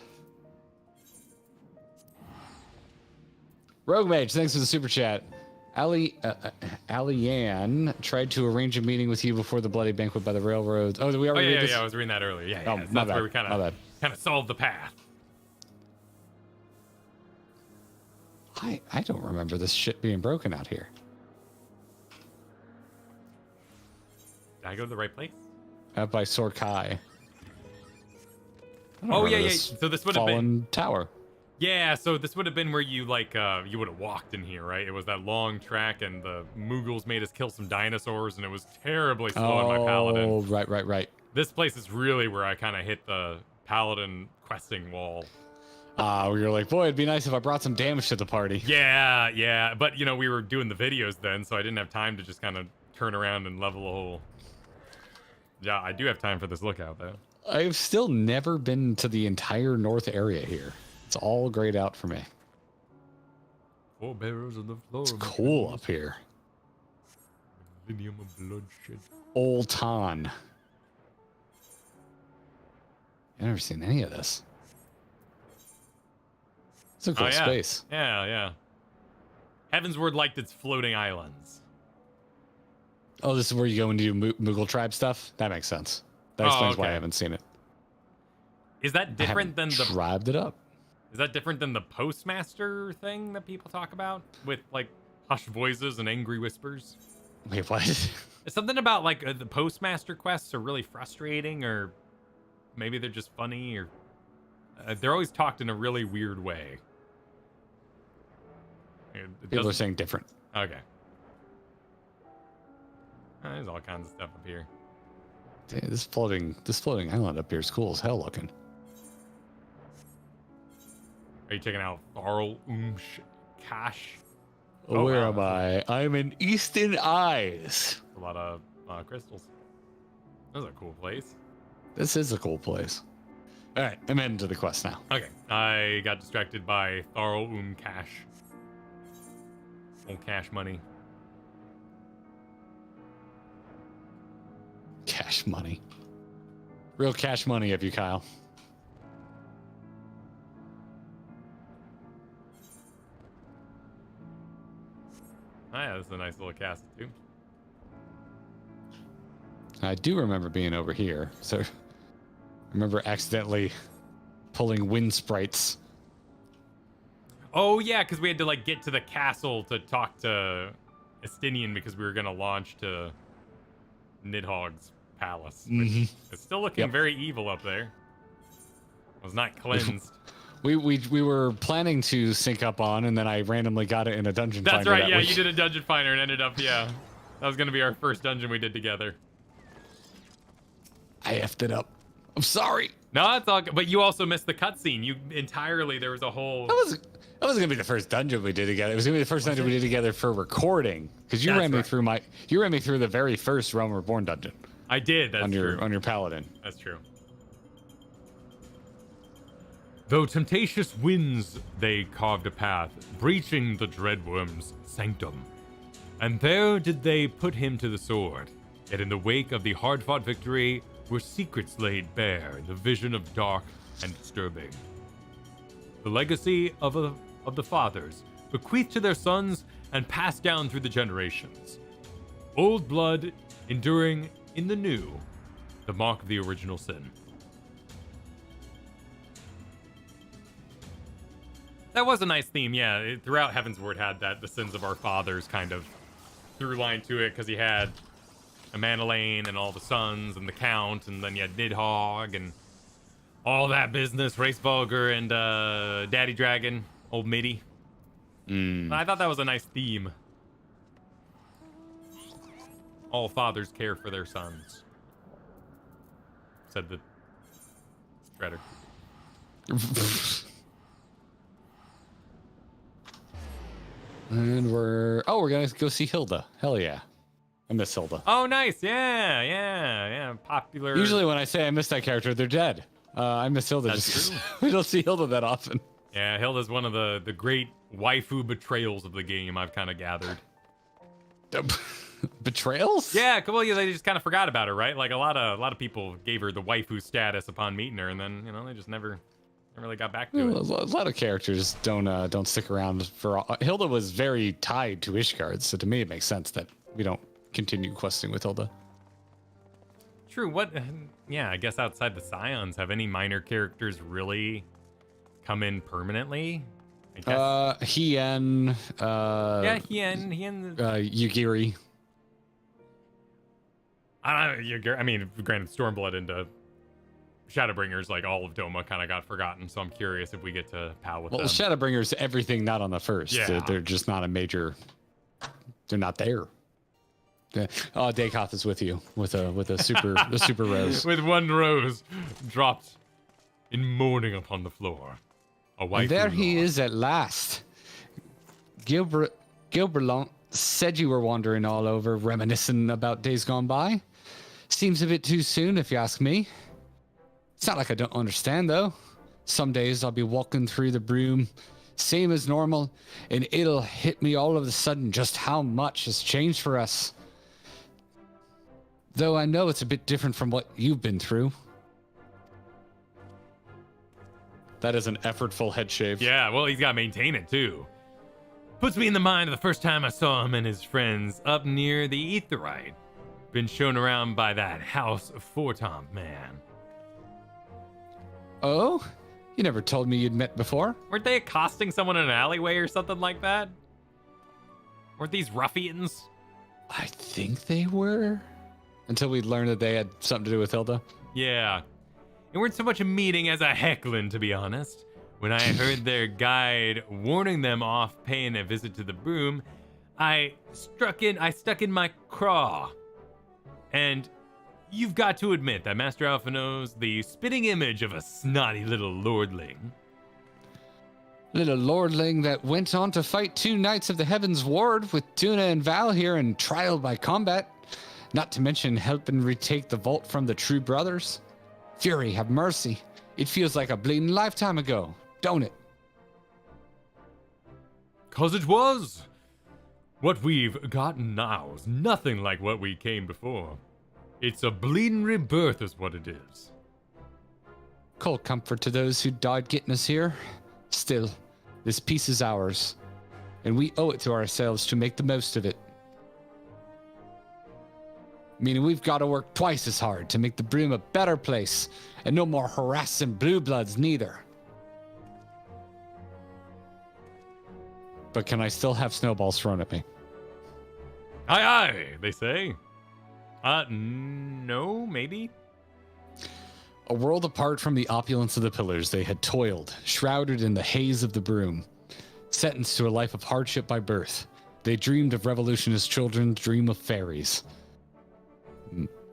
Rogue Mage, thanks for the super chat. Alianne tried to arrange a meeting with you before the bloody banquet by the railroads. Oh, did we already read this? Yeah, I was reading that earlier. Yeah, Oh, so my that's bad. where we My bad. kind of solved the path. I don't remember this shit being broken out here. Did I go to the right place? Out by Sorkai. Oh yeah. So this would have been Fallen Tower. Yeah, so this would have been where you like you would have walked in here, right? It was that long track, and the Moogles made us kill some dinosaurs, and it was terribly slow on my paladin. Oh, right. This place is really where I kind of hit the paladin questing wall. We were like, boy, it'd be nice if I brought some damage to the party. Yeah, but you know we were doing the videos then, so I didn't have time to just kind of turn around and level a whole. Yeah, I do have time for this lookout though. I've still never been to the entire north area here. It's all grayed out for me. 4 barrels on the floor. It's cool up here. Millennium of bloodshed. Old Ton. I've never seen any of this. It's a cool space. Yeah. Heavensward liked its floating islands. Oh, this is where you go and do Moogle tribe stuff? That makes sense. That explains why I haven't seen it. Is that different than the tribed it up? Is that different than the postmaster thing that people talk about with like hushed voices and angry whispers? Wait, what? It's something about like the postmaster quests are really frustrating, or maybe they're just funny, or they're always talked in a really weird way. People are saying different. Okay. There's all kinds of stuff up here. Dude, this floating island up here is cool as hell looking. Are you checking out Coeurl Cache? Where am I? I'm in Easton Eyes. A lot of crystals. This is a cool place. This is a cool place. All right, I'm heading to the quest now. Okay, I got distracted by Coeurl Cache. Old cash money. Cash money. Real cash money of you, Kyle. Oh yeah, this is a nice little castle too. I do remember being over here, so I remember accidentally pulling wind sprites. Oh yeah, because we had to like get to the castle to talk to Estinien because we were gonna launch to Nidhogg's palace, which is still looking very evil up there. It was not cleansed. We were planning to sync up on, and then I randomly got it in a dungeon finder. That's right, yeah, week. you did a dungeon finder and ended up, yeah. That was gonna be our first dungeon we did together. I effed it up. I'm sorry. No, it's all good. But you also missed the cutscene. There was a whole... That wasn't gonna be the first dungeon we did together. It was gonna be the first dungeon we did together for recording. Because you ran me through the very first Realm Reborn dungeon. I did, that's true. On your paladin. That's true. Though temptatious winds they carved a path, breaching the Dreadworm's sanctum. And there did they put him to the sword. Yet in the wake of the hard-fought victory were secrets laid bare in the vision of dark and disturbing. The legacy of the fathers, bequeathed to their sons and passed down through the generations. Old blood enduring in the new, the mark of the original sin. That was a nice theme, yeah. Throughout Heavensward had that, the sins of our fathers kind of through line to it, because he had Amanalaine and all the sons and the Count, and then you had Nidhogg and all that business, Race Vulgar and Daddy Dragon, old Mitty. I thought that was a nice theme. All fathers care for their sons, said the Shredder. And we're gonna go see Hilda. Hell yeah. I miss Hilda. Oh, nice. Yeah. Popular. Usually when I say I miss that character, they're dead. I miss Hilda. That's true. We don't see Hilda that often. Yeah, Hilda's one of the great waifu betrayals of the game, I've kind of gathered. Betrayals? Yeah, well, yeah, they just kind of forgot about her, right? Like a lot of people gave her the waifu status upon meeting her, and then they just never really got back to it. A lot of characters don't stick around for. Hilda was very tied to Ishgard, so to me it makes sense that we don't continue questing with Hilda. True. What? Yeah, I guess outside the Scions, have any minor characters really come in permanently? I guess. Hien. Yeah, Hien. Yugiri. I mean, granted, Stormblood into Shadowbringers, like all of Doma, kind of got forgotten. So I'm curious if we get to pal with them. Well, Shadowbringers, everything not on the first. Yeah. They're just not a major. They're not there. Oh, Dakoth is with you with a super rose. With one rose dropped in mourning upon the floor. A white. And there he is at last. Gilberlant said you were wandering all over, reminiscing about days gone by. Seems a bit too soon, if you ask me. It's not like I don't understand, though. Some days I'll be walking through the broom, same as normal, and it'll hit me all of a sudden just how much has changed for us. Though I know it's a bit different from what you've been through. That is an effortful head shave. Yeah, well, he's got to maintain it, too. Puts me in the mind of the first time I saw him and his friends up near the Aetheryte. Been shown around by that House of Fortomp man. Oh? You never told me you'd met before. Weren't they accosting someone in an alleyway or something like that? Weren't these ruffians? I think they were. Until we learned that they had something to do with Hilda. Yeah. It weren't so much a meeting as a heckling, to be honest. When I heard their guide warning them off paying a visit to the broom, I stuck in my craw. And you've got to admit that Master Alphino's the spitting image of a snotty little lordling. Little lordling that went on to fight 2 knights of the Heavensward with Tuna and Val here and trial by combat. Not to mention helping retake the vault from the True Brothers. Fury, have mercy. It feels like a bleeding lifetime ago, don't it? 'Cause it was. What we've gotten now is nothing like what we came before. It's a bleeding rebirth is what it is. Cold comfort to those who died getting us here. Still, this piece is ours, and we owe it to ourselves to make the most of it. Meaning we've got to work twice as hard to make the broom a better place, and no more harassing blue bloods neither. But can I still have snowballs thrown at me? Aye, aye, they say. No, maybe? A world apart from the opulence of the pillars, they had toiled, shrouded in the haze of the broom. Sentenced to a life of hardship by birth, they dreamed of revolution as children dream of fairies.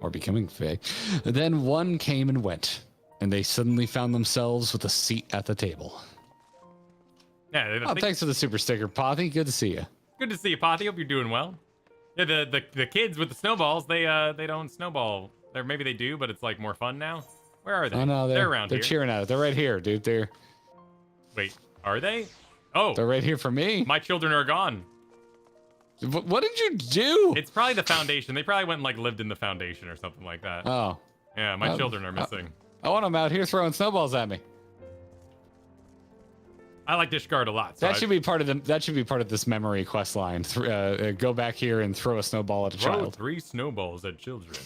Or becoming fae. Then one came and went, and they suddenly found themselves with a seat at the table. Yeah, Thanks for the super sticker, Pothy. Good to see you. Good to see you, Pothy. Hope you're doing well. Yeah, the kids with the snowballs, they don't snowball. Maybe they do, but it's like more fun now. Where are they? Oh no, they're around here. They're cheering at it. They're right here, dude. Wait, are they? Oh, they're right here for me. My children are gone. What did you do? It's probably the foundation. They probably went and like lived in the foundation or something like that. Oh. Yeah, my children are missing. I want them out here throwing snowballs at me. I like Ishgard a lot. So that should be part of this memory quest line. Go back here and throw a snowball at a throw child. 3 snowballs at children.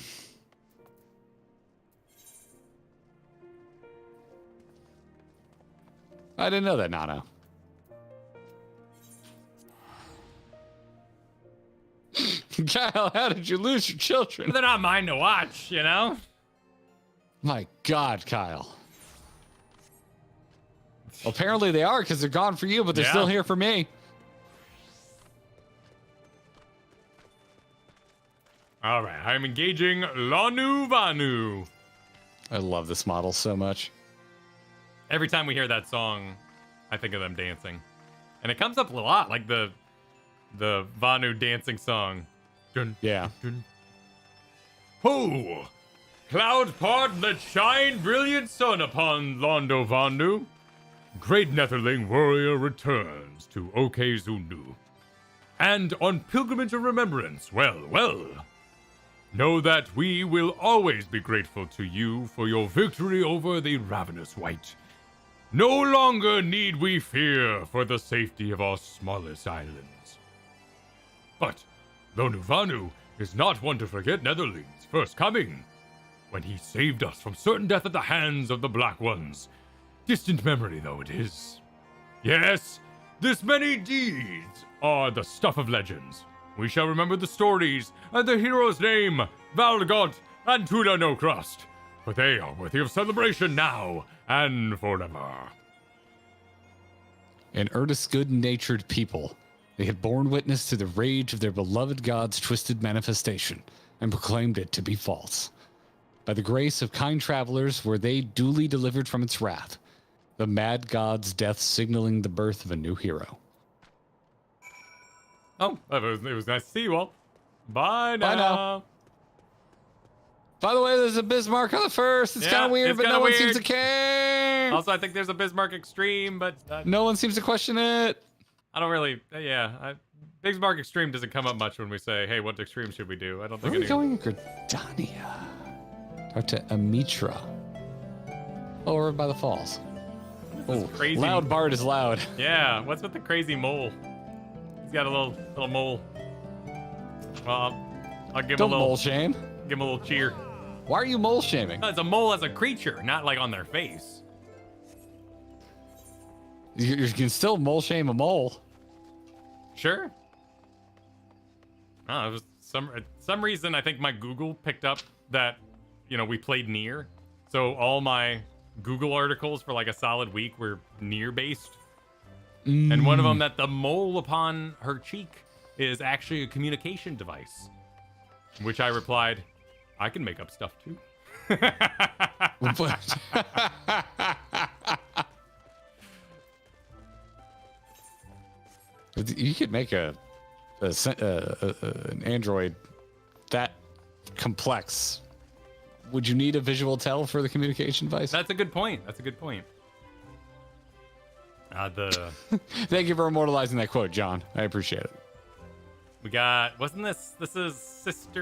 I didn't know that, Nano. Kyle, how did you lose your children? They're not mine to watch, you know? My God, Kyle. Well, apparently they are because they're gone for you, but they're still here for me. All right, I'm engaging Lanu Vanu. I love this model so much. Every time we hear that song, I think of them dancing. And it comes up a lot, like the Vanu dancing song. Dun, yeah. Dun. Ho! Cloud part that shine brilliant sun upon Londo Vandu. Great Netherling warrior returns to Okezundu. And on pilgrimage of remembrance, well. Know that we will always be grateful to you for your victory over the ravenous wight. No longer need we fear for the safety of our smallest islands. But, though Nuvanu is not one to forget Netherling's first coming, when he saved us from certain death at the hands of the Black Ones, distant memory though it is. Yes, this many deeds are the stuff of legends. We shall remember the stories and the hero's name, Valgott and Tuna No Crust, for they are worthy of celebration now and forever. An earnest, good-natured people, they had borne witness to the rage of their beloved god's twisted manifestation and proclaimed it to be false. By the grace of kind travelers were they duly delivered from its wrath, the mad god's death signaling the birth of a new hero. Oh, it was nice to see you all. Bye now. Bye now. By the way, there's a Bismarck on the first. It's kind of weird, but no one seems to care. Also, I think there's a Bismarck Extreme, but no one seems to question it. I don't really. Bismarck Extreme doesn't come up much when we say, "Hey, what extreme should we do?" I don't think. Where are we going in Gridania? Talk to Amitra. Over by the falls. Oh, crazy. Loud Bard is loud. Yeah, what's with the crazy mole? He's got a little mole. Well, I'll give him Don't a little mole shame. Give him a little cheer. Why are you mole shaming? No, it's a mole as a creature, not like on their face. You can still mole shame a mole. Sure. Oh, it was some reason I think my Google picked up that, we played Nier. So all my Google articles for like a solid week were Nier based. And one of them that the mole upon her cheek is actually a communication device. Which I replied, I can make up stuff too. You could make an android that complex. Would you need a visual tell for the communication device? That's a good point. Thank you for immortalizing that quote, John. I appreciate it. We got, this is Sister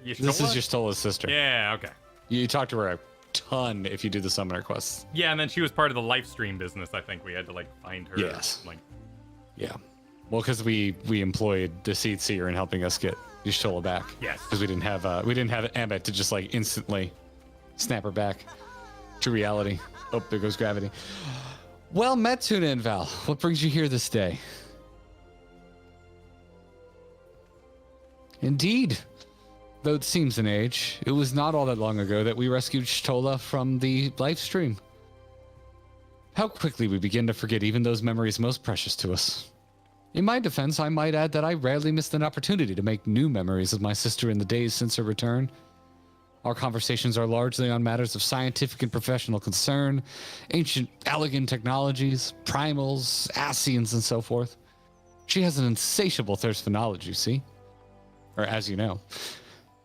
Yashtola? This is Yashtola's sister. Yeah, okay. You talk to her a ton if you do the summoner quests. Yeah, and then she was part of the live stream business. I think we had to find her. Yes. Yeah. Well, because we employed the Seed Seer in helping us get Yashtola back. Yes. Because we didn't have Ambit to just instantly snap her back to reality. Oh, there goes gravity. Well met, Tuna and Val. What brings you here this day? Indeed. Though it seems an age, it was not all that long ago that we rescued Shtola from the live stream. How quickly we begin to forget even those memories most precious to us. In my defense, I might add that I rarely missed an opportunity to make new memories of my sister in the days since her return. Our conversations are largely on matters of scientific and professional concern, ancient Allegan technologies, primals, Ascians, and so forth. She has an insatiable thirst for knowledge, you see. Or as you know.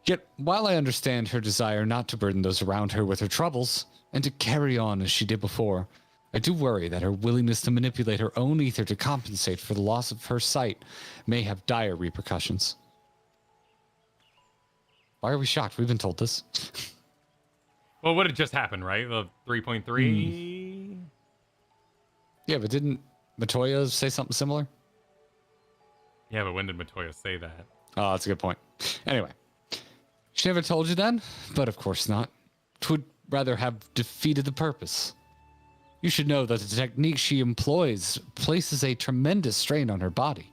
Yet, while I understand her desire not to burden those around her with her troubles, and to carry on as she did before, I do worry that her willingness to manipulate her own ether to compensate for the loss of her sight may have dire repercussions. Why are we shocked? We've been told this. Well, what had just happened, right? The 3.3? Yeah, but didn't Matoya say something similar? Yeah, but when did Matoya say that? Oh, that's a good point. Anyway, she never told you then? But of course not. 'Twould rather have defeated the purpose. You should know that the technique she employs places a tremendous strain on her body.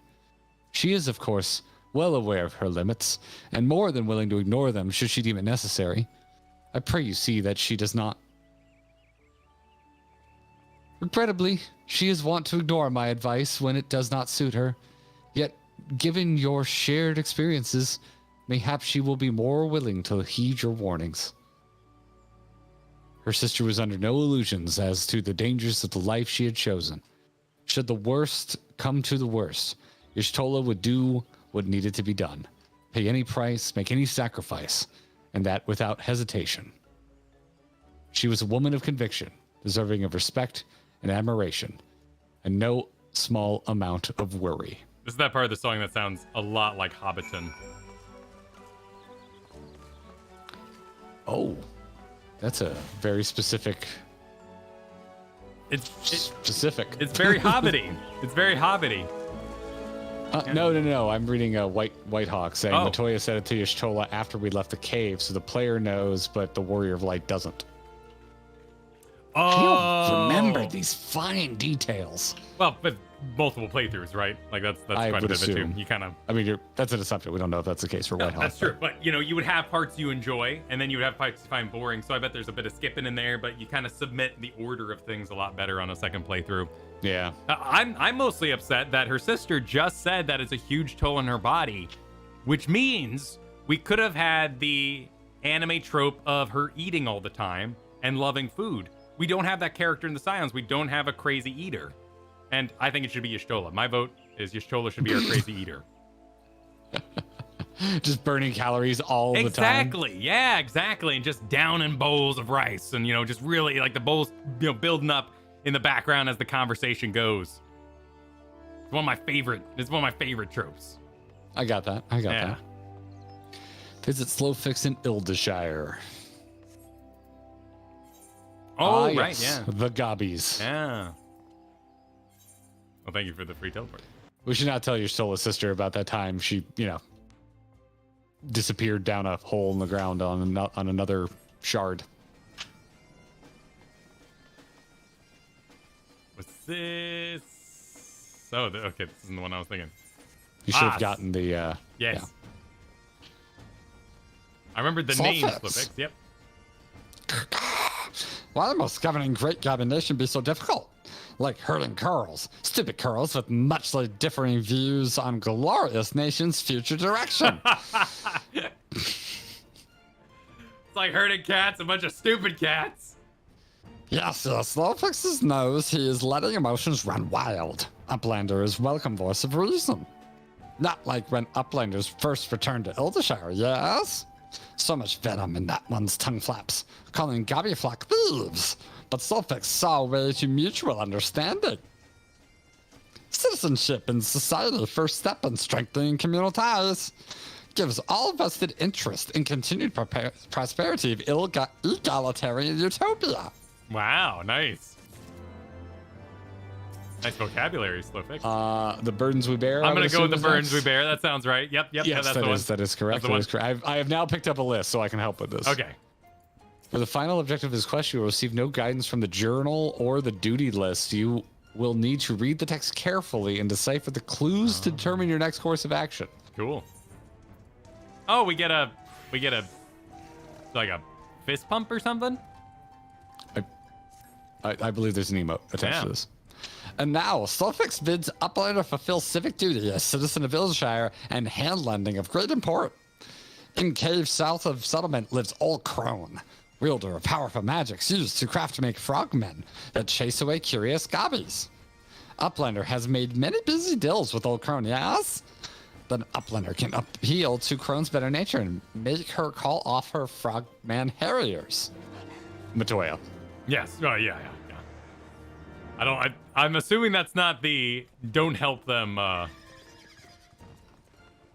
She is, of course, well aware of her limits, and more than willing to ignore them should she deem it necessary. I pray you see that she does not. Regrettably, she is wont to ignore my advice when it does not suit her. Yet, given your shared experiences, mayhap she will be more willing to heed your warnings. Her sister was under no illusions as to the dangers of the life she had chosen. Should the worst come to the worst, Y'shtola would do what needed to be done. Pay any price, make any sacrifice, and that without hesitation. She was a woman of conviction, deserving of respect and admiration, and no small amount of worry. This is that part of the song that sounds a lot like Hobbiton. Oh, that's a very specific It's specific. It's very hobbity. It's very hobbity. No. I'm reading a White Hawk saying Oh. Matoya said it to Y'shtola after we left the cave, so the player knows, but the Warrior of Light doesn't. I don't remember these fine details. Well, but multiple playthroughs, right? Like that's I quite a would bit of it too. assume. You kind of. I mean, that's an assumption. We don't know if that's the case for White Hawk. That's true, but you would have parts you enjoy, and then you would have parts you find boring. So I bet there's a bit of skipping in there, but you kind of submit the order of things a lot better on a second playthrough. Yeah. I'm mostly upset that her sister just said that it's a huge toll on her body, which means we could have had the anime trope of her eating all the time and loving food. We don't have that character in the Scions. We don't have a crazy eater. And I think it should be Y'shtola. My vote is Y'shtola should be our crazy eater. Just burning calories all the time. Exactly. Yeah, exactly. And just down in bowls of rice and, just really like the bowls, building up in the background as the conversation goes. It's one of my favorite tropes. I got that. Yeah. Visit Slowfix in Ildeshire. Oh, yes. right, yeah. The Gobbies. Yeah. Well, thank you for the free teleport. We should not tell Y'shtola's sister about that time she, disappeared down a hole in the ground on another shard. What's this? Oh, okay, this isn't the one I was thinking. You should have gotten the, Yes. Yeah. I remembered the name, Slowfix. Yep. Why must governing great combination be so difficult? Like herding Coeurls, stupid Coeurls with muchly differing views on glorious nation's future direction. It's like herding cats, a bunch of stupid cats. Yes, Slowfix knows he is letting emotions run wild. Uplander is welcome voice of reason. Not like when Uplanders first returned to Ildeshire, yes? So much venom in that one's tongue flaps, calling Gobby flock thieves. But Slowfix saw a way to mutual understanding. Citizenship in society, first step in strengthening communal ties. Gives all vested interest in continued prosperity of egalitarian utopia. Wow, nice. Nice vocabulary, Slowfix. The burdens we bear. I'm going to go with the burdens we bear. That sounds right. Yep. Yes, that's the one. that is correct. That's the one. I have now picked up a list, so I can help with this. Okay. For the final objective of this quest, you will receive no guidance from the journal or the duty list. You will need to read the text carefully and decipher the clues to determine your next course of action. Cool. Oh, we get a like a fist pump or something? I believe there's an emote attached to this. And now, Slowfix bids Uplander fulfill civic duty as citizen of Ildeshire and handlending of great import. In cave south of settlement lives Old Crone, wielder of powerful magics used to craft to make frogmen that chase away curious gobbies. Uplander has made many busy deals with Old Crone, yes? Then Uplander can appeal to Crone's better nature and make her call off her frogman harriers. Matoya. Yes. Oh, yeah. I'm assuming that's not the don't help them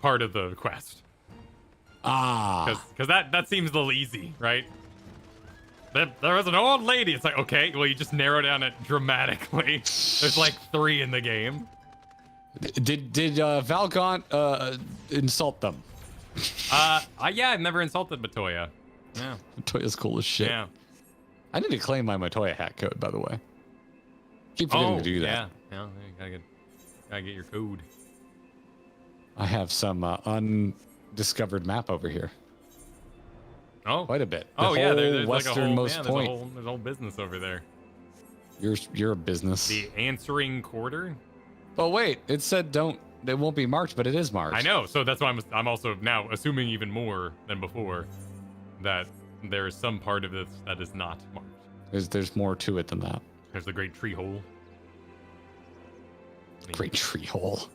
part of the quest. Because that seems a little easy, right? There was an old lady. It's like, okay, well, you just narrow down it dramatically. There's like 3 in the game. Did Valgaunt insult them? Yeah, I've never insulted Matoya. Yeah. Matoya's cool as shit. Yeah. I need to claim my Matoya hat code, by the way. Keep forgetting to do that. Yeah. You gotta get your code. I have some undiscovered map over here. Oh, quite a bit. There's westernmost like point. There's a whole business over there. You're a business. The answering quarter. Oh wait, it said it won't be marked, but it is marked. I know, so that's why I'm also now assuming even more than before that there is some part of this that is not marked. There's more to it than that. There's the great tree hole. Great tree hole.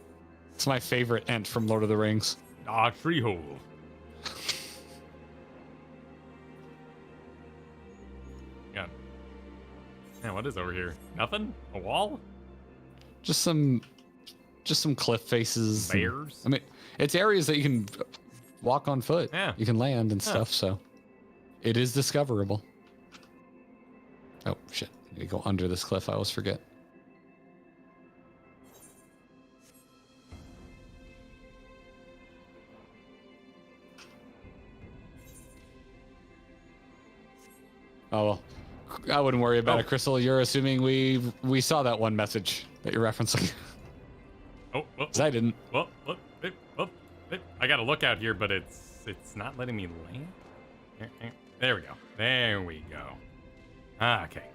It's my favorite ent from Lord of the Rings. Tree hole. Yeah, what is over here? Nothing? A wall? Just some cliff faces. Bears? It's areas that you can walk on foot. Yeah. You can land and stuff, so it is discoverable. Oh, shit. You go under this cliff. I always forget. Oh, well, I wouldn't worry about it, Crystal. You're assuming we saw that one message that you're referencing. Oh, 'Cause I didn't. Well, I got a lookout here, but it's not letting me land. There we go. There we go. Okay.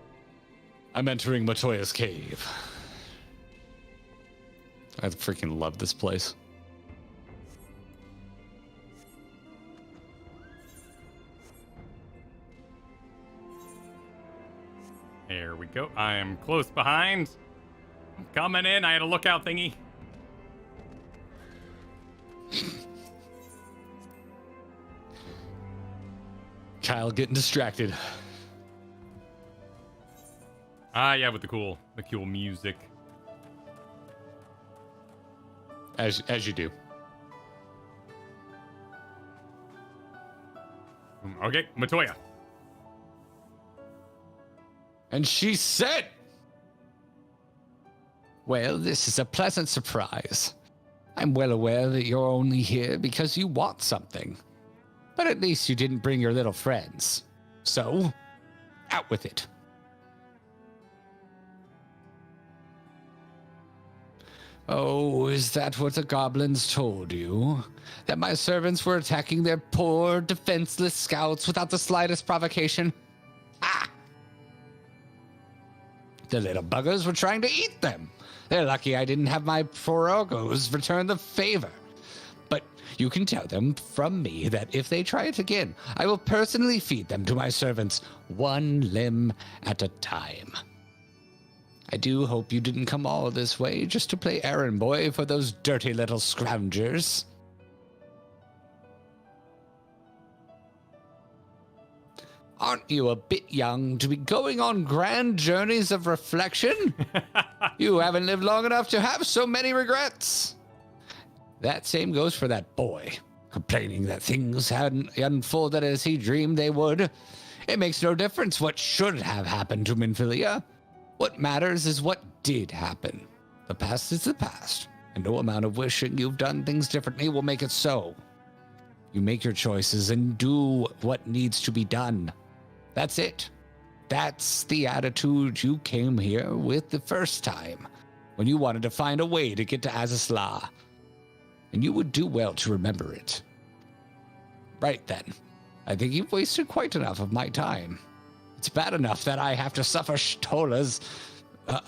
I'm entering Matoya's cave. I freaking love this place. There we go. I am close behind. I'm coming in. I had a lookout thingy. Kyle getting distracted. Yeah, with the cool music. As you do. Okay, Matoya. And she said, "Well, this is a pleasant surprise. I'm well aware that you're only here because you want something. But at least you didn't bring your little friends. So, out with it." "Oh, is that what the goblins told you? That my servants were attacking their poor, defenseless scouts without the slightest provocation? Ah! The little buggers were trying to eat them. They're lucky I didn't have my prorogos return the favor. But you can tell them from me that if they try it again, I will personally feed them to my servants, one limb at a time. I do hope you didn't come all this way just to play errand boy for those dirty little scroungers." "Aren't you a bit young to be going on grand journeys of reflection? You haven't lived long enough to have so many regrets. That same goes for that boy, complaining that things hadn't unfolded as he dreamed they would. It makes no difference what should have happened to Minfilia. What matters is what did happen. The past is the past, and no amount of wishing you've done things differently will make it so. You make your choices and do what needs to be done. That's it. That's the attitude you came here with the first time, when you wanted to find a way to get to Azazla. And you would do well to remember it. Right then, I think you've wasted quite enough of my time. It's bad enough that I have to suffer Shtola's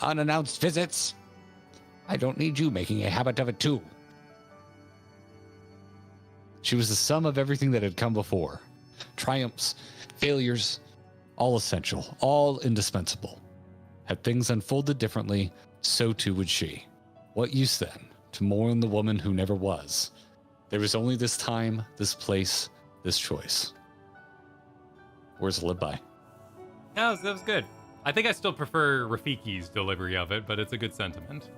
unannounced visits. I don't need you making a habit of it too." She was the sum of everything that had come before. Triumphs, failures, all essential, all indispensable. Had things unfolded differently, so too would she. What use then to mourn the woman who never was? There was only this time, this place, this choice. Words to live by. That was good. I think I still prefer Rafiki's delivery of it, but it's a good sentiment.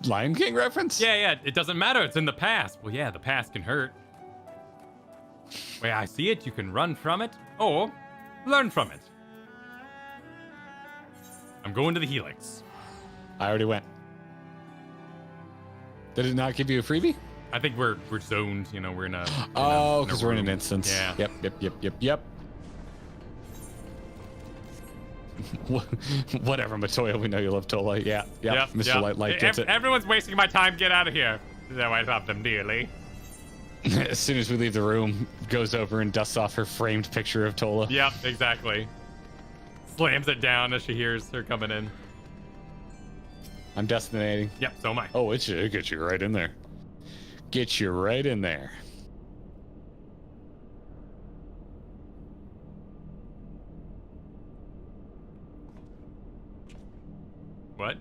Lion King reference? Yeah, it doesn't matter. It's in the past. Well, yeah, the past can hurt. Where I see it, you can run from it or learn from it. I'm going to the Helix. I already went. Did it not give you a freebie? I think we're zoned. You know, we're in a. Oh, because we're in an instance. Yeah. Yep. Whatever, Matoya. We know you love Tola. Yeah. Mr. Light gets it. Everyone's wasting my time. Get out of here. Though I love them dearly. As soon as we leave the room, goes over and dusts off her framed picture of Tola. Yep, exactly. Slams it down as she hears her coming in. I'm destinating. Yep, so am I. Oh, it gets you right in there. Get you right in there. What?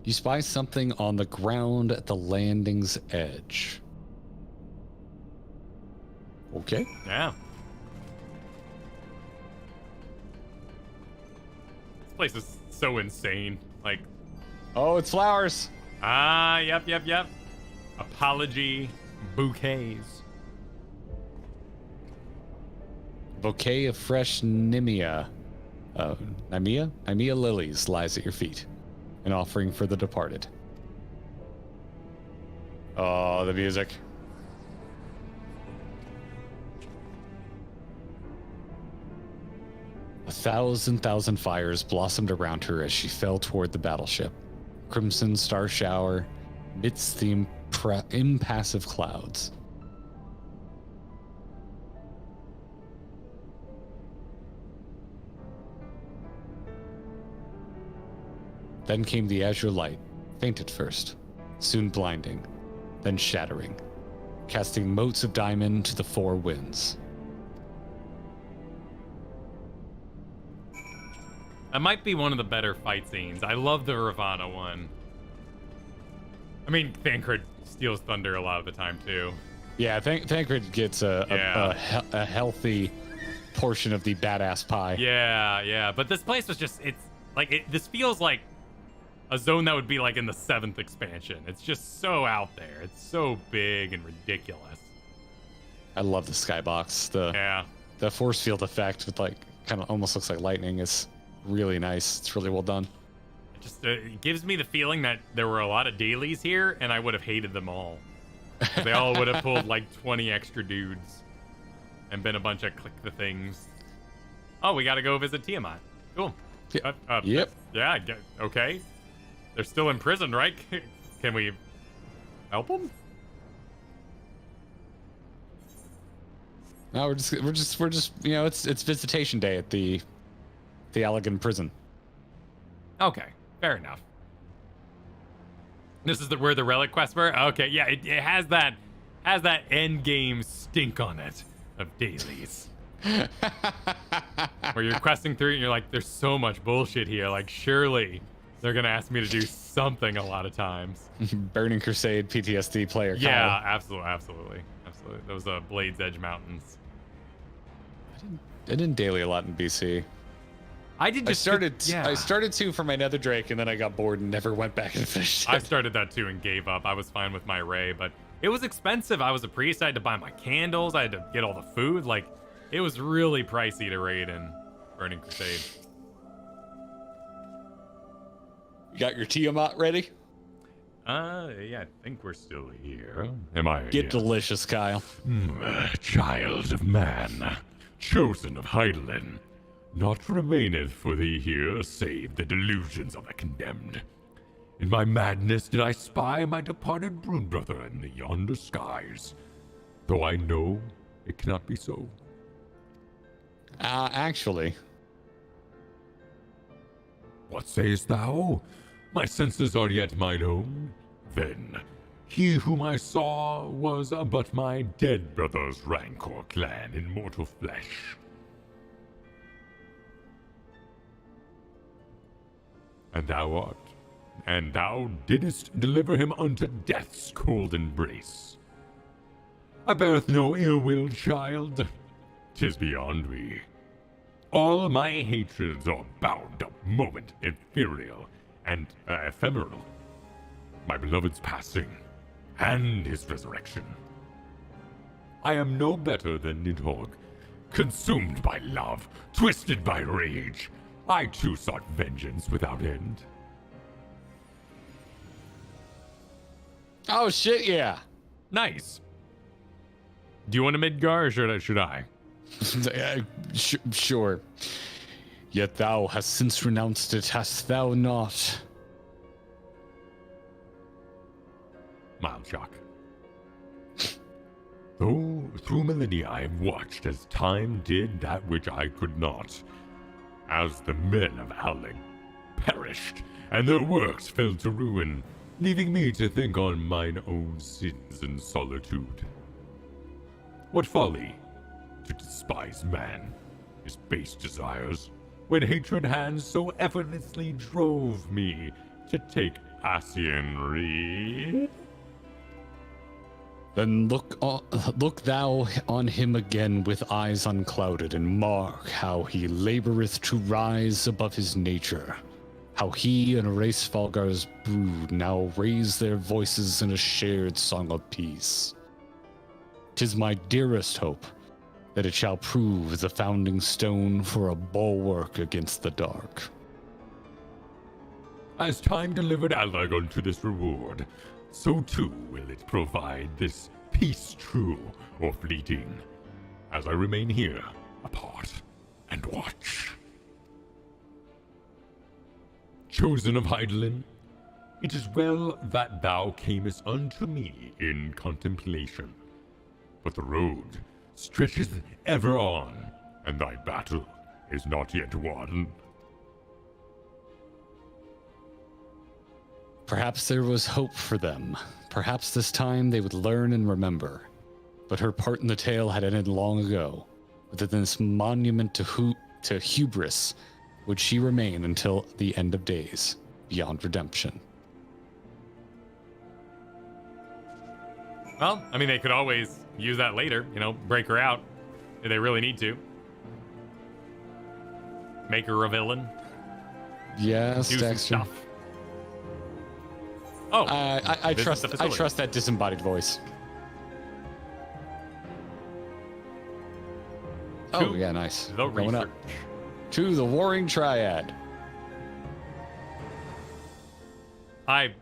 You spy something on the ground at the landing's edge. Okay. Yeah. This place is so insane. Like. Oh, it's flowers. Yep. Apology bouquets. Bouquet of fresh Nimia. Nymea Lilies lies at your feet, an offering for the departed. Oh, the music. A thousand fires blossomed around her as she fell toward the battleship. Crimson star shower amidst the impassive clouds. Then came the azure light, faint at first, soon blinding, then shattering, casting motes of diamond to the four winds. That might be one of the better fight scenes. I love the Ravana one. I mean, Thancred steals thunder a lot of the time too. Yeah, Thancred gets a healthy portion of the badass pie. Yeah. But this place was just, it's like, this feels like a zone that would be like in the 7th expansion. It's just so out there. It's so big and ridiculous. I love the skybox. The force field effect with like, kind of almost looks like lightning is really nice. It's really well done. It gives me the feeling that there were a lot of dailies here, and I would have hated them all. They all would have pulled like 20 extra dudes and been a bunch of click the things. Oh, we got to go visit Tiamat. Cool. Yep. Yeah. Okay. They're still in prison, right? Can we help them? No, we're just you know, it's visitation day at the Allegan prison. Okay, fair enough. This is where the relic quests were. Okay, yeah, it has that end game stink on it of dailies. Where you're questing through and you're like, there's so much bullshit here. Like, surely they're gonna ask me to do something a lot of times. Burning Crusade PTSD player. Yeah, absolutely. Those Blades Edge Mountains. I didn't daily a lot in BC. I started to for my Nether Drake, and then I got bored and never went back and finished it. I started that too and gave up. I was fine with my Ray, but it was expensive. I was a priest. I had to buy my candles. I had to get all the food. Like, it was really pricey to raid in Burning Crusade. You got your Tiamat ready? Yeah, I think we're still here. Am I? Get delicious, Kyle. Child of man, chosen of Heidelin. Naught remaineth for thee here save the delusions of the condemned. In my madness did I spy my departed brood-brother in the yonder skies, though I know it cannot be so. Actually. What sayest thou? My senses are yet mine own. Then, he whom I saw was but my dead brother's rank or clan in mortal flesh. And thou didst deliver him unto death's cold embrace. I beareth no ill will, child. 'Tis beyond me. All my hatreds are bound up moment, ethereal, and ephemeral. My beloved's passing, and his resurrection. I am no better than Nidhogg, consumed by love, twisted by rage. I too sought vengeance without end. Oh shit, yeah. Nice. Do you want a Midgar or should I? Sure. Yet thou hast since renounced it, hast thou not? Mild shock. Though through millennia I have watched as time did that which I could not, as the men of Alec perished, and their works fell to ruin, leaving me to think on mine own sins in solitude. What folly to despise man, his base desires, when hatred hands so effortlessly drove me to take Ascian Reed? Then look thou on him again with eyes unclouded, and mark how he laboreth to rise above his nature, how he and Racefolgar's brood now raise their voices in a shared song of peace. 'Tis my dearest hope that it shall prove the founding stone for a bulwark against the dark. As time delivered Allagon to this reward, so too will it provide this peace true or fleeting, as I remain here, apart, and watch. Chosen of Hydaelyn, it is well that thou camest unto me in contemplation. But the road stretcheth ever on, and thy battle is not yet won. Perhaps there was hope for them. Perhaps this time they would learn and remember. But her part in the tale had ended long ago. Within this monument to hubris would she remain until the end of days, beyond redemption. Well, I mean, they could always use that later, break her out if they really need to. Make her a villain. Yes, Do some Dexter. stuff. Oh, I visit trust. the I facility. trust that disembodied voice. Oh To yeah, nice. The Going up research. to the Warring Triad. I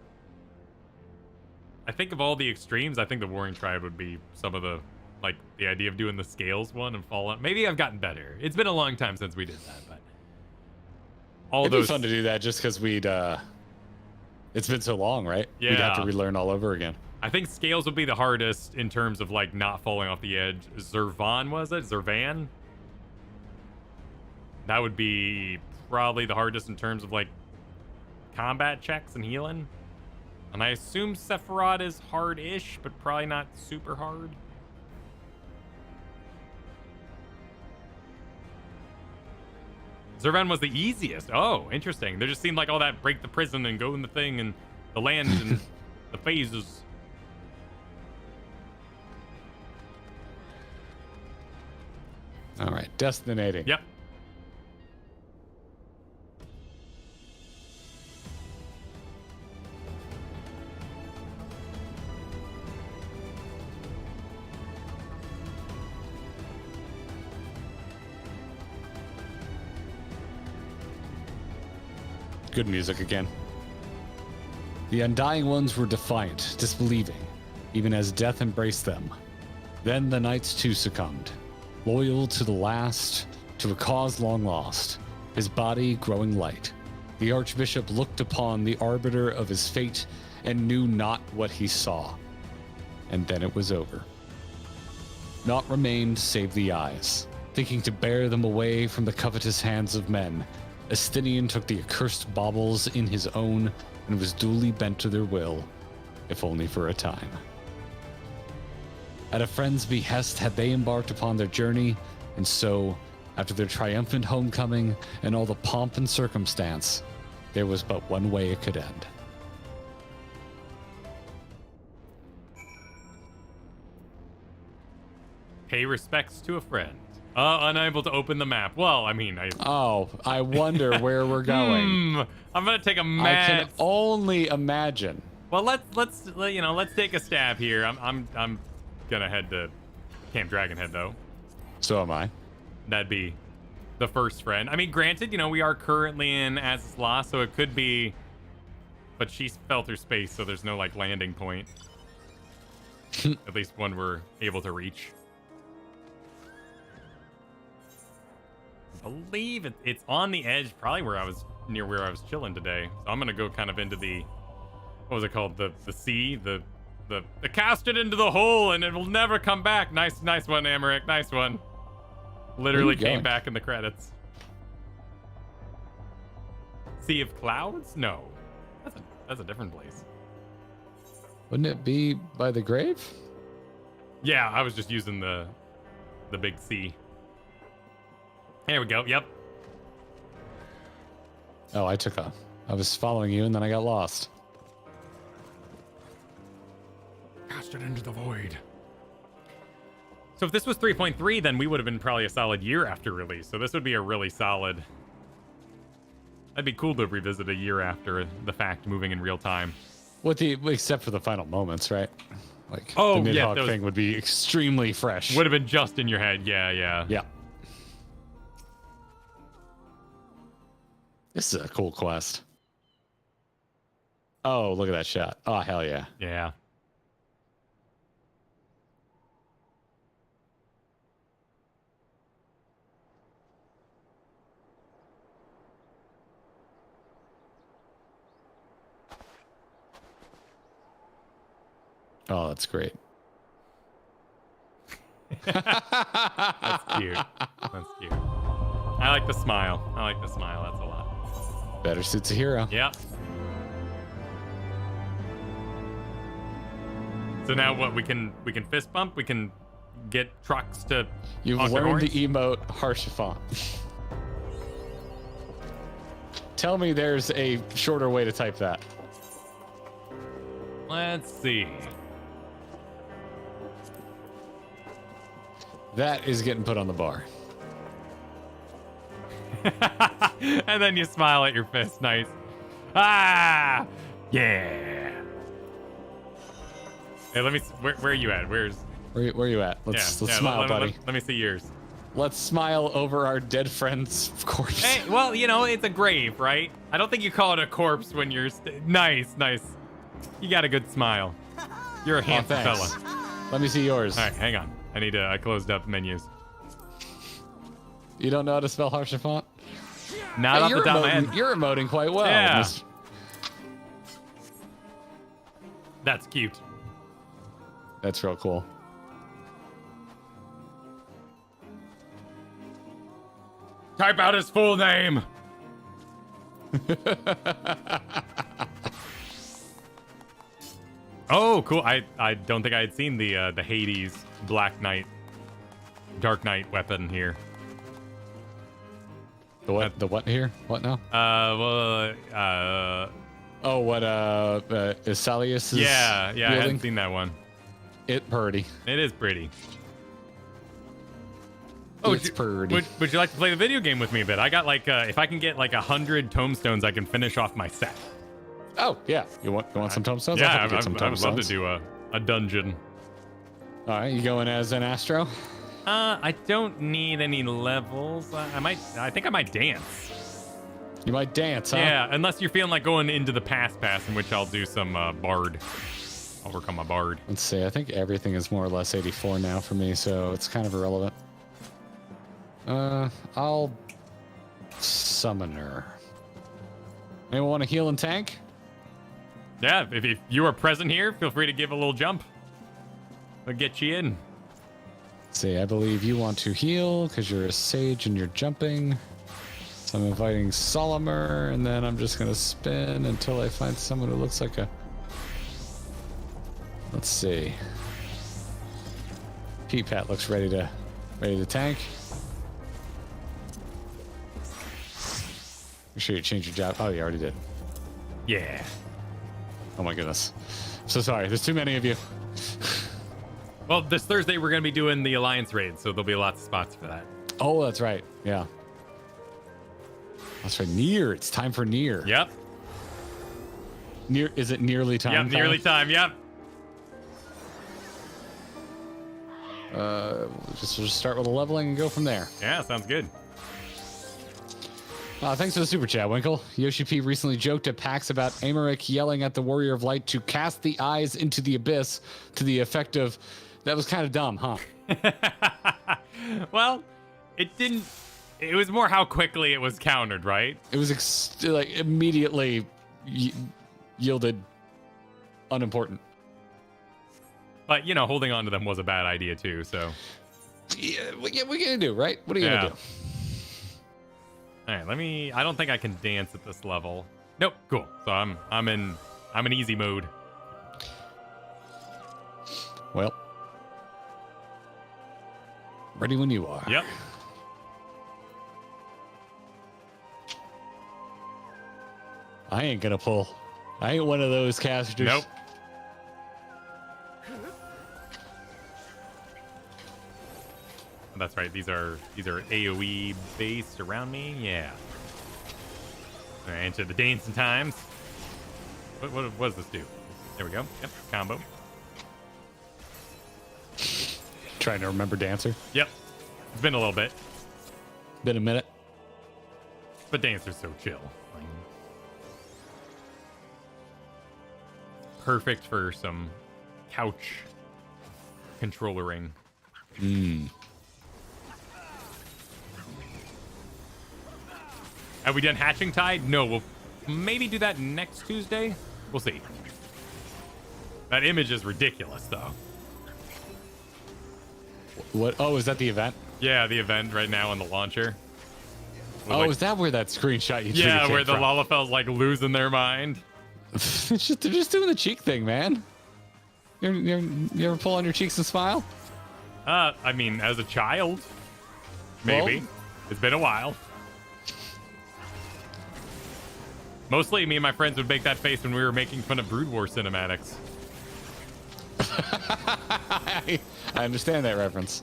think of all the extremes, I think the Warring Triad would be some of the, like, the idea of doing the scales one and Fallout. Maybe I've gotten better. It's been a long time since we did that, but all It'd those be fun to do that just because we'd. It's been so long, right? We'd have to Yeah. relearn all over again. I think scales would be the hardest in terms of like not falling off the edge. Zervan was it? Zervan? That would be probably the hardest in terms of like combat checks and healing. And I assume Sephiroth is hard-ish, but probably not super hard. Zervan was the easiest. Oh, interesting. There just seemed like all that break the prison and go in the thing and the land and the phases. All right, destinating. Yep. Good music again. The Undying Ones were defiant, disbelieving, even as death embraced them. Then the knights too succumbed, loyal to the last, to a cause long lost, his body growing light. The Archbishop looked upon the arbiter of his fate and knew not what he saw. And then it was over. Naught remained save the eyes, thinking to bear them away from the covetous hands of men. Estinien took the accursed baubles in his own and was duly bent to their will, if only for a time. At a friend's behest had they embarked upon their journey, and so, after their triumphant homecoming and all the pomp and circumstance, there was but one way it could end. Pay respects to a friend. Unable to open the map. Well, I mean, Oh, I wonder where we're going. I'm gonna take a I mad. can only imagine. Well, let's take a stab here. I'm gonna head to Camp Dragonhead though. So am I. That'd be the first friend. I mean, granted, we are currently in Az's Law, so it could be, but she fell through space, so there's no like landing point. At least one we're able to reach. I believe it's on the edge, probably near where I was chilling today. So I'm gonna go kind of into the, what was it called? The sea, the cast it into the hole and it will never come back. Nice one, Amaric. Nice one. Literally came back in the credits. Sea of Clouds? No, that's a different place. Wouldn't it be by the grave? Yeah, I was just using the big sea. There we go. Yep. Oh, I was following you and then I got lost. Cast it into the void. So if this was 3.3, then we would have been probably a solid year after release. So this would be a really solid. That'd be cool to revisit a year after the fact, moving in real time. Except for the final moments, right? Like Oh, the yeah, Nidhogg those- thing would be extremely fresh. Would have been just in your head. Yeah, yeah. Yeah. This is a cool quest. Oh, look at that shot. Oh, hell yeah. Yeah. Oh, that's great. That's cute. That's cute. I like the smile. I like the smile. That's a lot. Better suits a hero. Yep. So now what? We can fist bump. We can get trucks to. You've honk their learned the horns? emote Harshafont. Tell me there's a shorter way to type that. Let's see. That is getting put on the bar. And then you smile at your fist. Nice. Ah, yeah. Hey, let me. Where are you at? Where are you at? Let's smile, buddy. Let me see yours. Let's smile over our dead friend's corpse. Hey, well, you know, it's a grave, right? I don't think you call it a corpse when you're. Nice. You got a good smile. You're a handsome thanks. fella. Let me see yours. All right, hang on. I closed up menus. You don't know how to spell Harshafont? Not off the top of my head. You're emoting quite well. Yeah. That's cute. That's real cool. Type out his full name. Oh, cool. I don't think I had seen the Hades Black Knight, Dark Knight weapon here. The what? The what here? What now? Oh, what? Is Salius? Yeah. I hadn't seen that one. It pretty. It is pretty. It's pretty. Would you like to play the video game with me a bit? I got like, if I can get like 100 tomestones, I can finish off my set. Oh yeah, you want some tomestones? Yeah, I'll get some I would love to tomestones. do a dungeon. All right, you going as an Astro? I don't need any levels. I think I might dance. You might dance, huh? Yeah, unless you're feeling like going into the pass, in which I'll do some bard. I'll work on my bard. Let's see. I think everything is more or less 84 now for me, so it's kind of irrelevant. I'll summoner. Anyone want to heal and tank? Yeah, if you are present here, feel free to give a little jump. I'll get you in. Let's see, I believe you want to heal because you're a sage and you're jumping. So I'm inviting Solimer, and then I'm just gonna spin until I find someone who looks like a. Let's see. P-Pat looks ready to tank. Make sure you change your job. Oh, you already did. Yeah. Oh my goodness. I'm so sorry. There's too many of you. Well, this Thursday we're going to be doing the Alliance raid, so there'll be lots of spots for that. Oh, that's right. Yeah. That's right. Near. It's time for near. Yep. Near. Is it nearly time? Yep, nearly time. Yep. We'll just start with a leveling and go from there. Yeah, sounds good. Thanks for the super chat, Winkle. Yoshi P recently joked at PAX about Amaric yelling at the Warrior of Light to cast the eyes into the abyss to the effect of, that was kind of dumb, huh? Well, it didn't. It was more how quickly it was countered, right? It was immediately yielded unimportant. But, you know, holding on to them was a bad idea, too, so. Yeah, what are you gonna do, right? What are you gonna do? All right, I don't think I can dance at this level. Nope, cool. So I'm in easy mode. Well, ready when you are. Yep. I ain't gonna pull. I ain't one of those casters. Nope. That's right. These are AoE based around me. Yeah. All right, enter the dancing times. What does this do? There we go. Yep. Combo. Trying to remember Dancer. Yep. It's been a little bit. Been a minute. But Dancer's so chill. Like, perfect for some couch controllering. Have we done Hatching Tide? No, we'll maybe do that next Tuesday. We'll see. That image is ridiculous, though. What? Oh, is that the event? Yeah, the event right now on the launcher. With, Oh, like- is that where that screenshot you yeah, tweeted where came the from? Lalafell's like losing their mind. They're just doing the cheek thing, man. You ever pull on your cheeks and smile? I mean, as a child, maybe. Well- It's been a while. Mostly, me and my friends would make that face when we were making fun of Brood War cinematics. I understand that reference.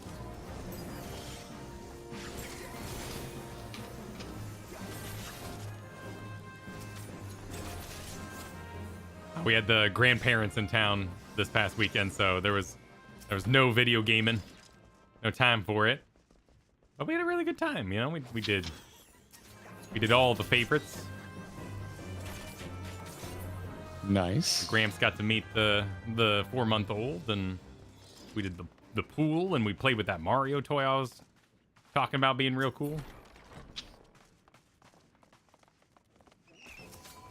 We had the grandparents in town this past weekend, so there was no video gaming, no time for it. But we had a really good time, you know. We did all the favorites. Nice. Gramps got to meet the 4-month-old, and we did the pool, and we played with that Mario toy I was talking about being real cool.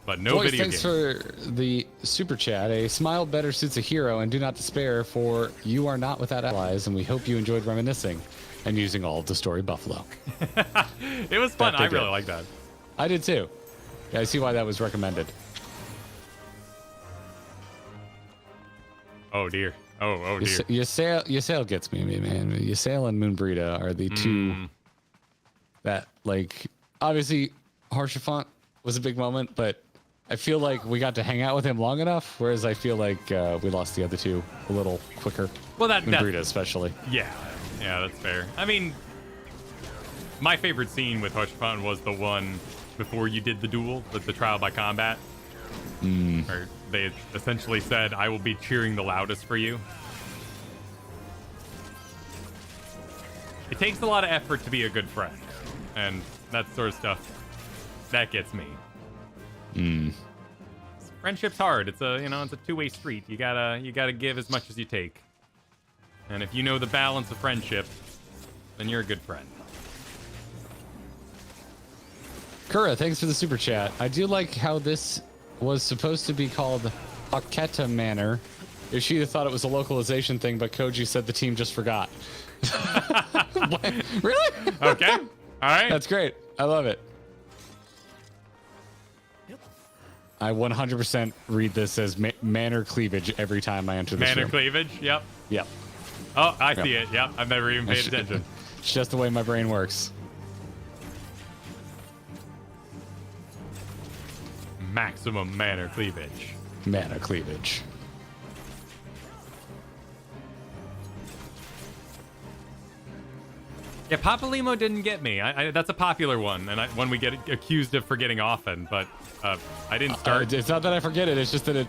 But no Boys, video thanks games. for the super chat. A smile better suits a hero, and do not despair, for you are not without allies, and we hope you enjoyed reminiscing and using all of the story Buffalo. It was fun. That they I really did. like that. I did too. Yeah, I see why that was recommended. Oh dear. Oh dear. Ysael gets me, man. Ysael and Moonbrita are the two that, like, obviously Harshaphant was a big moment, but I feel like we got to hang out with him long enough, whereas I feel like we lost the other two a little quicker. Well, Moonbrita especially. Yeah, that's fair. I mean, my favorite scene with Hushpun was the one before you did the duel, with the trial by combat. Where they essentially said, "I will be cheering the loudest for you." It takes a lot of effort to be a good friend, and that sort of stuff that gets me. Friendship's hard. It's a two-way street. You gotta give as much as you take. And if you know the balance of friendship, then you're a good friend. Kura, thanks for the super chat. I do like how this was supposed to be called Aketa Manor. Ishida thought it was a localization thing, but Koji said the team just forgot. What? Really? Okay. All right. That's great. I love it. I 100% read this as manor cleavage every time I enter this Manor room. cleavage. Yep. Yep. Oh, I see it. Yep. I've never even paid attention. It's just the way my brain works. Maximum manor cleavage. Manor cleavage. Yeah, Papalimo didn't get me. That's a popular one, and one we get accused of forgetting often. But I didn't start. It's not that I forget it. It's just that it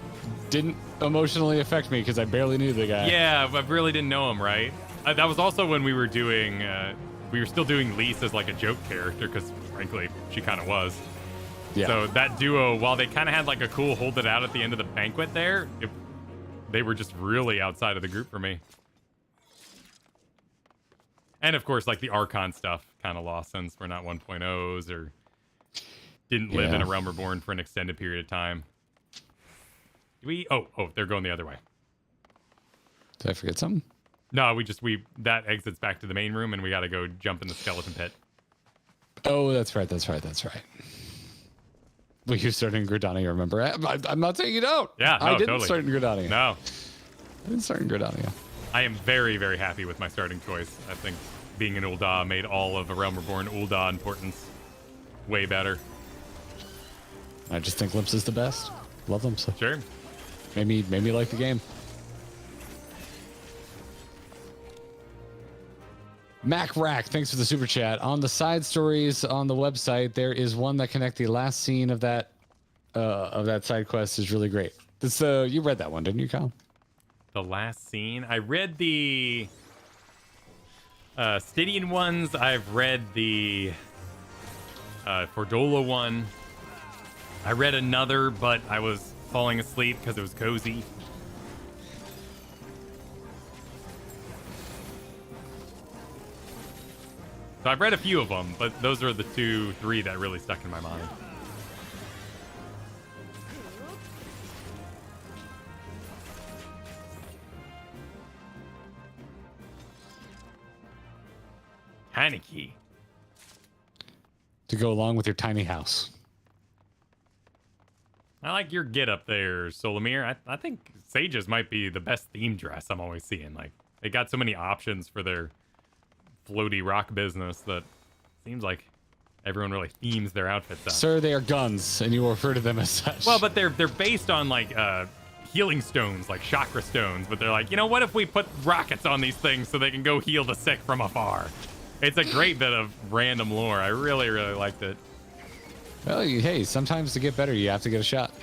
didn't emotionally affect me because I barely knew the guy. Yeah, I really didn't know him, right? That was also when we were doing. We were still doing Lise as like a joke character because, frankly, she kind of was. Yeah. So that duo, while they kind of had like a cool hold it out at the end of the banquet there, they were just really outside of the group for me. And of course, like the Archon stuff kind of lost since we're not 1.0s or didn't live in a Realm Reborn for an extended period of time. Oh, they're going the other way. Did I forget something? No, that exits back to the main room and we got to go jump in the skeleton pit. Oh, that's right. Well, you started in Gridania, remember? I'm not saying you don't. Yeah, no, I didn't totally. start in Gridania. No. I didn't start in Gridania. I am very, very happy with my starting choice. I think being an Ul'dah made all of a Realm Reborn Ul'dah importance way better. I just think Limps is the best. Love Limps. Sure. Made me like the game. Mac Rack, thanks for the super chat. On the side stories on the website, there is one that connect the last scene of that side quest is really great. This you read that one, didn't you, Kyle? The last scene. I read the Estinien ones. I've read the Fordola one. I read another, but I was falling asleep because it was cozy. So I've read a few of them, but those are the 2-3 that really stuck in my mind. Haneke. To go along with your tiny house. I like your get up there, Solomir. I think Sages might be the best theme dress I'm always seeing. Like, they got so many options for their floaty rock business that seems like everyone really themes their outfits up. Sir, they are guns, and you refer to them as such. Well, but they're based on like healing stones, like chakra stones. But they're like, you know, what if we put rockets on these things so they can go heal the sick from afar? It's a great bit of random lore. I really, really liked it. Well, hey, sometimes to get better, you have to get a shot.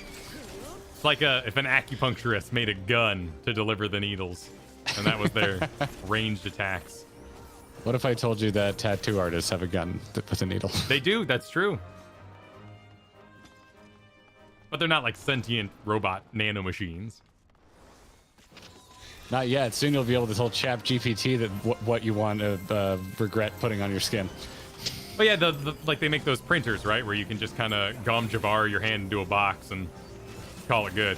It's like if an acupuncturist made a gun to deliver the needles, and that was their ranged attacks. What if I told you that tattoo artists have a gun with a needle? They do. That's true. But they're not like sentient robot nanomachines. Not yet. Soon you'll be able to tell ChatGPT that what you want to regret putting on your skin. But yeah, like they make those printers, right, where you can just kind of Gom Jabbar your hand into a box and call it good.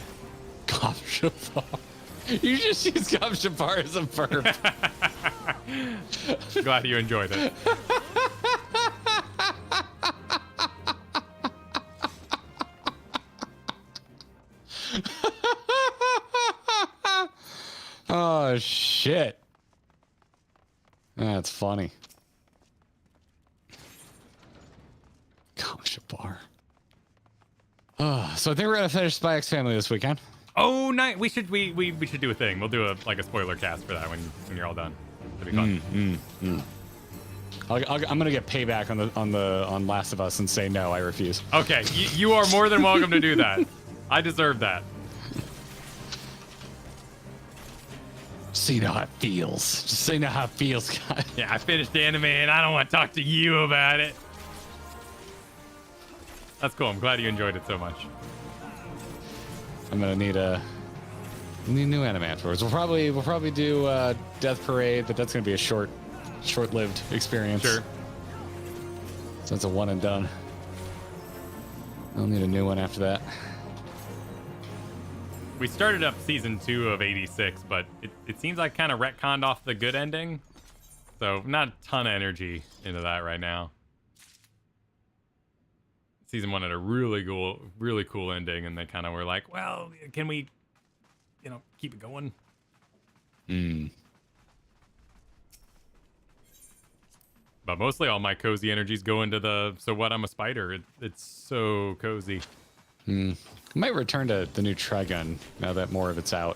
Gom Jabbar. You just use Gom Jabbar as a verb. Glad you enjoyed it. Oh, shit. That's funny. Gosh, bar. Oh, so I think we're gonna finish Spy X Family this weekend. Oh, nice. We should do a thing. We'll do a spoiler cast for that when you're all done. That'd be fun. I'm gonna get payback on Last of Us and say no, I refuse. Okay, you are more than welcome to do that. I deserve that. See how it feels. Just say how it feels, guys. Yeah, I finished anime and I don't want to talk to you about it. That's cool. I'm glad you enjoyed it so much. I'm gonna need new anime afterwards. We'll probably do Death Parade, but that's gonna be a short-lived experience. Sure. So it's a one and done. I'll need a new one after that. We started up season 2 of 86, but it seems like kind of retconned off the good ending. So not a ton of energy into that right now. Season 1 had a really cool ending, and they kind of were like, well, can we, keep it going? But mostly all my cozy energies go into the, so what, I'm a spider. It's so cozy. I might return to the new Trigun now that more of it's out.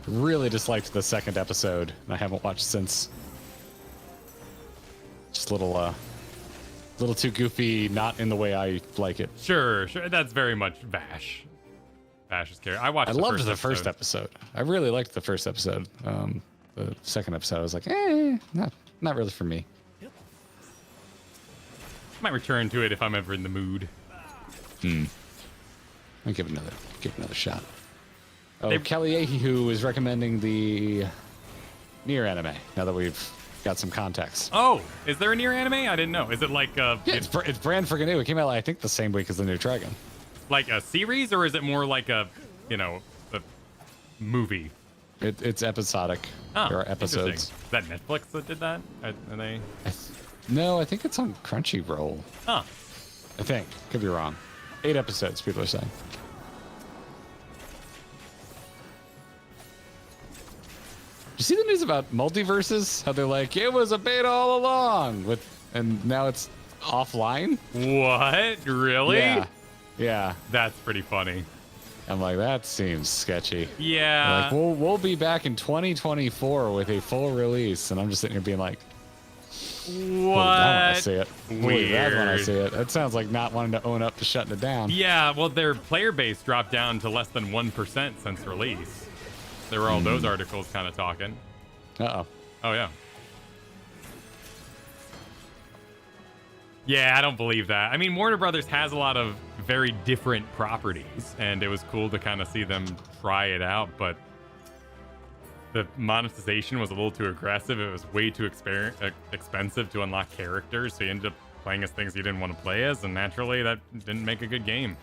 Really disliked the second episode, and I haven't watched since. Just a little too goofy, not in the way I like it. Sure. That's very much Vash. Vash's character. I loved the first episode. I really liked the first episode. The second episode, I was like, not really for me. Might return to it if I'm ever in the mood. I'll give it another shot. Oh, Kelly Ahihu is recommending the Nier anime. Now that we've got some context. Oh, is there a Nier anime? I didn't know. Is it like it's brand freaking new. It came out, I think, the same week as the new Dragon. Like a series, or is it more like a movie? It's episodic. There are episodes. Is that Netflix that did that? Are they? No, I think it's on Crunchyroll. Huh. I think. Could be wrong. 8 episodes, people are saying. Did you see the news about multiverses? How they're like, it was a beta all along, and now it's offline? What? Really? Yeah. That's pretty funny. I'm like, that seems sketchy. Yeah. They're like, we'll be back in 2024 with a full release, and I'm just sitting here being like, what? I see it. Weird. That when I see it. That sounds like not wanting to own up to shutting it down. Yeah, well, their player base dropped down to less than 1% since release. There were all those articles kind of talking. Uh-oh. Oh, yeah. Yeah, I don't believe that. I mean, Warner Brothers has a lot of very different properties, and it was cool to kind of see them try it out, but the monetization was a little too aggressive. It was way too expensive to unlock characters, so you ended up playing as things you didn't want to play as, and naturally, that didn't make a good game.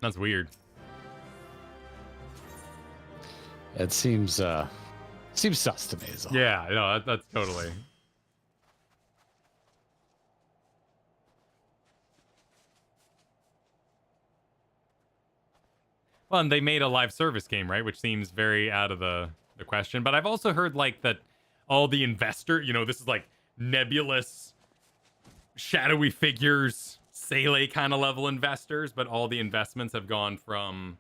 That's weird. It seems sus to me. Is all. Yeah, no, that's totally. Well, and they made a live service game, right? Which seems very out of the question. But I've also heard like that all the investor, this is like nebulous, shadowy figures, Sele kind of level investors, but all the investments have gone from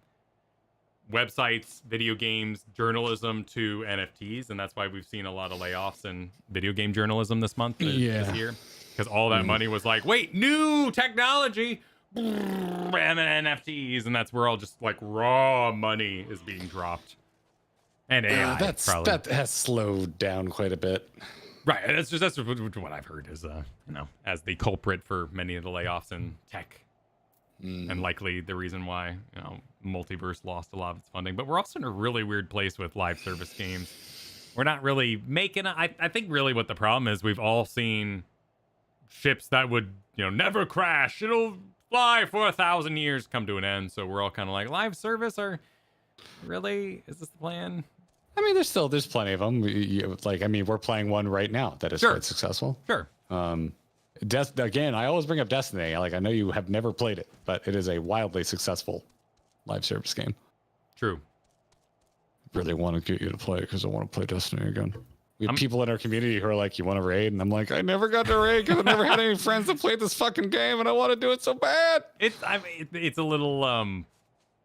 websites, video games, journalism to NFTs, and that's why we've seen a lot of layoffs in video game journalism this year, because all that money was like, wait, new technology, and then NFTs, and that's where all just like raw money is being dropped, and AI. That has slowed down quite a bit. Right, that's what I've heard is as the culprit for many of the layoffs in tech. And likely the reason why, Multiverse lost a lot of its funding. But we're also in a really weird place with live service games. We're not really making I think really what the problem is, we've all seen ships that would, never crash. It'll fly for 1,000 years come to an end. So we're all kind of like, live service, or really? Is this the plan? I mean, there's plenty of them. We're playing one right now that is quite successful. Sure. Again, I always bring up Destiny. Like, I know you have never played it, but it is a wildly successful live service game. True. Really want to get you to play it because I want to play Destiny again. We have people in our community who are like, you want to raid? And I'm like, I never got to raid because I've never had any friends that played this fucking game, and I want to do it so bad. It's a little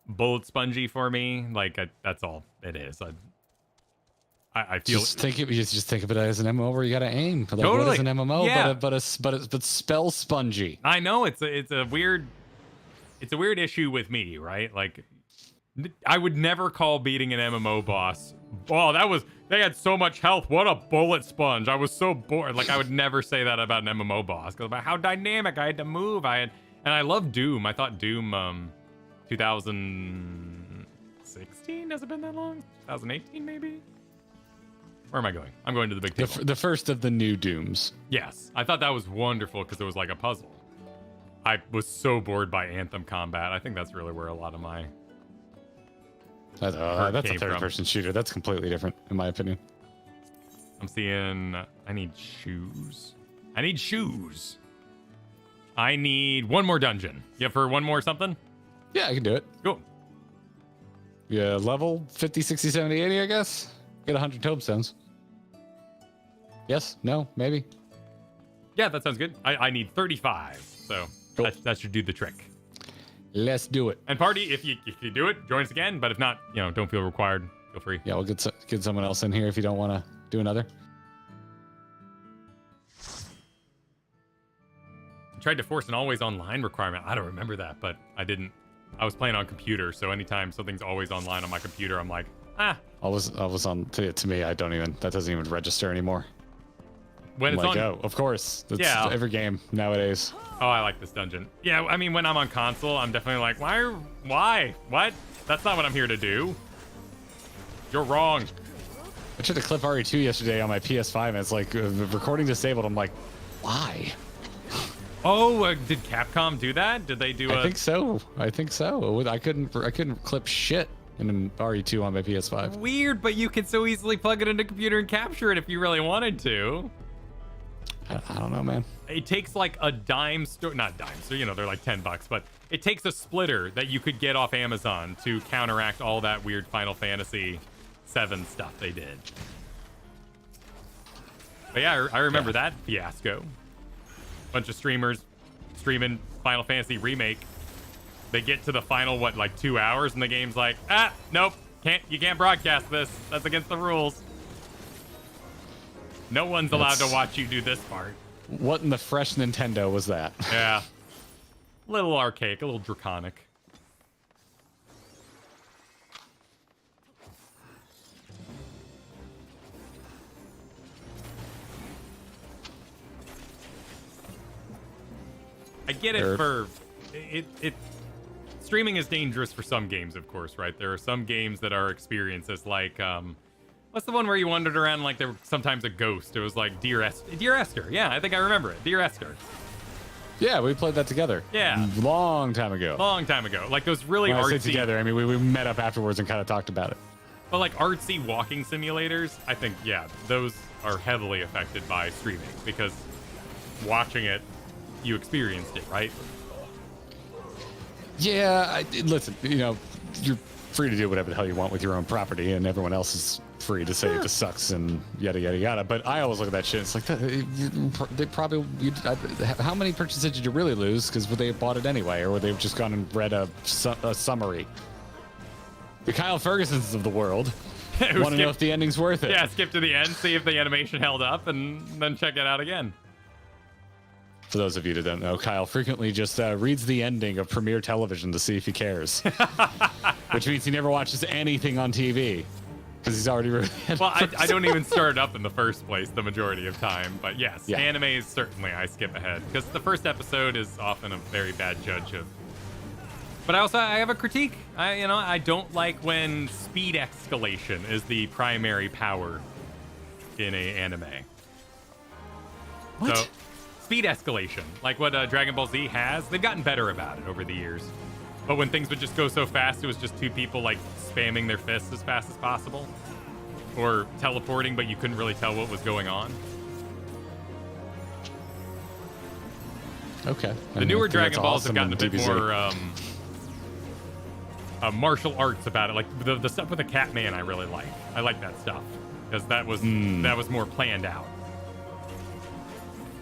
bullet spongy for me. Like, that's all it is. I feel just think of it as an MMO where you gotta aim. Like, totally. What is an MMO? Yeah. But spell spongy. I know it's a weird issue with me, right? Like, I would never call beating an MMO boss. Oh, they had so much health. What a bullet sponge. I was so bored. Like, I would never say that about an MMO boss, because about how dynamic I had to move. And I love Doom. I thought Doom 2016, has it been that long? 2018 maybe? Where am I going? I'm going to the big table. The first of the new Dooms. Yes. I thought that was wonderful because it was like a puzzle. I was so bored by Anthem combat. I think that's really where a lot of my... That's a third-person shooter. That's completely different, in my opinion. I'm seeing... I need shoes. I need one more dungeon. You up for one more something? Yeah, I can do it. Cool. Yeah, level 50, 60, 70, 80, I guess. Get 100 tombstones. Yes? No? Maybe? Yeah, that sounds good. I need 35, so cool. that should do the trick. Let's do it. And party, if you do it, join us again. But if not, don't feel required. Feel free. Yeah, we'll get someone else in here if you don't want to do another. I tried to force an always online requirement. I don't remember that, but I didn't. I was playing on computer, so anytime something's always online on my computer, I'm like, I was on. To me, that doesn't even register anymore. When it's on, of course. That's every game nowadays. Oh, I like this dungeon. Yeah, I mean, when I'm on console, I'm definitely like, why? What? That's not what I'm here to do. You're wrong. I tried to clip RE2 yesterday on my PS5, and it's like recording disabled. I'm like, why? Oh, did Capcom do that? Did they do I think so. I couldn't clip shit in RE2 on my PS5. Weird, but you could so easily plug it into a computer and capture it if you really wanted to. I don't know, man. It takes like a dime store, not dime, so they're like $10, but it takes a splitter that you could get off Amazon to counteract all that weird Final Fantasy VII stuff they did. But yeah, I remember that fiasco. Bunch of streamers streaming Final Fantasy Remake. They get to the final, 2 hours, and the game's like, nope, you can't broadcast this. That's against the rules. No one's allowed to watch you do this part. What in the fresh Nintendo was that? Yeah. A little archaic, a little draconic. I get it for it. Streaming is dangerous for some games, of course, right? There are some games that are experiences like what's the one where you wandered around like there was sometimes a ghost? It was like Dear Esther. Yeah, I think I remember it. Dear Esther. Yeah, we played that together. Yeah. Long time ago. Long time ago. Like those really when artsy. I say together, I mean we met up afterwards and kind of talked about it. But like artsy walking simulators, I think, yeah, those are heavily affected by streaming because watching it, you experienced it, right? Yeah, listen, you know, you're free to do whatever the hell you want with your own property, and everyone else is free to say it just sucks and yada yada yada. But I always look at that shit. It's like they probably. How many purchases did you really lose? Because would they have bought it anyway, or would they have just gone and read a summary? The Kyle Fergusons of the world want to know if the ending's worth it. Yeah, skip to the end, see if the animation held up, and then check it out again. For those of you that don't know, Kyle frequently just reads the ending of premiere television to see if he cares. Which means he never watches anything on TV. Because he's already read it. Well, I don't even start up in the first place the majority of time. But yes, Yeah. animes, certainly I skip ahead. Because the first episode is often a very bad judge of... But I have a critique. I don't like when speed escalation is the primary power in a anime. What? So, speed escalation, like what Dragon Ball Z has, they've gotten better about it over the years. But when things would just go so fast, it was just two people like spamming their fists as fast as possible. Or teleporting, but you couldn't really tell what was going on. Okay. The newer Dragon Balls have gotten a bit more martial arts about it. Like the stuff with the Catman I really like. I like that stuff. Because that was more planned out.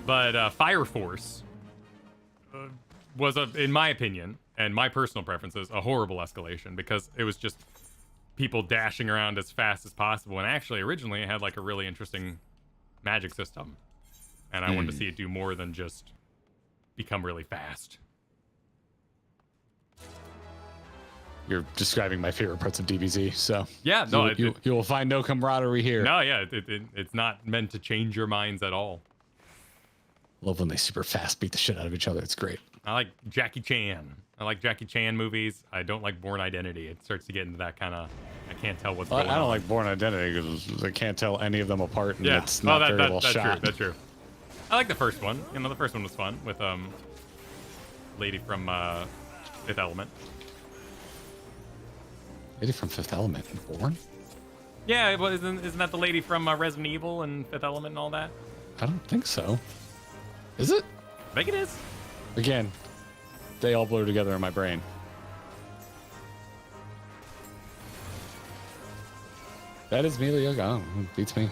But Fire Force was, in my opinion, and my personal preferences, a horrible escalation because it was just people dashing around as fast as possible. And actually, originally, it had like a really interesting magic system. And I wanted to see it do more than just become really fast. You're describing my favorite parts of DBZ, so Yeah, no, you will find no camaraderie here. No, yeah, it's not meant to change your minds at all. Love when they super fast beat the shit out of each other. It's great. I like Jackie Chan. I like Jackie Chan movies. I don't like Bourne Identity. It starts to get into that kind of, I can't tell what's going on. I don't like Bourne Identity because I can't tell any of them apart, and Yeah, it's not very well that's shot. true. That's true. I like the first one. The first one was fun with lady from Fifth Element. Lady from Fifth Element in Bourne? Yeah, well, isn't that the lady from Resident Evil and Fifth Element and all that? I don't think so. Is it? I think it is. Again, they all blur together in my brain. That is Mila Yoga. Oh, beats me.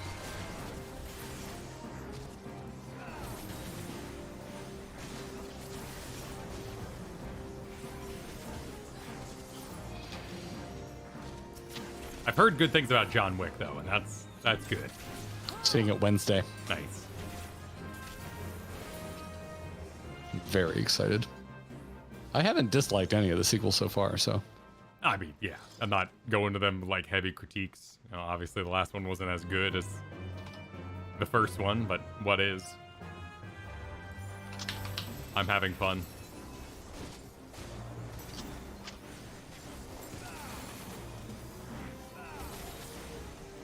I've heard good things about John Wick though, and that's good. Seeing it Wednesday. Nice. I'm very excited. I haven't disliked any of the sequels so far, so. I mean, yeah, I'm not going to them like heavy critiques. Obviously, the last one wasn't as good as the first one, but what is? I'm having fun.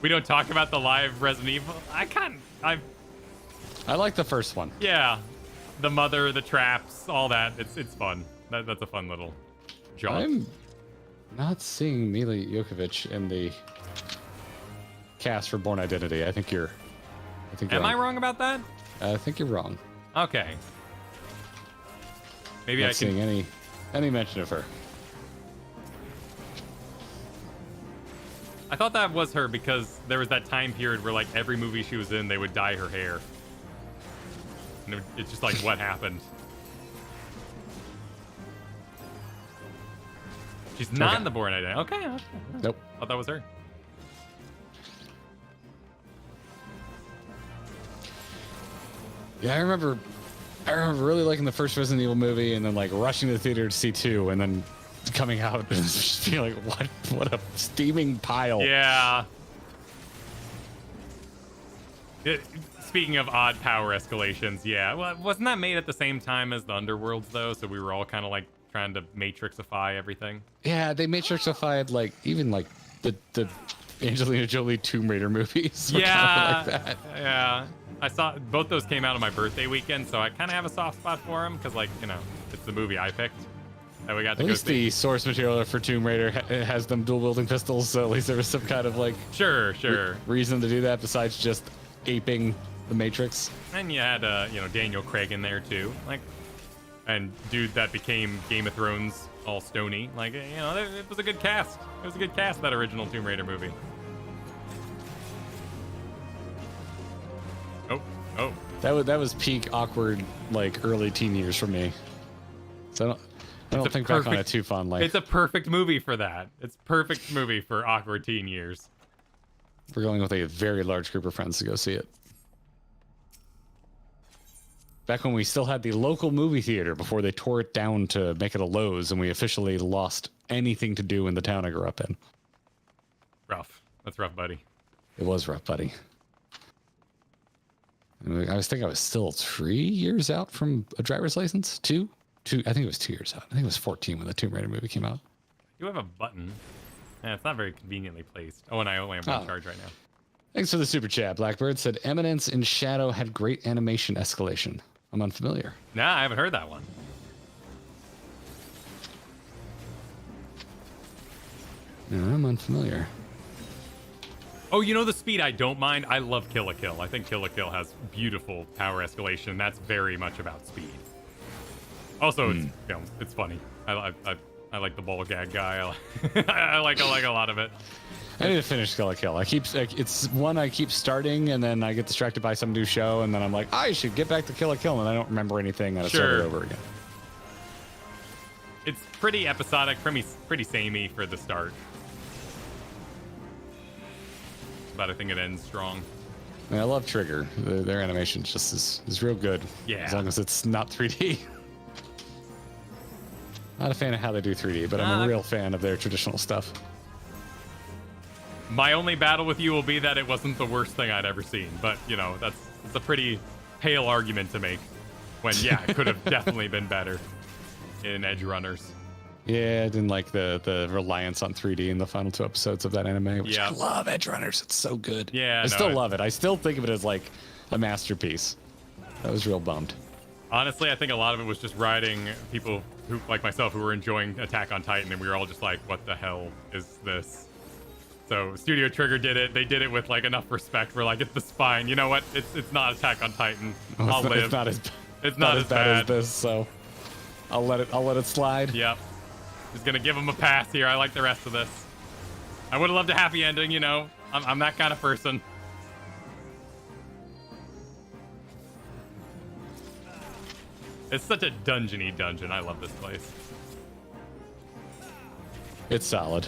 We don't talk about the live Resident Evil. I like the first one. Yeah, the mother, the traps, all that. It's fun. That's a fun little jaunt. I'm not seeing Mila Jokovic in the cast for Bourne Identity. I think you're Am I wrong about that? I think you're wrong. Okay. Maybe Not I can. seeing any mention of her. I thought that was her because there was that time period where like every movie she was in, they would dye her hair. And it's just like what happened. She's not in the Bourne Identity. Okay. Nope. Thought that was her. Yeah, I remember really liking the first Resident Evil movie and then like rushing to the theater to see 2 and then coming out and just feeling like what a steaming pile. Yeah. Speaking of odd power escalations, yeah. Well, wasn't that made at the same time as the Underworlds, though? So we were all kind of like trying to Matrixify everything. Yeah, they Matrixified like even like the Angelina Jolie Tomb Raider movies. were Yeah, kinda like that. yeah. I saw both those came out on my birthday weekend, so I kind of have a soft spot for them because, like, you know, it's the movie I picked that we got to At go least see. the source material for Tomb Raider has them dual wielding pistols, so at least there was some kind of like Sure. reason to do that besides just aping the Matrix. And you had, you know, Daniel Craig in there too, like, and dude that became Game of Thrones all stony. Like, you know, it was a good cast. It was a good cast, that original Tomb Raider movie. Oh. That was peak awkward like early teen years for me. So I don't think back on it too fondly. It's a perfect movie for that. It's perfect movie for awkward teen years. We're going with a very large group of friends to go see it. Back when we still had the local movie theater before they tore it down to make it a Lowe's and we officially lost anything to do in the town I grew up in. Rough. That's rough, buddy. It was rough, buddy. I was thinking I was still 3 years out from a driver's license. Two. I think it was 2 years out. I think it was 14 when the Tomb Raider movie came out. You have a button. Yeah, it's not very conveniently placed. Oh, and I only have one charge right now. Thanks for the super chat. Blackbird said Eminence in Shadow had great animation escalation. I'm unfamiliar. Nah, I haven't heard that one. No, I'm unfamiliar. Oh, you know the speed I don't mind? I love Kill la Kill. I think Kill la Kill has beautiful power escalation. That's very much about speed. Also, it's, you know, it's funny. I like the ball gag guy. I like a lot of it. I need to finish Kill la Kill. It's one I keep starting and then I get distracted by some new show and then I'm like, I should get back to Kill la Kill and I don't remember anything and I start it over again. It's pretty episodic, pretty samey for the start. But I think it ends strong. I mean, I love Trigger. Their animation just is real good. Yeah. As long as it's not 3D. Not a fan of how they do 3D, but I'm a real fan of their traditional stuff. My only battle with you will be that it wasn't the worst thing I'd ever seen. But, you know, it's a pretty pale argument to make. When, yeah, it could have definitely been better in Edge Runners. Yeah, I didn't like the reliance on 3D in the final 2 episodes of that anime, which I love Edge Runners. It's so good. Yeah, I still love it. I still think of it as like a masterpiece. I was real bummed. Honestly, I think a lot of it was just riding people who, like myself, who were enjoying Attack on Titan, and we were all just like, what the hell is this? So Studio Trigger did it. They did it with like enough respect. We're like, it's the spine. You know what? It's not Attack on Titan. I'll live. It's not as bad as this, so I'll let it slide. Yep. Just gonna give him a pass here. I like the rest of this. I would have loved a happy ending, you know. I'm that kind of person. It's such a dungeon-y dungeon. I love this place. It's solid.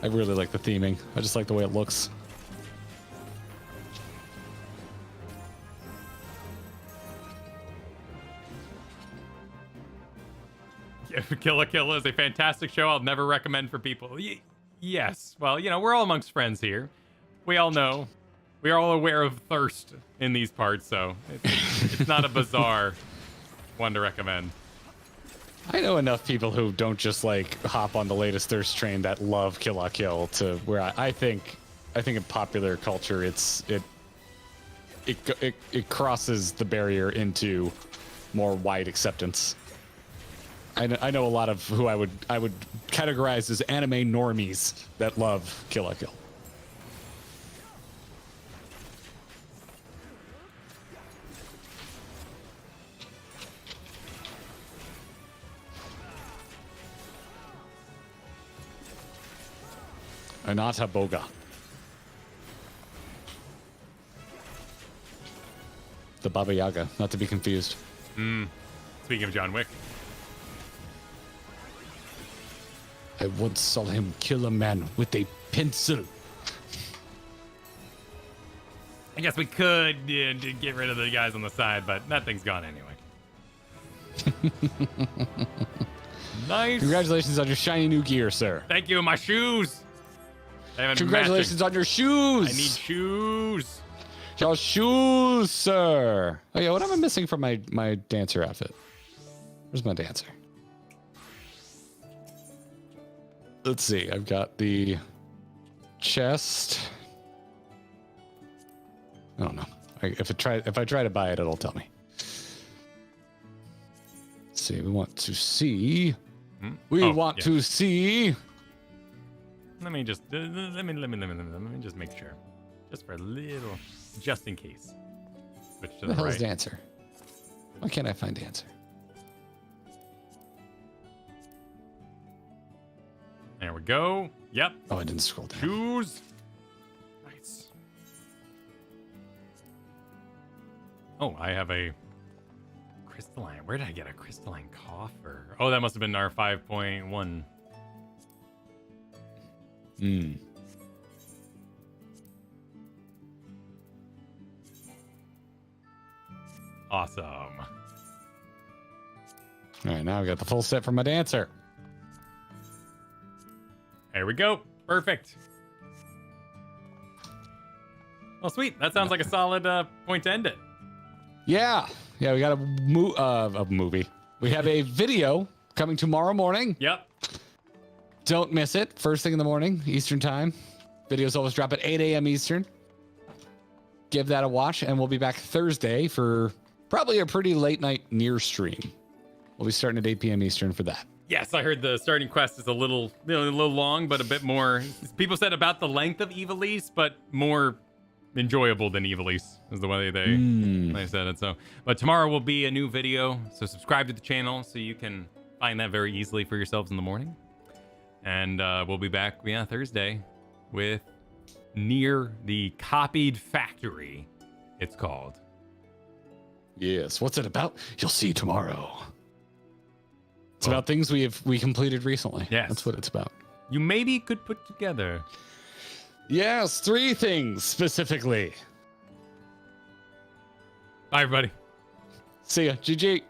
I really like the theming. I just like the way it looks. Kill la Kill is a fantastic show. I'll never recommend for people. Yes. Well, you know, we're all amongst friends here. We all know. We are all aware of thirst in these parts, so it's not a bizarre one to recommend. I know enough people who don't just like hop on the latest thirst train that love Kill la Kill to where I think in popular culture it crosses the barrier into more wide acceptance. I know a lot of who I would categorize as anime normies that love Kill la Kill. Anata Boga. The Baba Yaga, not to be confused. Speaking of John Wick. I once saw him kill a man with a pencil. I guess we could get rid of the guys on the side, but that thing's gone anyway. Nice. Congratulations on your shiny new gear, sir. Thank you. My shoes. Congratulations on your shoes. I need shoes. Your shoes, sir. Oh yeah, what am I missing from my dancer outfit? Where's my dancer? Let's see. I've got the chest. I don't know. If I try to buy it, it'll tell me. Let's see. We want to see. We want to see. Let me just let me just make sure, just for a little, just in case. Switch to Where the hell is right. dancer? Why can't I find dancer? There we go. Yep. Oh, I didn't scroll down. Shoes. Nice. Oh, I have a crystalline. Where did I get a crystalline coffer? Oh, that must have been our 5.1. Hmm. Awesome. All right, now I've got the full set for my dancer. There we go. Perfect. Well, sweet. That sounds like a solid point to end it. Yeah, we got a movie. We have a video coming tomorrow morning. Yep. Don't miss it. First thing in the morning, Eastern time. Videos always drop at 8 a.m. Eastern. Give that a watch, and we'll be back Thursday for probably a pretty late night near stream. We'll be starting at 8 p.m. Eastern for that. Yes, I heard the starting quest is a little long, but a bit more. People said about the length of Evilise, but more enjoyable than Evilise is the way they said it. So, but tomorrow will be a new video, so subscribe to the channel so you can find that very easily for yourselves in the morning. And we'll be back, Thursday with Near the Copied Factory, it's called. Yes. What's it about? You'll see tomorrow. It's about things we completed recently. Yes. That's what it's about. You maybe could put together. Yes, 3 things specifically. Bye, everybody. See ya. GG.